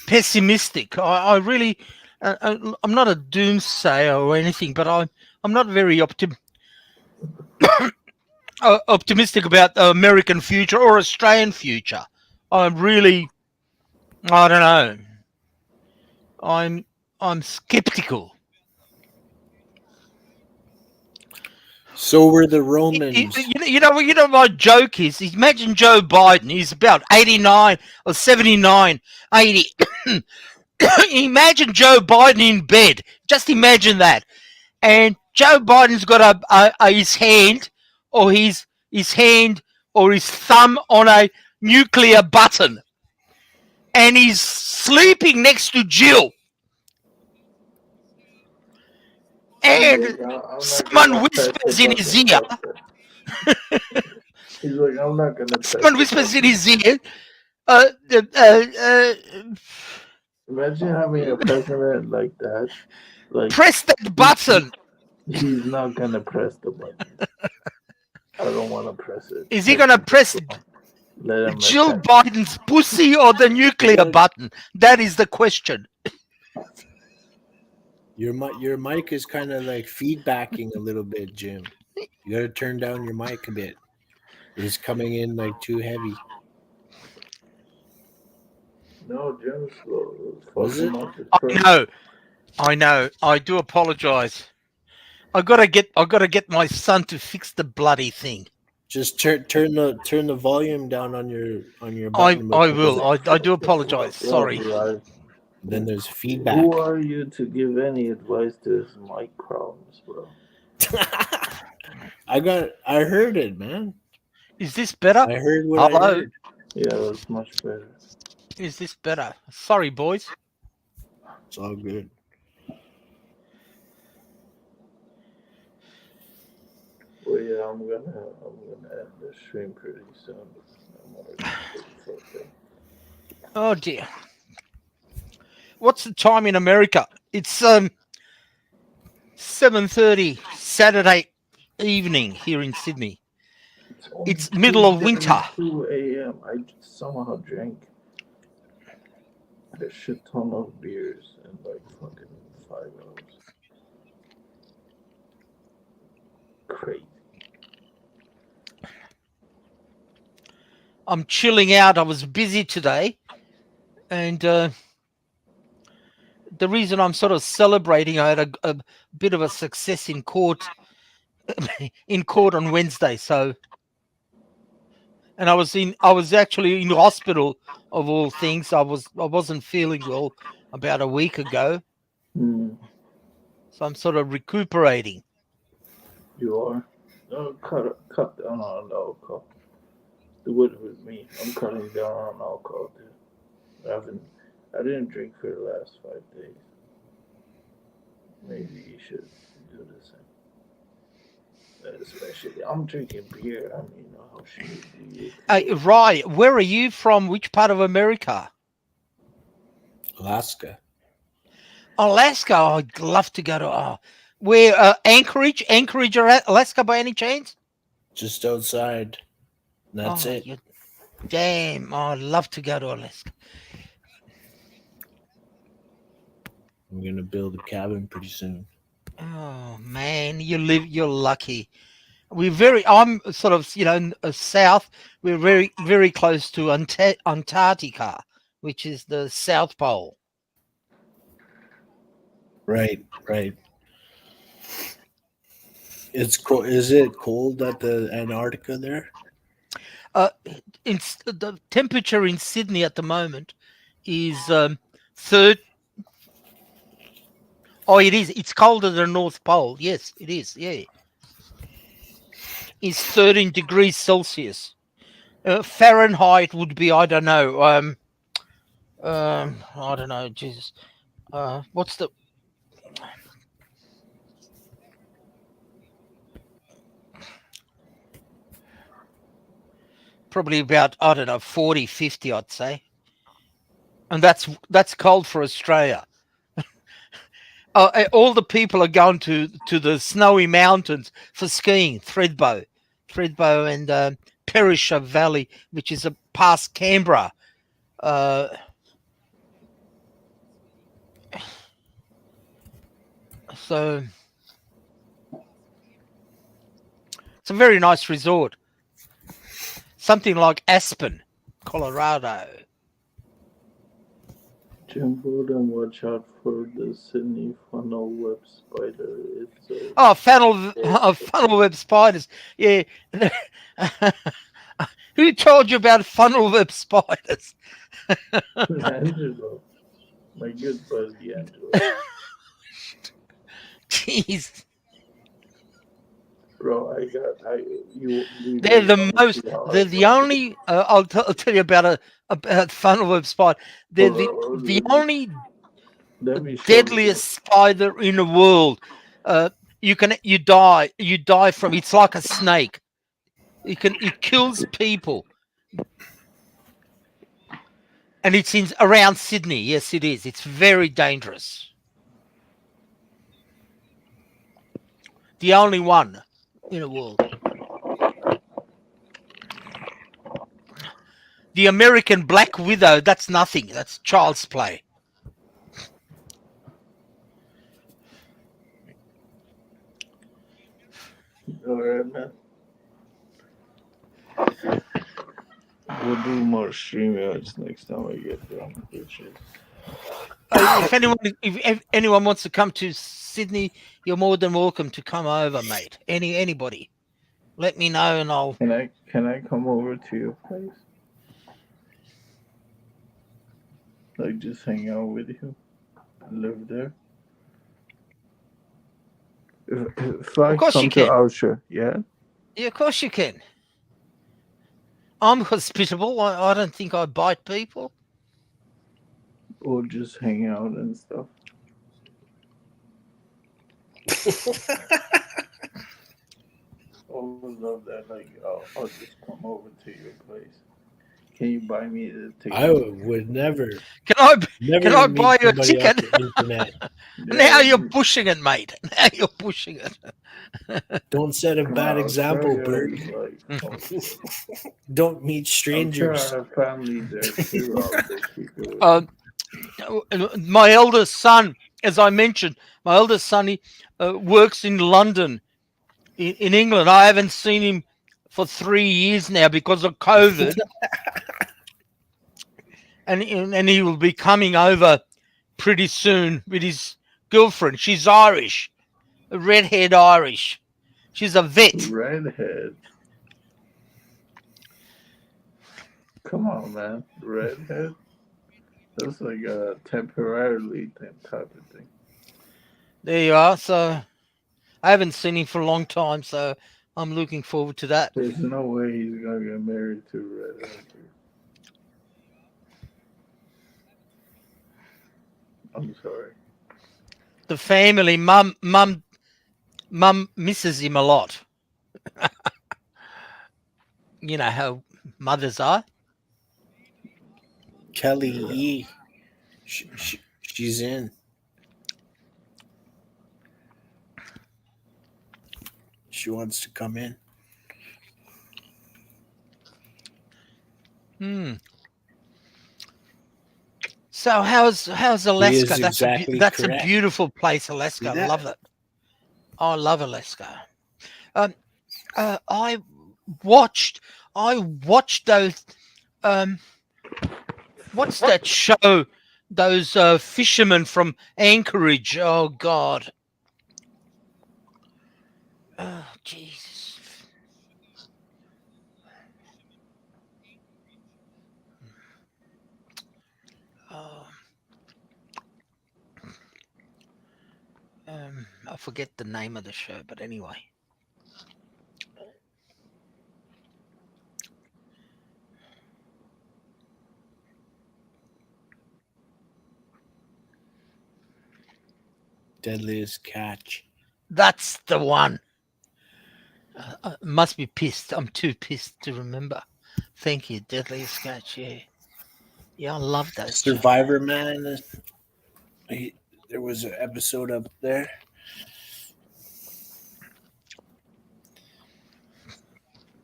pessimistic. I really, I'm not a doomsayer or anything, but I'm not very optimistic about the American future or Australian future. I'm really, I don't know. I'm skeptical. So were the You, Romans. you know what my joke is? Imagine Joe Biden. He's about 89 or 79, 80. Imagine Joe Biden in bed. Just imagine that. And Joe Biden's got his hand or his hand or his thumb on a nuclear button, and he's sleeping next to Jill. And He's like, I'm not someone gonna press the whispers in his button, ear. doctor. He's like, I'm not gonna press Someone the whispers in button. his ear. Imagine having a president like that. Like, Press that button. he's not gonna press the button. I don't want to press it. Is he gonna press Let him Jill attack. Biden's pussy or the nuclear button? That is the question. Your mic is kind of like feedbacking a little bit, Jim. You gotta turn down your mic a bit. It's coming in like too heavy. No, Jim's Was it? I know. I do apologize. I gotta get my son to fix the bloody thing. Just turn the volume down on your I button. will. I do apologize. Sorry. Then there's feedback. Who are you to give any advice to his mic problems, bro? I heard it, man. Is this better? I heard what Hello? I heard. Yeah, that's much better. Is this better? Sorry, boys. It's all good. Well, yeah, I'm gonna end the stream pretty soon. I'm already fucked up. Oh dear. What's the time in America? It's 7:30 Saturday evening here in Sydney. It's middle of winter. 2 a.m. I somehow drank a shit ton of beers in like fucking 5 hours. Crazy. I'm chilling out. I was busy today, and the reason I'm sort of celebrating, I had a bit of a success in court on Wednesday. So, and I was actually in hospital of all things. I wasn't feeling well about a week ago, Hmm. so I'm sort of recuperating. You are. No, cut down on alcohol. Do it with me. I'm cutting down on alcohol, dude. I didn't drink for the last 5 days. Maybe you should do the same. Especially, I'm drinking beer. I mean, how shitty do you? Right, where are you from? Which part of America? Alaska. Alaska. Oh, I'd love to go to. Where Anchorage, Alaska, by any chance? Just outside. That's it. Damn, I'd love to go to Alaska. I'm gonna build a cabin pretty soon. Oh man, you're lucky. I'm sort of, south. We're very, very close to Antarctica, which is the South Pole. Right. It's cold. Is it cold at the Antarctica there? The temperature in Sydney at the moment is third. Oh, it is. It's colder than the North Pole. Yes, it is. Yeah, it's 13 degrees Celsius. Fahrenheit would be, I don't know. I don't know. Jesus, what's the? Probably about, I don't know, 40, 50, I'd say. And that's cold for Australia. All the people are going to the snowy mountains for skiing, Thredbo and Perisher Valley, which is past Canberra. So it's a very nice resort. Something like Aspen, Colorado. Jumbo, then watch out for the Sydney funnel web spider. Funnel web spiders. Yeah. Who told you about funnel web spiders? Angelo, my good buddy Angelo. Jeez. Bro, They're the only. I'll tell you about funnel web spider. They're the only deadliest spider in the world. You die from. It's like a snake. It kills people, and it's around Sydney. Yes, it is. It's very dangerous. The only one in the world. The American black widow, that's nothing. That's child's play. All right, man. We'll do more StreamYards next time I get done. If anyone wants to come to Sydney, you're more than welcome to come over, mate. Anybody, let me know and I'll. Can I come over to your place? Like just hang out with you, live there. If I come to Austra, yeah. Yeah, of course you can. I'm hospitable. I don't think I bite people. Or just hang out and stuff. I would love that. Like, I'll just come over to your place. Can you buy me the ticket? I would never. Can I buy you a ticket? Now you're pushing it, mate. Now you're pushing it. Don't set a bad example, Berg. Don't meet strangers. I'm sure I have family there too. My eldest son, as I mentioned, he works in London, in England. I haven't seen him for 3 years now because of COVID, and he will be coming over pretty soon with his girlfriend. She's Irish, a redhead Irish. She's a vet. Redhead. Come on, man. Redhead? That's like a temporarily type of thing. There you are. So I haven't seen him for a long time, so I'm looking forward to that. There's no way he's gonna get married to a redhead. I'm sorry. The family, mum misses him a lot. You know how mothers are. Kelly E. She's in. She wants to come in. So how's Alaska? exactly That's correct. a beautiful place, Alaska. See that? Love it. I love Alaska. I watched those. What's that show? Those fishermen from Anchorage. Oh God. Oh Jesus. Oh. I forget the name of the show, but anyway. Deadliest Catch. That's the one. Must be pissed. I'm too pissed to remember. Thank you, Deadliest Catch. Yeah, I love those. Survivor Man. There was an episode up there.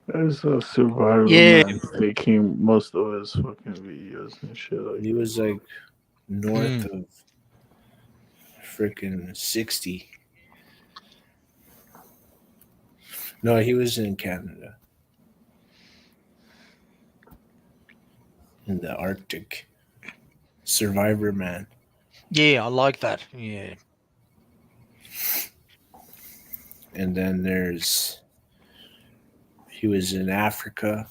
There's a Survivor Yeah. Man faking most of his fucking videos and shit like He was like north of freaking 60. No, he was in Canada. In the Arctic. Survivor Man. Yeah, I like that. Yeah. And then he was in Africa.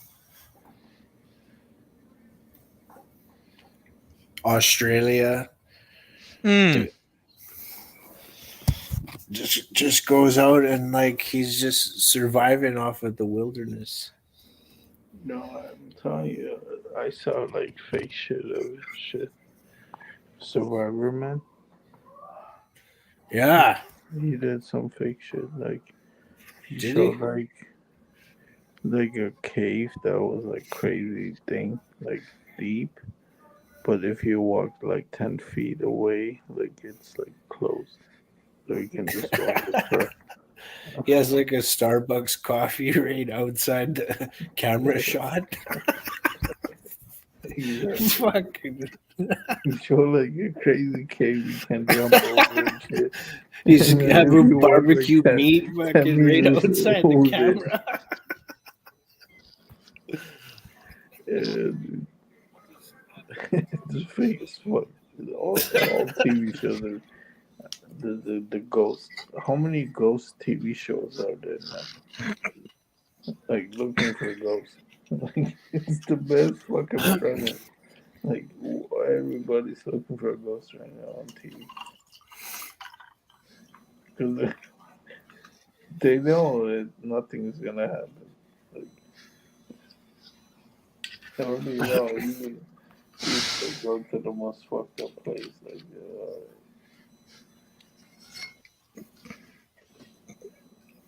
Australia. Just goes out and like he's just surviving off of the wilderness. No, I'm telling you, I saw like fake shit of it. Shit. Survivor Man. Yeah. He did some fake shit. Like he Did showed he? like a cave that was like crazy thing, like deep. But if you walk like 10 feet away, like it's like closed. So you can just walk across. He has like a Starbucks coffee right outside the camera shot. Fucking. You show like a crazy cave you can jump over and shit. He's And then having if you walk, barbecue like, 10 meat fucking right meters outside the over. camera. Yeah, dude. It's fake as fuck. All TV shows are the ghost. How many ghost TV shows are there now? Like looking for ghosts. Like it's the best fucking premise. Like everybody's looking for a ghost right now on TV. Because they know that nothing's gonna happen. Like they already know. Even if they go to the most fucked up place, like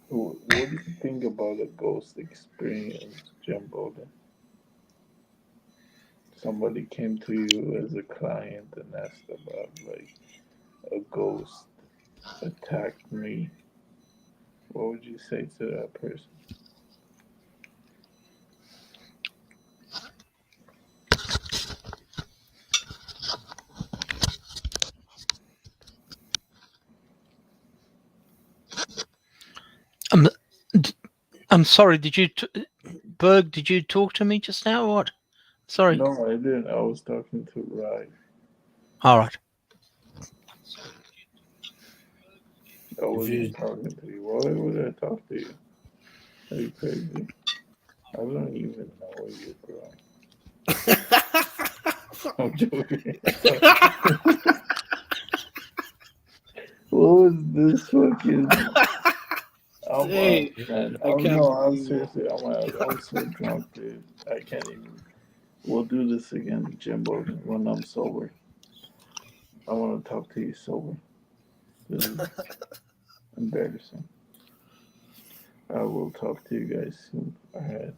what do you think about a ghost experience, Jim Bowden? Somebody came to you as a client and asked about like a ghost attacked me. What would you say to that person? I'm sorry. Did you Berg, did you talk to me just now or what? Sorry. No, I didn't. I was talking to Rai. All right. I wasn't talking to you. Why would I talk to you? Are you crazy? I don't even know where you're from. I'm joking. What was this fucking? I'm Hey, man. I can't I'm believe it. seriously. I'm so drunk, dude. I can't even. We'll do this again, Jimbo, when I'm sober. I want to talk to you sober. This is embarrassing. I will talk to you guys soon. All right.